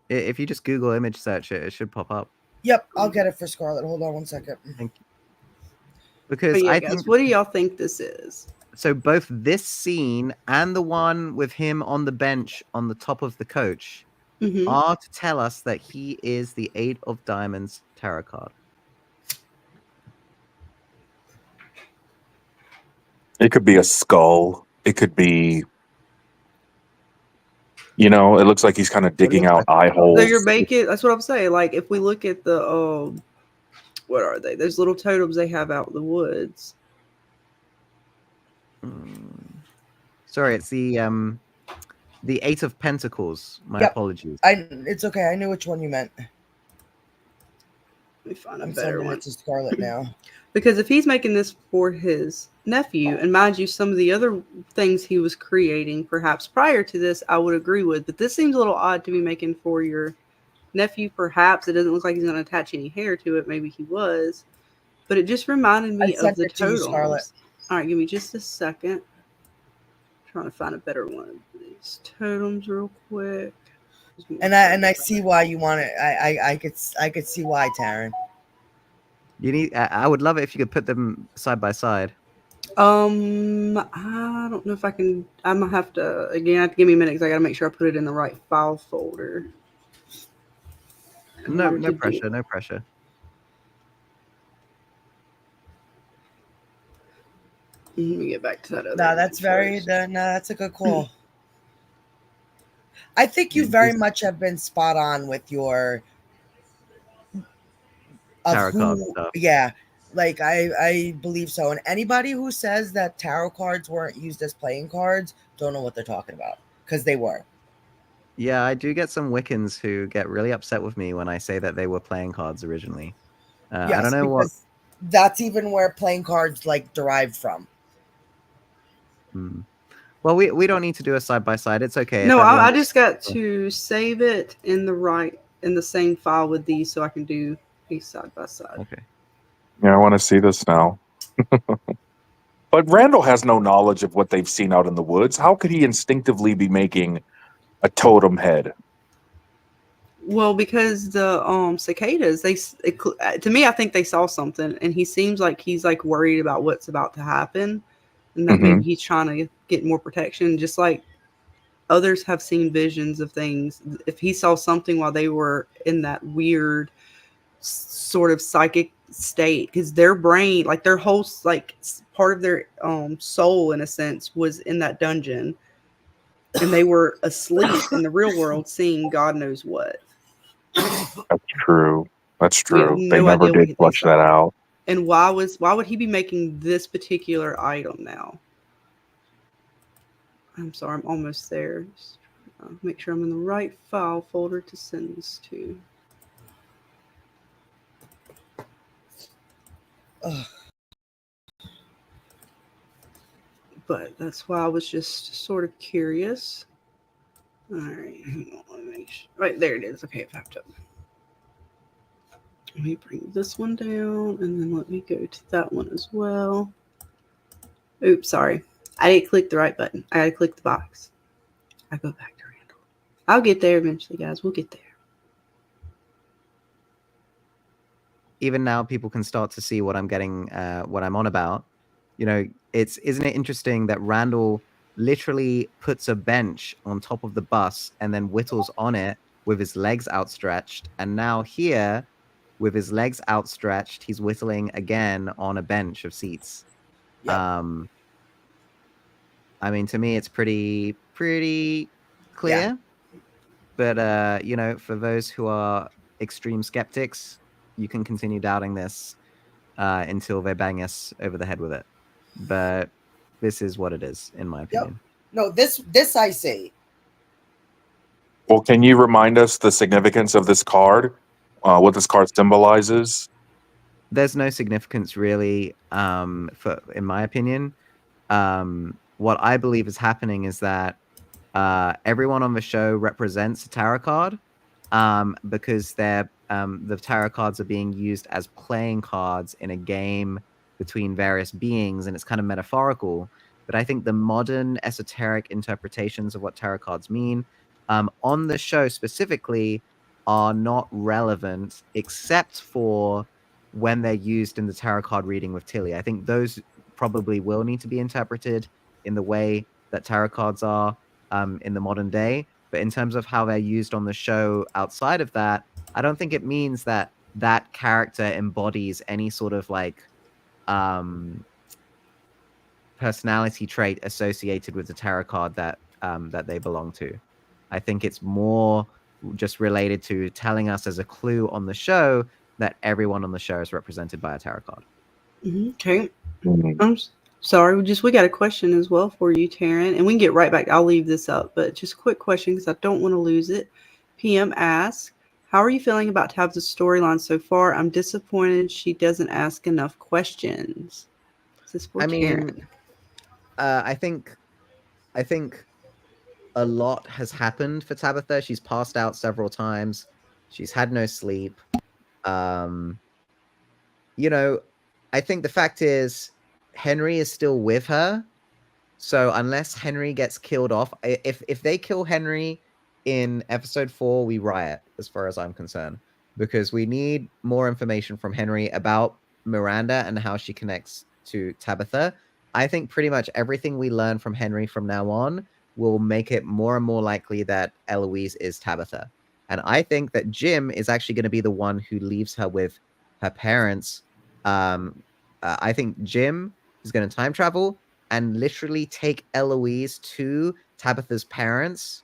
If you just Google image search it, it should pop up. Yep, I'll get it for Scarlett. Hold on one second. Thank you. Because I think, what do y'all think this is? So both this scene and the one with him on the bench on the top of the coach are to tell us that he is the 8 of Diamonds tarot card. It could be a skull. It could be, it looks like he's kind of digging out eye holes. So you're making, that's what I'm saying. Like if we look at the, what are they? Those little totems they have out in the woods. Sorry, it's the 8 of Pentacles. My apologies. It's okay. I knew which one you meant. Let me find a I'm better sending one. it to Scarlett now. Because if he's making this for his nephew, and mind you, some of the other things he was creating, perhaps prior to this, I would agree with. But this seems a little odd to be making for your nephew. Perhaps it doesn't look like he's going to attach any hair to it. Maybe he was, but it just reminded me of the totems. All right, give me just a second. I'm trying to find a better one of these totems real quick. And I see why you want it. I could see why, Taryn. You need. I would love it if you could put them side by side. I don't know if I can. I'm gonna have to again. Give me a minute because I gotta make sure I put it in the right file folder. No pressure. No pressure. Let me get back to that other. No, that's that's a good call. I think you very much have been spot on with your tarot card stuff. Yeah, like I believe so. And anybody who says that tarot cards weren't used as playing cards don't know what they're talking about, because they were. Yeah, I do get some Wiccans who get really upset with me when I say that they were playing cards originally. Yes, I don't know what. because that's even where playing cards like derived from. Well, we don't need to do a side by side. It's okay. No, If everyone I just got to save it in the same file with these, so I can do a side by side. Okay. Yeah, I want to see this now. But Randall has no knowledge of what they've seen out in the woods. How could he instinctively be making a totem head? Well, because the cicadas, to me, I think they saw something, and he seems like he's like worried about what's about to happen, and that maybe he's trying to get more protection, just like others have seen visions of things. If he saw something while they were in that weird sort of psychic state, because their brain, like their whole like part of their soul, in a sense, was in that dungeon, and they were asleep in the real world, seeing God knows what. That's true. That's We have true. They no never idea what did they flush that saw. out. And why would he be making this particular item now? I'm sorry, I'm almost there. Just, make sure I'm in the right file folder to send this to. Ugh. But that's why I was just sort of curious. All right, hang on, let me make sure. Right, there it is. Okay, I popped up. Let me bring this one down, and then let me go to that one as well. Oops, sorry. I didn't click the right button. I gotta click the box. I go back to Randall. I'll get there eventually, guys. We'll get there. Even now, people can start to see what I'm getting, what I'm on about. You know, isn't it interesting that Randall literally puts a bench on top of the bus and then whittles on it with his legs outstretched, and now here, with his legs outstretched, he's whittling again on a bench of seats. Yep. I mean, to me, it's pretty clear. Yeah. But you know, for those who are extreme skeptics, you can continue doubting this until they bang us over the head with it. But this is what it is, in my opinion. No, this I see. Well, can you remind us the significance of this card? What this card symbolizes? There's no significance really, in my opinion. What I believe is happening is that everyone on the show represents a tarot card, because the tarot cards are being used as playing cards in a game between various beings, and it's kind of metaphorical. But I think the modern esoteric interpretations of what tarot cards mean on the show specifically are not relevant, except for when they're used in the tarot card reading with Tilly. I think those probably will need to be interpreted in the way that tarot cards are in the modern day. But in terms of how they're used on the show outside of that, I don't think it means that that character embodies any sort of like personality trait associated with the tarot card that they belong to. I think it's more just related to telling us as a clue on the show that everyone on the show is represented by a tarot card. Okay. I'm sorry. We got a question as well for you, Taryn, and we can get right back. I'll leave this up, but just a quick question because I don't want to lose it. PM asks, how are you feeling about Tabitha's storyline so far? I'm disappointed she doesn't ask enough questions. Is this for Taryn? I think a lot has happened for Tabitha. She's passed out several times. She's had no sleep. You know, I think the fact is Henry is still with her. So unless Henry gets killed off, if they kill Henry in episode 4, we riot, as far as I'm concerned, because we need more information from Henry about Miranda and how she connects to Tabitha. I think pretty much everything we learn from Henry from now on will make it more and more likely that Eloise is Tabitha. And I think that Jim is actually going to be the one who leaves her with her parents. I think Jim is going to time travel and literally take Eloise to Tabitha's parents,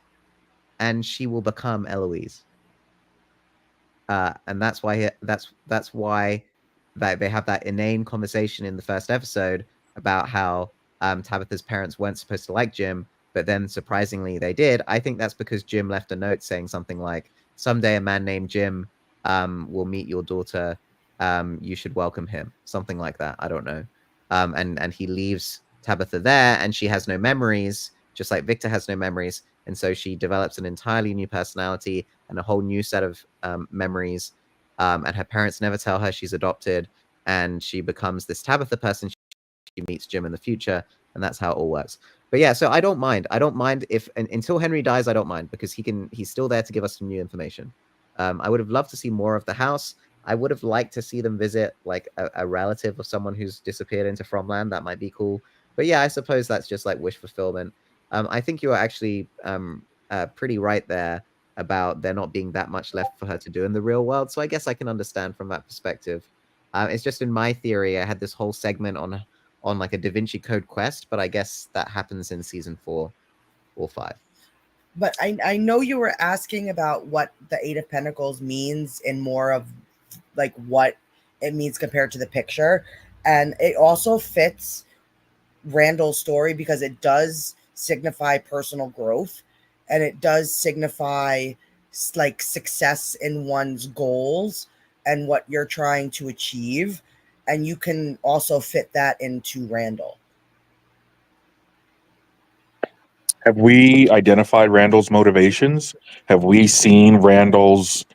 and she will become Eloise. And that's why they have that inane conversation in the first episode about how Tabitha's parents weren't supposed to like Jim, but then surprisingly they did. I think that's because Jim left a note saying something like, "Someday a man named Jim will meet your daughter you should welcome him, something like that. I don't know. And he leaves Tabitha there, and she has no memories, just like Victor has no memories, and so she develops an entirely new personality and a whole new set of memories. And her parents never tell her she's adopted, and she becomes this Tabitha person. She meets Jim in the future, and that's how it all works. But yeah, so I don't mind. I don't mind if until Henry dies, I don't mind, because he's still there to give us some new information. I would have loved to see more of the house. I would have liked to see them visit like a relative of someone who's disappeared into Fromland. That might be cool. But yeah, I suppose that's just like wish fulfillment. I think you are actually pretty right there about there not being that much left for her to do in the real world. So I guess I can understand from that perspective. It's just in my theory, I had this whole segment on like a Da Vinci Code quest, but I guess that happens in season 4 or 5. But I know you were asking about what the Eight of Pentacles means in more of like what it means compared to the picture. And it also fits Randall's story because it does signify personal growth, and it does signify like success in one's goals and what you're trying to achieve. And you can also fit that into Randall. Have we identified Randall's motivations? Have we seen Randall's,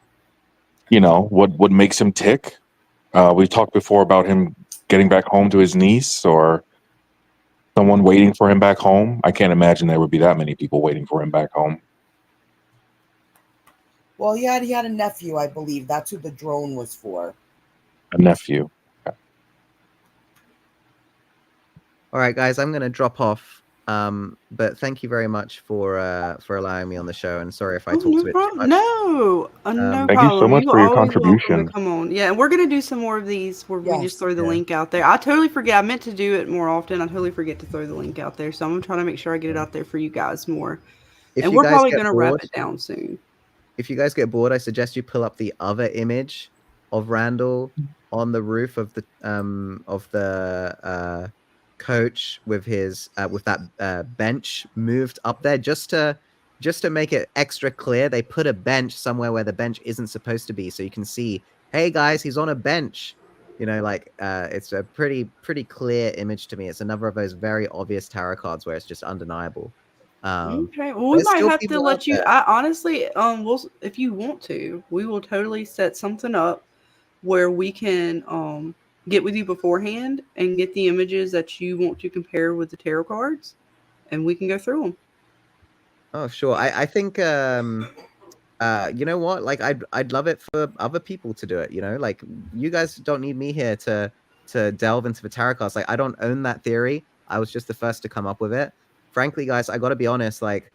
what makes him tick? We talked before about him getting back home to his niece, or someone waiting for him back home. I can't imagine there would be that many people waiting for him back home. Well, he had a nephew, I believe. That's who the drone was for. A nephew. Okay. All right, guys, I'm going to drop off. But thank you very much for allowing me on the show, and sorry if I talked a bit too much. No Thank problem. you so much for your always welcome contribution. to come on. Yeah, and we're gonna do some more of these where we just throw the link out there. I totally forget. I meant to do it more often. I totally forget to throw the link out there, so I'm trying to make sure I get it out there for you guys more. If And you we're guys probably get gonna wrap bored- it down soon. If you guys get bored, I suggest you pull up the other image of Randall on the roof of the coach with his with that bench moved up there just to make it extra clear. They put a bench somewhere where the bench isn't supposed to be, so you can see, hey guys, he's on a bench. It's a pretty clear image to me. It's another of those very obvious tarot cards where it's just undeniable. Okay, well, we there's might still have to people let out you. there. I honestly, if you want to, we will totally set something up where we can get with you beforehand and get the images that you want to compare with the tarot cards, and we can go through them. Oh, sure. I think you know what? Like I'd love it for other people to do it, Like you guys don't need me here to delve into the tarot cards. Like I don't own that theory. I was just the first to come up with it. Frankly, guys, I got to be honest, like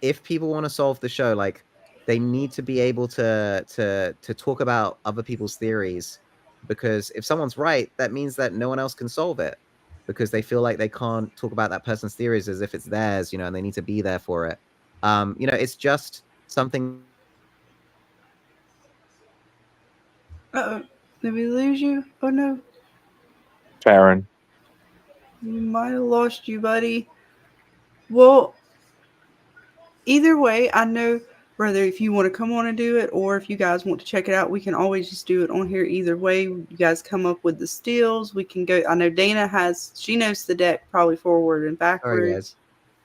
if people want to solve the show, like they need to be able to talk about other people's theories, because if someone's right, that means that no one else can solve it, because they feel like they can't talk about that person's theories as if it's theirs, and they need to be there for it. It's just something. Did we lose you? Oh no, Sharon. we might have lost you, buddy. Well, either way, I know whether if you want to come on and do it or if you guys want to check it out, we can always just do it on here. Either way, you guys come up with the steals. We can go. I know Dana she knows the deck probably forward and backwards. Sorry, guys.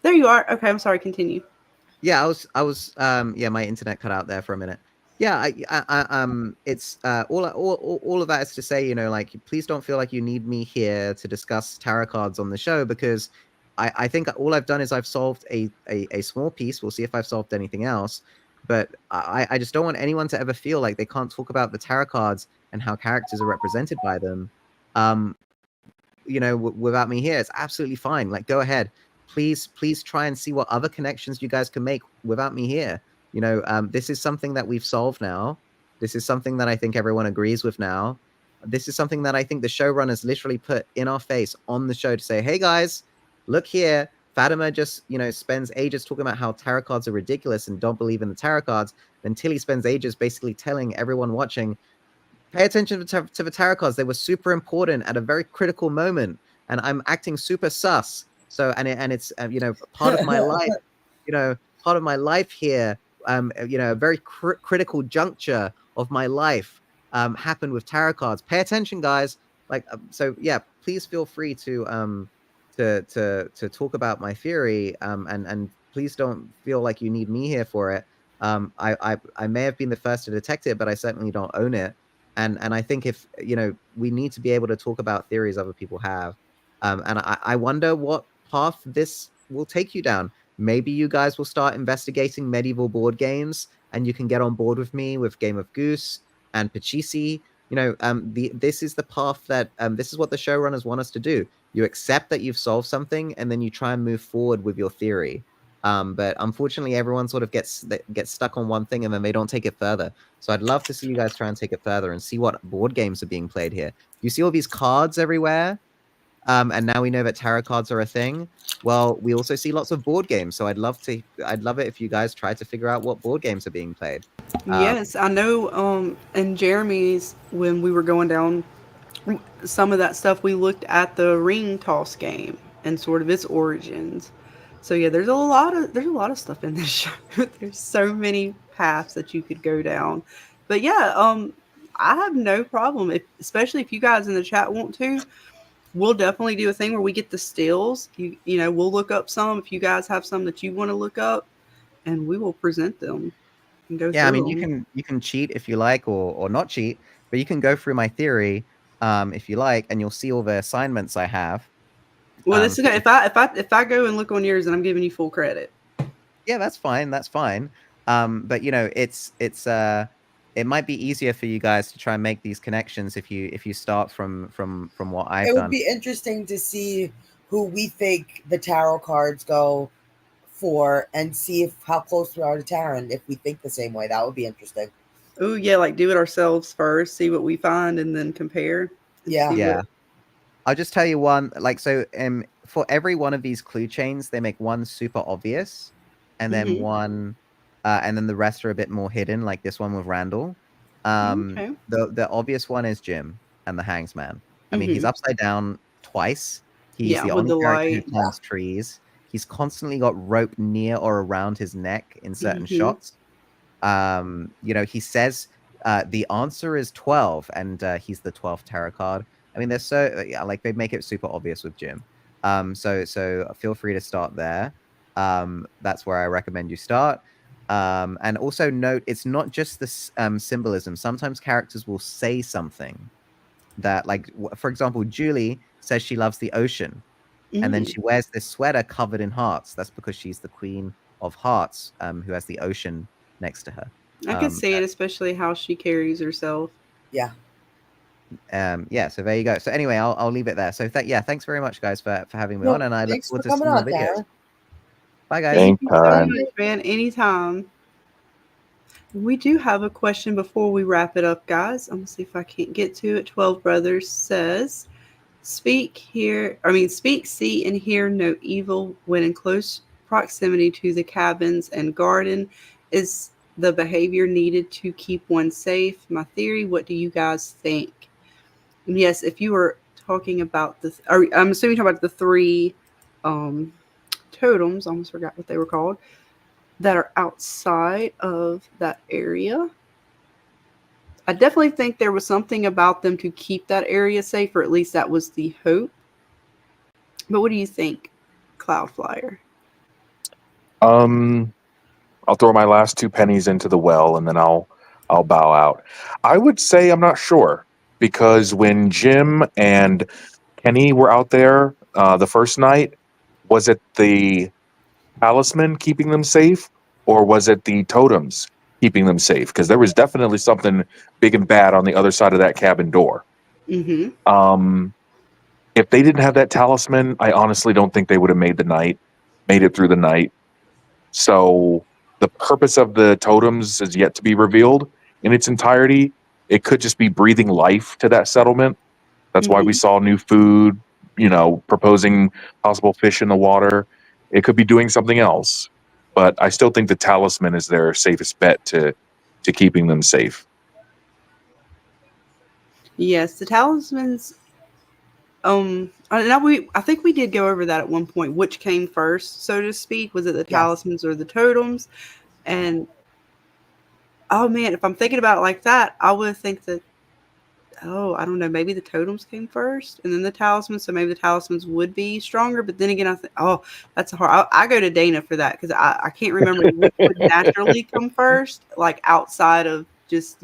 There you are. Okay, I'm sorry. Continue. Yeah, I was my internet cut out there for a minute. Yeah, it's all of that is to say, like, please don't feel like you need me here to discuss tarot cards on the show, because I think all I've done is I've solved a small piece. We'll see if I've solved anything else, but I just don't want anyone to ever feel like they can't talk about the tarot cards and how characters are represented by them. Without me here, it's absolutely fine. Like, go ahead. Please try and see what other connections you guys can make without me here. This is something that we've solved now. This is something that I think everyone agrees with now. This is something that I think the showrunners literally put in our face on the show to say, hey guys, look here. Fatima just, spends ages talking about how tarot cards are ridiculous and don't believe in the tarot cards. Then Tilly spends ages basically telling everyone watching, pay attention to the tarot cards. They were super important at a very critical moment. And I'm acting super sus. So, and it's, part of my life, part of my life here, a very critical juncture of my life. happened with tarot cards. Pay attention, guys. Like, so yeah, please feel free to talk about my theory. And please don't feel like you need me here for it. I may have been the first to detect it, but I certainly don't own it. And I think if we need to be able to talk about theories other people have. And I wonder what path this will take you down. Maybe you guys will start investigating medieval board games, and you can get on board with me with Game of Goose and Pachisi. This is the path that this is what the showrunners want us to do. You accept that you've solved something, and then you try and move forward with your theory. But unfortunately, everyone sort of gets stuck on one thing, and then they don't take it further. So I'd love to see you guys try and take it further and see what board games are being played here. You see all these cards everywhere, and now we know that tarot cards are a thing. Well, we also see lots of board games. So I'd love it if you guys try to figure out what board games are being played. Yes, I know. And Jeremy's, when we were going down some of that stuff, we looked at the ring toss game and sort of its origins. So yeah, there's a lot of stuff in this show. There's so many paths that you could go down. But yeah, I have no problem, especially if you guys in the chat want to. We'll definitely do a thing where we get the stills. We'll look up some if you guys have some that you want to look up, and we will present them and go Yeah, I through mean, them. you can cheat if you like, or not cheat, but you can go through my theory if you like, and you'll see all the assignments I have. Well, this is So if I go and look on yours, and I'm giving you full credit. yeah, that's fine. That's fine. But it might be easier for you guys to try and make these connections if you start from what I've It would done. be interesting to see who we think the tarot cards go for, and see how close we are to Taryn. If we think the same way, that would be interesting. Oh yeah, like do it ourselves first, see what we find, and then compare. And Yeah. see Yeah. what- I'll just tell you one, like, so for every one of these clue chains, they make one super obvious, and then Mhm. and then the rest are a bit more hidden, like this one with Randall. Okay. The obvious one is Jim and the Hangsman. I mean, he's Mhm. upside down twice. He's Yeah, the with only the character who light. climbs trees. He's constantly got rope near or around his neck in certain Mhm. shots. He says the answer is 12, and he's the 12th tarot card. I mean, they're so yeah, like they make it super obvious with Jim. So feel free to start there. That's where I recommend you start. And also note, it's not just this symbolism. Sometimes characters will say something that, like, for example, Julie says she loves the ocean, and then Mm. she wears this sweater covered in hearts. That's because she's the queen of hearts, who has the ocean next to her. I could see it, especially how she carries herself. Yeah. Yeah, so there you go. So anyway, I'll leave it there. So thanks very much, guys, for having me No, on, and I look thanks forward for to coming seeing your on, videos. Taryn. Bye, guys. Thank you so Anytime. much, man. Anytime. We do have a question before we wrap it up, guys. I'm gonna see if I can't get to it. 12 Brothers says, speak, see, and hear no evil when in close proximity to the cabins and garden is the behavior needed to keep one safe. My theory, what do you guys think? And yes, if you were talking about I'm assuming you're talking about the three totems, I almost forgot what they were called, that are outside of that area. I definitely think there was something about them to keep that area safe, or at least that was the hope. But what do you think, Cloudflyer? I'll throw my last 2 pennies into the well, and then I'll bow out. I would say I'm not sure, because when Jim and Kenny were out there the first night, was it the talisman keeping them safe, or was it the totems keeping them safe? Because there was definitely something big and bad on the other side of that cabin door. Mm-hmm. If they didn't have that talisman, I honestly don't think they would have made it through the night. So the purpose of the totems is yet to be revealed in its entirety. It could just be breathing life to that settlement. That's why we Mm-hmm. saw new food, proposing possible fish in the water. It could be doing something else. But I still think the talisman is their safest bet to keeping them safe. Yes, the talismans. I think we did go over that at one point. Which came first, so to speak? Was it the talismans or the totems? And oh man, if I'm thinking about it like that, I would think that oh, I don't know, maybe the totems came first and then the talismans. So maybe the talismans would be stronger. But then again, I think, oh, that's hard. I go to Dana for that because I can't remember which would naturally come first, like outside of just,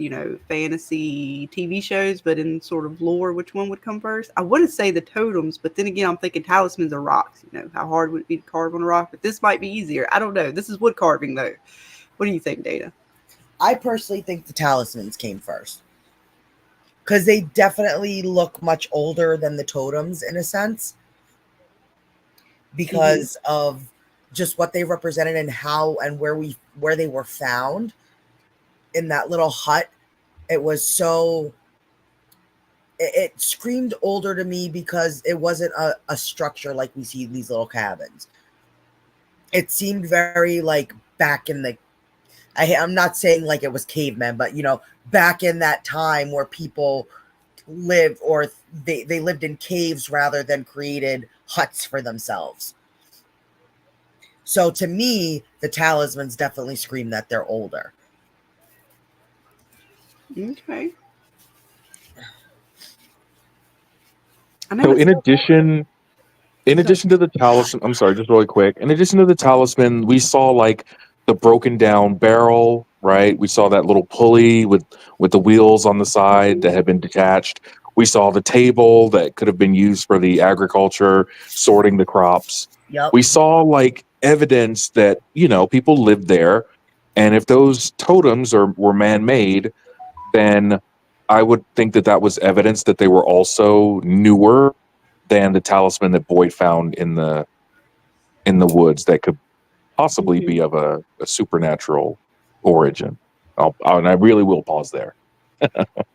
fantasy TV shows, but in sort of lore, which one would come first? I wouldn't say the totems, but then again, I'm thinking talismans are rocks. How hard would it be to carve on a rock? But this might be easier. I don't know. This is wood carving, though. What do you think, Dana? I personally think the talismans came first because they definitely look much older than the totems in a sense because of just what they represented and how and where they were found in that little hut. It was so it screamed older to me because it wasn't a structure like we see these little cabins. It seemed very like back in the I'm not saying like it was cavemen, but back in that time where people lived or they lived in caves rather than created huts for themselves. So to me, the talismans definitely scream that they're older. Okay. So in addition to the talisman, I'm sorry, just really quick. In addition to the talisman, we saw like the broken down barrel, right? We saw that little pulley with the wheels on the side that had been detached. We saw the table that could have been used for the agriculture, sorting the crops. Yep. We saw like evidence that, people lived there. And if those totems were man-made, then I would think that was evidence that they were also newer than the talisman that Boyd found in the woods that could possibly be of a supernatural origin. And I really will pause there.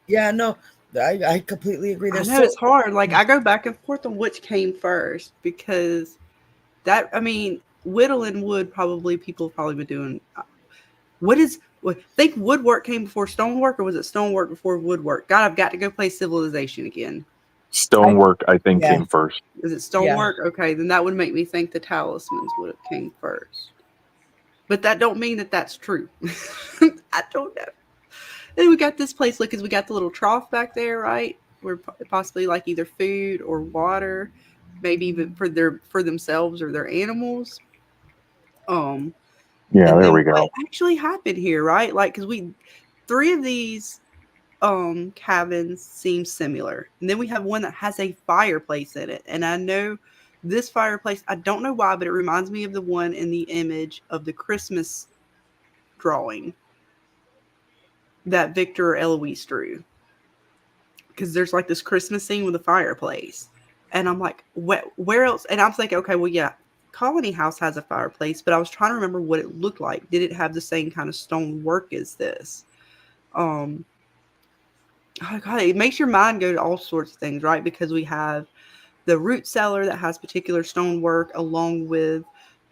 Yeah, no, I completely agree. I know it's hard. Like I go back and forth on which came first because whittling wood people have probably been doing. Think woodwork came before stonework, or was it stonework before woodwork? God, I've got to go play Civilization again. Stonework, I think, came first. Is it stonework? Yeah. Okay, then that would make me think the talismans would have came first. But that don't mean that that's true. I don't know. Then we got this place. Look, because we got the little trough back there, right? Where possibly like either food or water, maybe even for themselves or their animals. Yeah, there we go. What actually happened here, right? Like, because three of these cabins seem similar, and then we have one that has a fireplace in it, and I know this fireplace, I don't know why, but it reminds me of the one in the image of the Christmas drawing that Victor or Eloise drew, because there's like this Christmas scene with a fireplace, and I'm like, where else? And I'm thinking, okay, well, yeah, Colony House has a fireplace, but I was trying to remember what it looked like. Did it have the same kind of stone work as this? Oh God, it makes your mind go to all sorts of things, right? Because we have the root cellar that has particular stonework, along with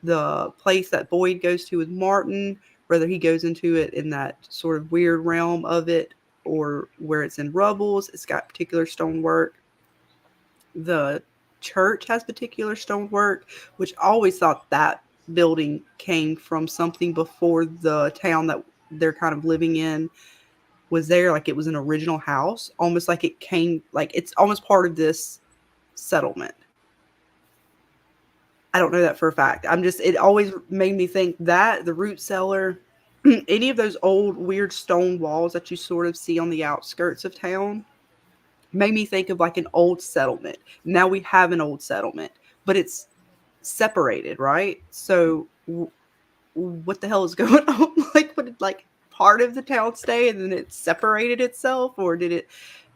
the place that Boyd goes to with Martin, whether he goes into it in that sort of weird realm of it or where it's in rubbles, it's got particular stonework. The church has particular stonework, which I always thought that building came from something before the town that they're kind of living in was there. Like it was an original house, almost like it came, like it's almost part of this settlement. I don't know that for a fact. It always made me think that the root cellar, any of those old weird stone walls that you sort of see on the outskirts of town, made me think of like an old settlement. Now we have an old settlement, but it's separated, right? So what the hell is going on? Like, what did like part of the town stay and then it separated itself, or did it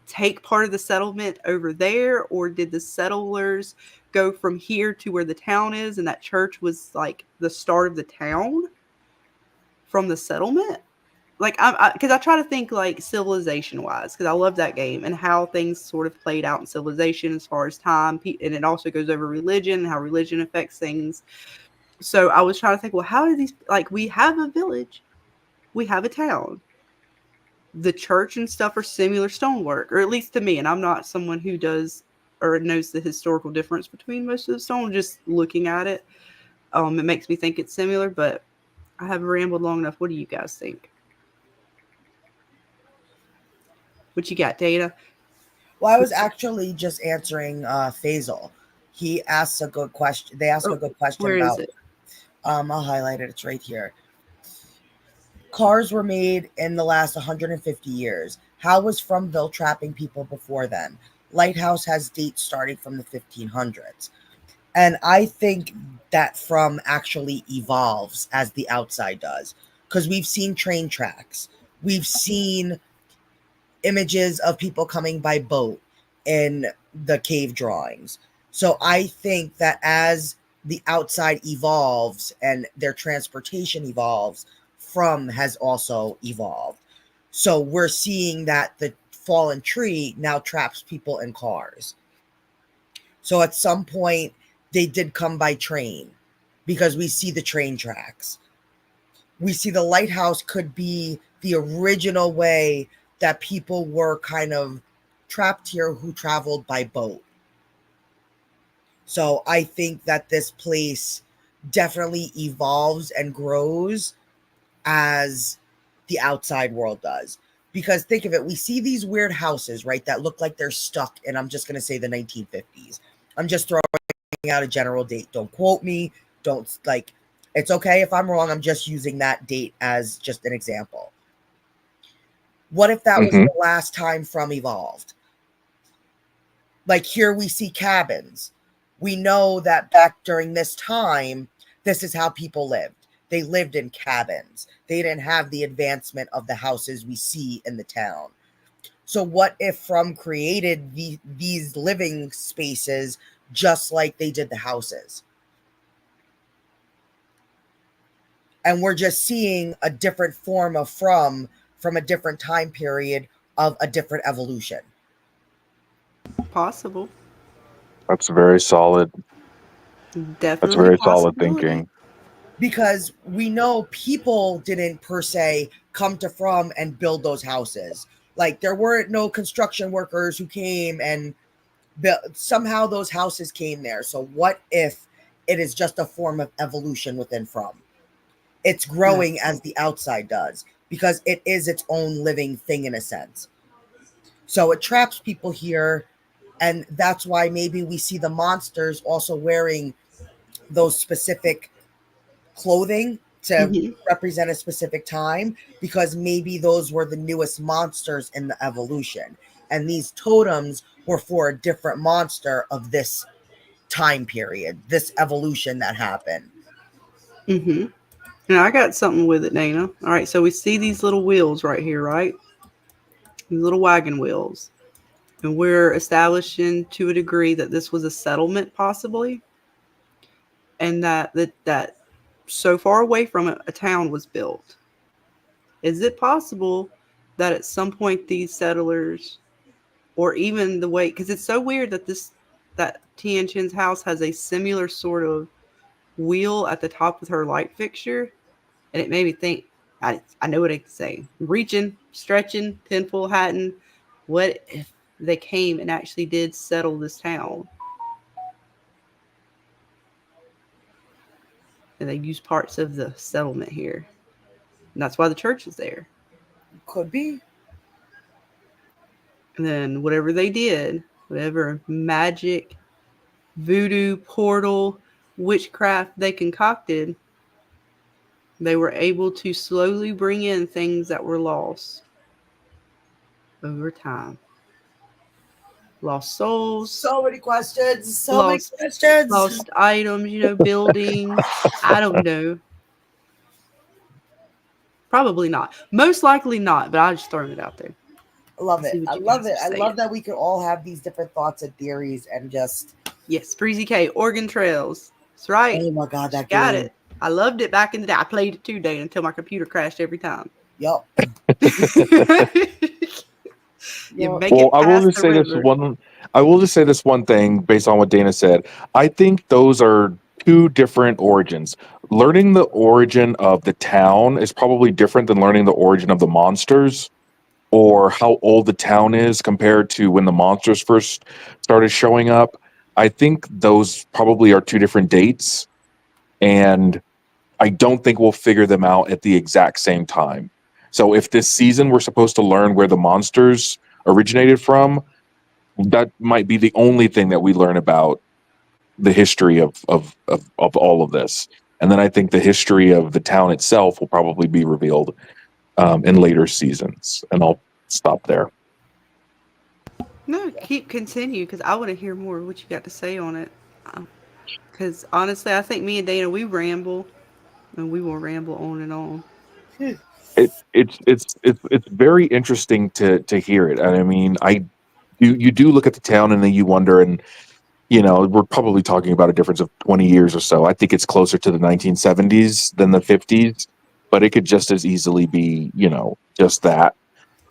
take part of the settlement over there, or did the settlers go from here to where the town is and that church was like the start of the town from the settlement? Like, because I try to think like Civilization wise, because I love that game and how things sort of played out in Civilization as far as time, and it also goes over religion and how religion affects things. So I was trying to think, well, how do these, like, we have a village, we have a town, the church and stuff are similar stonework, or at least to me, and I'm not someone who does or knows the historical difference between most of the stone. Just looking at it, it makes me think it's similar, but I have rambled long enough. What do you guys think? What you got, Data? Well, I was actually just answering Faisal. He asks a good question. They ask a good question Where is about. it? I'll highlight it. It's right here. Cars were made in the last 150 years. How was Fromville trapping people before then? Lighthouse has dates starting from the 1500s. And I think that From actually evolves as the outside does. Because we've seen train tracks. We've seen images of people coming by boat in the cave drawings. So I think that as the outside evolves and their transportation evolves, From has also evolved. So we're seeing that the fallen tree now traps people in cars. So at some point, they did come by train because we see the train tracks. We see the lighthouse could be the original way that people were kind of trapped here who traveled by boat. So I think that this place definitely evolves and grows as the outside world does. Because think of it, we see these weird houses, right, that look like they're stuck in, I'm just going to say the 1950s. I'm just throwing out a general date. Don't quote me. Don't, like, it's okay if I'm wrong. I'm just using that date as just an example. What if that was the last time From evolved? Like, here we see cabins. We know that back during this time, this is how people lived. They lived in cabins. They didn't have the advancement of the houses we see in the town. So what if From created these living spaces just like they did the houses? And we're just seeing a different form of From a different time period of a different evolution. Possible. That's very solid. Definitely That's very solid possibility. thinking. Because we know people didn't per se come to From and build those houses. Like, there weren't no construction workers who came and built. Somehow those houses came there. So what if it is just a form of evolution within From? It's growing as the outside does because it is its own living thing in a sense. So it traps people here, and that's why maybe we see the monsters also wearing those specific clothing to represent a specific time, because maybe those were the newest monsters in the evolution, and these totems were for a different monster of this time period, this evolution that happened. Now I got something with it, Dana. All right, so we see these little wheels right here, right? These little wagon wheels. And we're establishing to a degree that this was a settlement possibly. And that so far away from it, a town was built. Is it possible that at some point these settlers, or even the way, because it's so weird that Tian Chin's house has a similar sort of wheel at the top of her light fixture, and it made me think. I know what I can say. Reaching, stretching, tinfoil hatting. What if they came and actually did settle this town? And they used parts of the settlement here. And that's why the church is there. Could be. And then whatever they did, whatever magic, voodoo, portal, witchcraft they concocted, they were able to slowly bring in things that were lost over time. Lost souls. So many questions. Lost items, buildings. I don't know. Probably not. Most likely not, but I'm just throwing it out there. I love it. I love it. I love that we can all have these different thoughts and theories and just. Yes, Breezy K, Oregon Trails. That's right. Oh my God, that got game. it. I loved it back in the day. I played it 2 days until my computer crashed every time. Yup. Well, I will just say this one thing based on what Dana said. I think those are 2 different origins. Learning the origin of the town is probably different than learning the origin of the monsters, or how old the town is compared to when the monsters first started showing up. I think those probably are 2 different dates, and I don't think we'll figure them out at the exact same time. So if this season we're supposed to learn where the monsters originated from, that might be the only thing that we learn about the history of all of this. And then I think the history of the town itself will probably be revealed in later seasons. And I'll stop there. No, continue because I want to hear more of what you got to say on it. Because honestly, I think me and Dana, we ramble, and we will ramble on and on. It's very interesting to hear it. And I mean, you do look at the town and then you wonder, and we're probably talking about a difference of 20 years or so. I think it's closer to the 1970s than the 50s, but it could just as easily be, just that.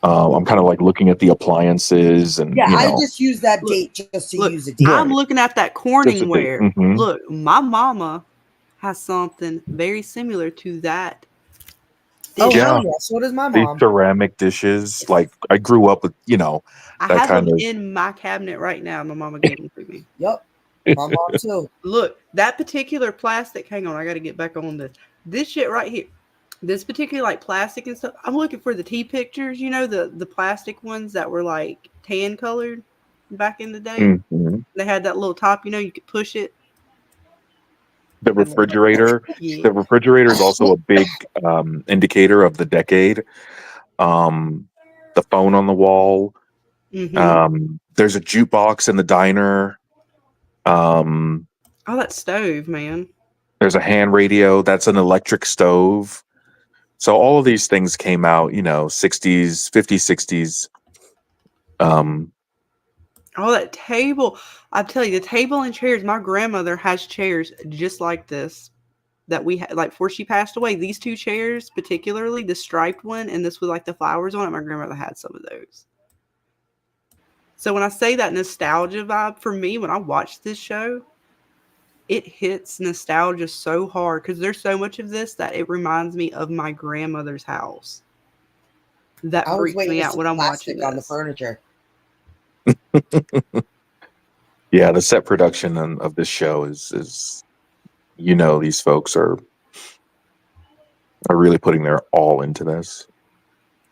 I'm kind of like looking at the appliances and, Yeah, I just use that Look, date just to Look, use a date. I'm looking at that Just a date. Corningware. Mhm. Look, my mama has something very similar to that. Oh, dish. hell yeah. So does my These mom. ceramic dishes. Like I grew up with, I that have kind them of. in my cabinet right now. My mama gave them to me. Yep. My mom too. Look, that particular plastic. Hang on, I got to get back on this. This shit right here. This particular like plastic and stuff. I'm looking for the tea pictures. The plastic ones that were like tan colored back in the day. Mhm. They had that little top. You could push it. The refrigerator. Yeah. The refrigerator is also a big indicator of the decade. The phone on the wall. Mm-hmm. There's a jukebox in the diner. Oh, that stove, man. There's a hand radio. That's an electric stove. So all of these things came out, 60s, 50s, 60s. Oh, that table. I tell you, the table and chairs. My grandmother has chairs just like this that we had, like before she passed away. These two chairs, particularly the striped one and this with like the flowers on it, my grandmother had some of those. So when I say that nostalgia vibe, for me, when I watch this show, it hits nostalgia so hard because there's so much of this that it reminds me of my grandmother's house. That I was freaks waiting me to out see when I'm plastic watching on the this. furniture. Yeah, the set production of this show is these folks are really putting their all into this.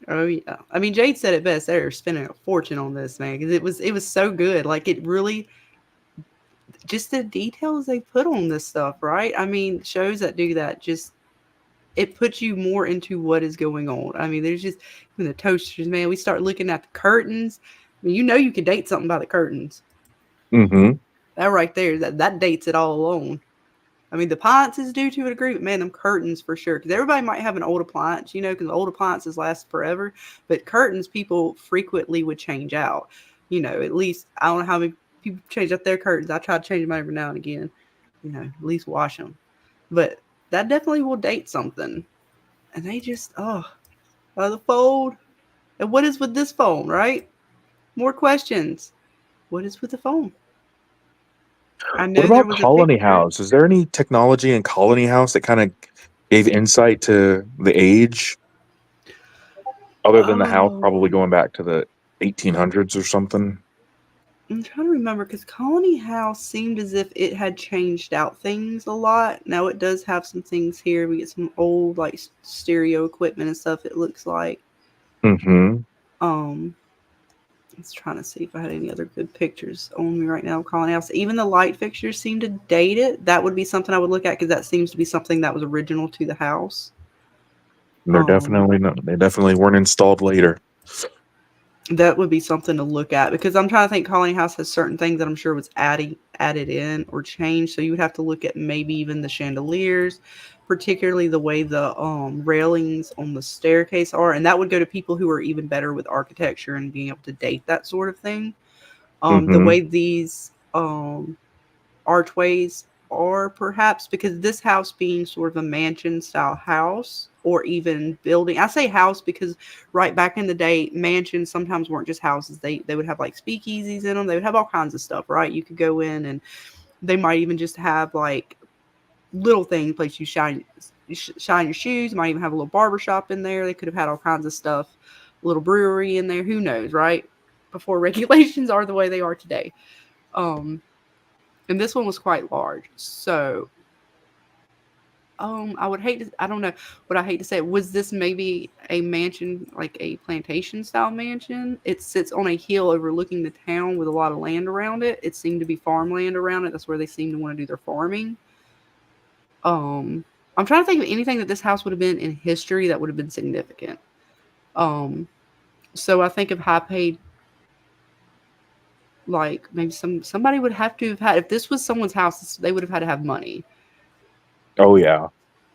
Oh yeah, I mean Jade said it best. They're spending a fortune on this, man, because it was so good. Like it really, just the details they put on this stuff, right? I mean, shows that do that just it puts you more into what is going on. I mean, there's just the toasters, man. We start looking at the curtains. I mean, you can date something by the curtains. Mm-hmm. That right there, that dates it all alone. I mean, the appliances do to a degree, but man, them curtains for sure. Because everybody might have an old appliance, because old appliances last forever. But curtains, people frequently would change out. At least I don't know how many people change out their curtains. I try to change them every now and again. At least wash them. But that definitely will date something. And they just, the fold. And what is with this phone, right? More questions. What is with the phone? I know What there about was Colony a picture. House? Is there any technology in Colony House that kind of gave insight to the age? Other than the house probably going back to the 1800s or something? I'm trying to remember because Colony House seemed as if it had changed out things a lot. Now it does have some things here. We get some old like stereo equipment and stuff. It looks like. Mm-hmm. I was trying to see if I had any other good pictures on me right now. Colony House. Even the light fixtures seem to date it. That would be something I would look at because that seems to be something that was original to the house. They're definitely not. They definitely weren't installed later. That would be something to look at because I'm trying to think. Colony House has certain things that I'm sure was added in or changed. So you would have to look at maybe even the chandeliers, particularly the way the railings on the staircase are, and that would go to people who are even better with architecture and being able to date that sort of thing. The way these archways are, perhaps because this house being sort of a mansion style house or even building. I say house because right back in the day, mansions sometimes weren't just houses. They would have like speakeasies in them. They would have all kinds of stuff, right? You could go in and they might even just have like little things, place you shine your shoes. Might even have a little barber shop in there. They could have had all kinds of stuff, a little brewery in there. Who knows, right? Before regulations are the way they are today. And this one was quite large. So I would hate to, I don't know what I hate to say. Was this maybe a mansion, like a plantation style mansion? It sits on a hill overlooking the town with a lot of land around it. It seemed to be farmland around it. That's where they seem to want to do their farming. I'm trying to think of anything that this house would have been in history that would have been significant. So I think of high paid, like maybe somebody would have to have had, if this was someone's house, they would have had to have money. Oh yeah.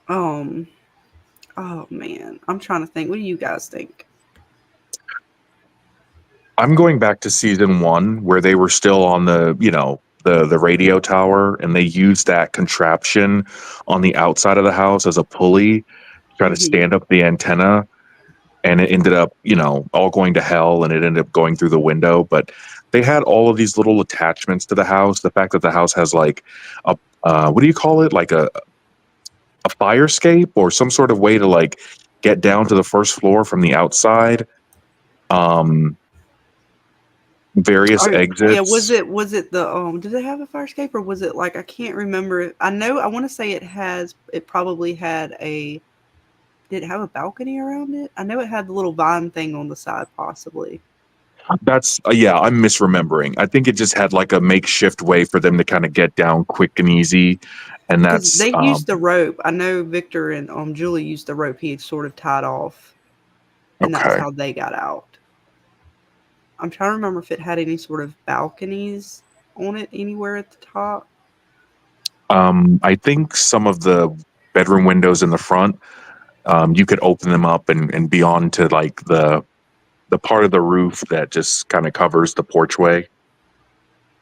Um, oh man, I'm trying to think. What do you guys think? I'm going back to season 1 where they were still on the radio tower, and they used that contraption on the outside of the house as a pulley to try to Mhm. stand up the antenna, and it ended up, all going to hell, and it ended up going through the window. But they had all of these little attachments to the house. The fact that the house has like a what do you call it? Like a fire escape or some sort of way to like get down to the first floor from the outside. Various Yeah, was exits. it the did they have a fire escape, or was it like, I can't remember. I know, I want to say it probably had a, did it have a balcony around it? I know it had the little vine thing on the side possibly. That's yeah, I'm misremembering. I think it just had like a makeshift way for them to kind of get down quick and easy, and Because that's they used the rope. I know Victor and Julie used the rope he had sort of tied off, and that was okay. how they got out. I'm trying to remember if it had any sort of balconies on it anywhere at the top. I think some of the bedroom windows in the front, you could open them up and be on to like the part of the roof that just kind of covers the porchway.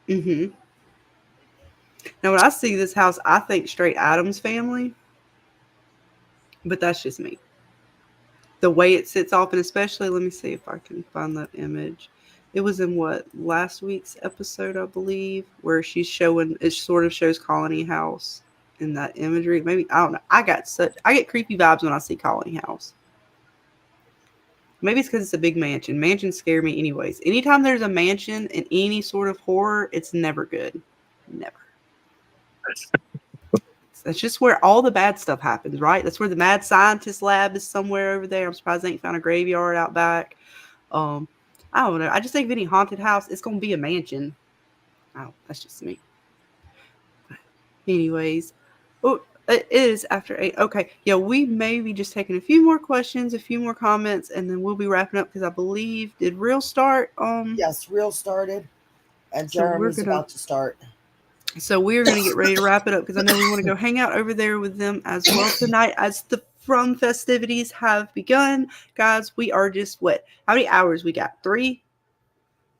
Mm-hmm. Now, when I see this house, I think straight Addams Family, but that's just me. The way it sits off, and especially, let me see if I can find that image. It was in what, last week's episode, I believe, where she's showing, it sort of shows Colony House in that imagery. Maybe, I don't know. I get creepy vibes when I see Colony House. Maybe it's because it's a big mansion. Mansions scare me anyways. Anytime there's a mansion in any sort of horror, it's never good. Never. That's just where all the bad stuff happens, right? That's where the mad scientist lab is somewhere over there. I'm surprised they ain't found a graveyard out back. I don't know. I just think of any haunted house, it's going to be a mansion. Oh, that's just me. Anyways, oh, it is after 8. Okay, yeah, we may be just taking a few more questions, a few more comments, and then we'll be wrapping up because I believe, did Real start? Yes, Real started, and So we're Jeremy's gonna, about to start. So we're going to get ready to wrap it up because I know we want to go hang out over there with them as well tonight as the From festivities have begun. Guys, we are just, what? How many hours we got? 3?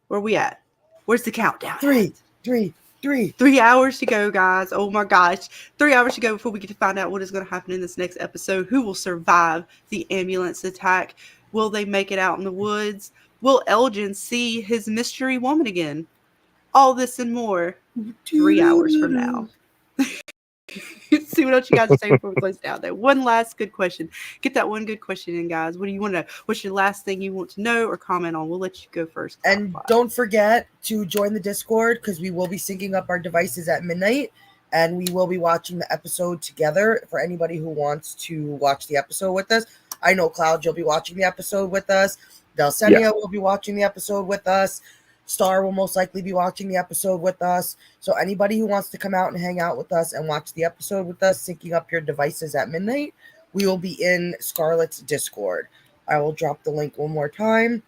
Where are we at? Where's the countdown? 3. 3 hours to go, guys. Oh my gosh. 3 hours to go before we get to find out what is going to happen in this next episode. Who will survive the ambulance attack? Will they make it out in the woods? Will Elgin see his mystery woman again? All this and more 3 hours from now. See what else you guys say before we close down there. One last good question. Get that one good question in, guys. What do you want to know? What's your last thing you want to know or comment on? We'll let you go first. And don't forget to join the Discord because we will be syncing up our devices at midnight, and we will be watching the episode together for anybody who wants to watch the episode with us. I know, Cloud, you'll be watching the episode with us. Delsenia will be watching the episode with us. Star will most likely be watching the episode with us. So anybody who wants to come out and hang out with us and watch the episode with us, syncing up your devices at midnight, we will be in Scarlett's Discord. I will drop the link one more time,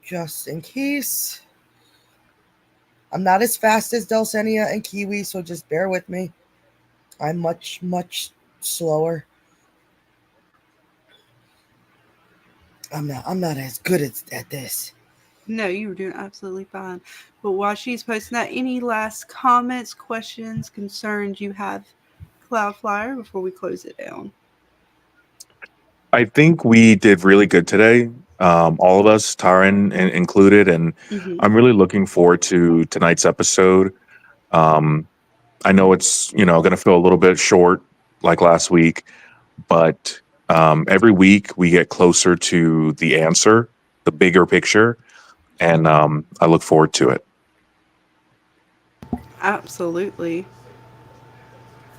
just in case. I'm not as fast as Delsenia and Kiwi, so just bear with me. I'm much, much slower. I'm not as good at this. No, you were doing absolutely fine. But while she's posting that, any last comments, questions, concerns you have, Cloudflyer, before we close it down? I think we did really good today. All of us, Taran included, and I'm really looking forward to tonight's episode. I know it's going to feel a little bit short, like last week, but every week we get closer to the answer, the bigger picture, and I look forward to it. Absolutely.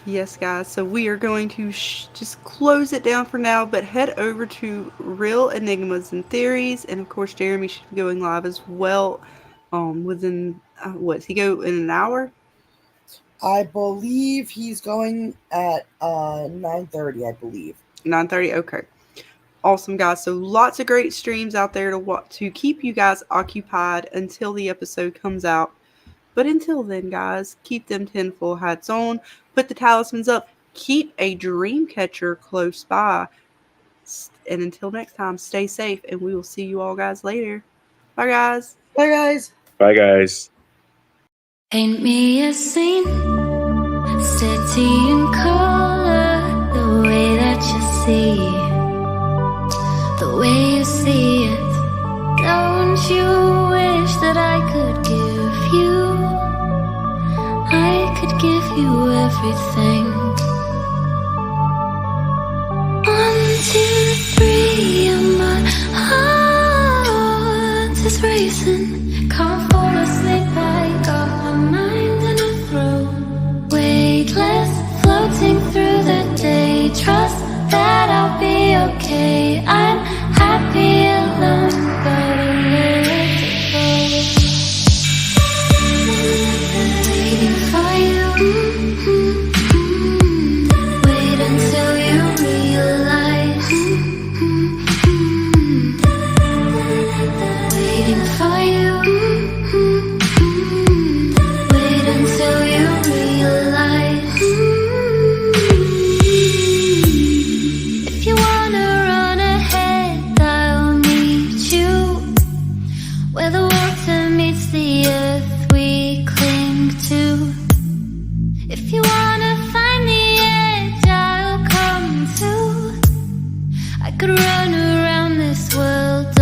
Yes, guys. So we are going to just close it down for now, but head over to Real Enigmas and Theories, and of course, Jeremy should be going live as well. Within what's he go in an hour? I believe he's going at 9:30. I believe 9:30. Okay. Awesome, guys. So lots of great streams out there to keep you guys occupied until the episode comes out. But until then, guys, keep them tinfoil hats on, put the talismans up, keep a dream catcher close by. And until next time, stay safe, and we will see you all guys later. Bye, guys. Bye, guys. Bye, guys. Paint me a scene, steady in color, the way that you see, the way you see it. Don't you wish that I could give you? I could give you everything. 1, 2, 3, and my heart is racing. Can't fall asleep, I got my mind in a throw. Weightless, floating through the day. Trust that I'll be okay. I'm happy alone, but I let it go. Waiting for you. Wait until you realize. Waiting for you. Wait until you realize. If you wanna run ahead, I'll meet you where the water meets the earth we cling to. If you wanna find the edge, I'll come too. I could run around this world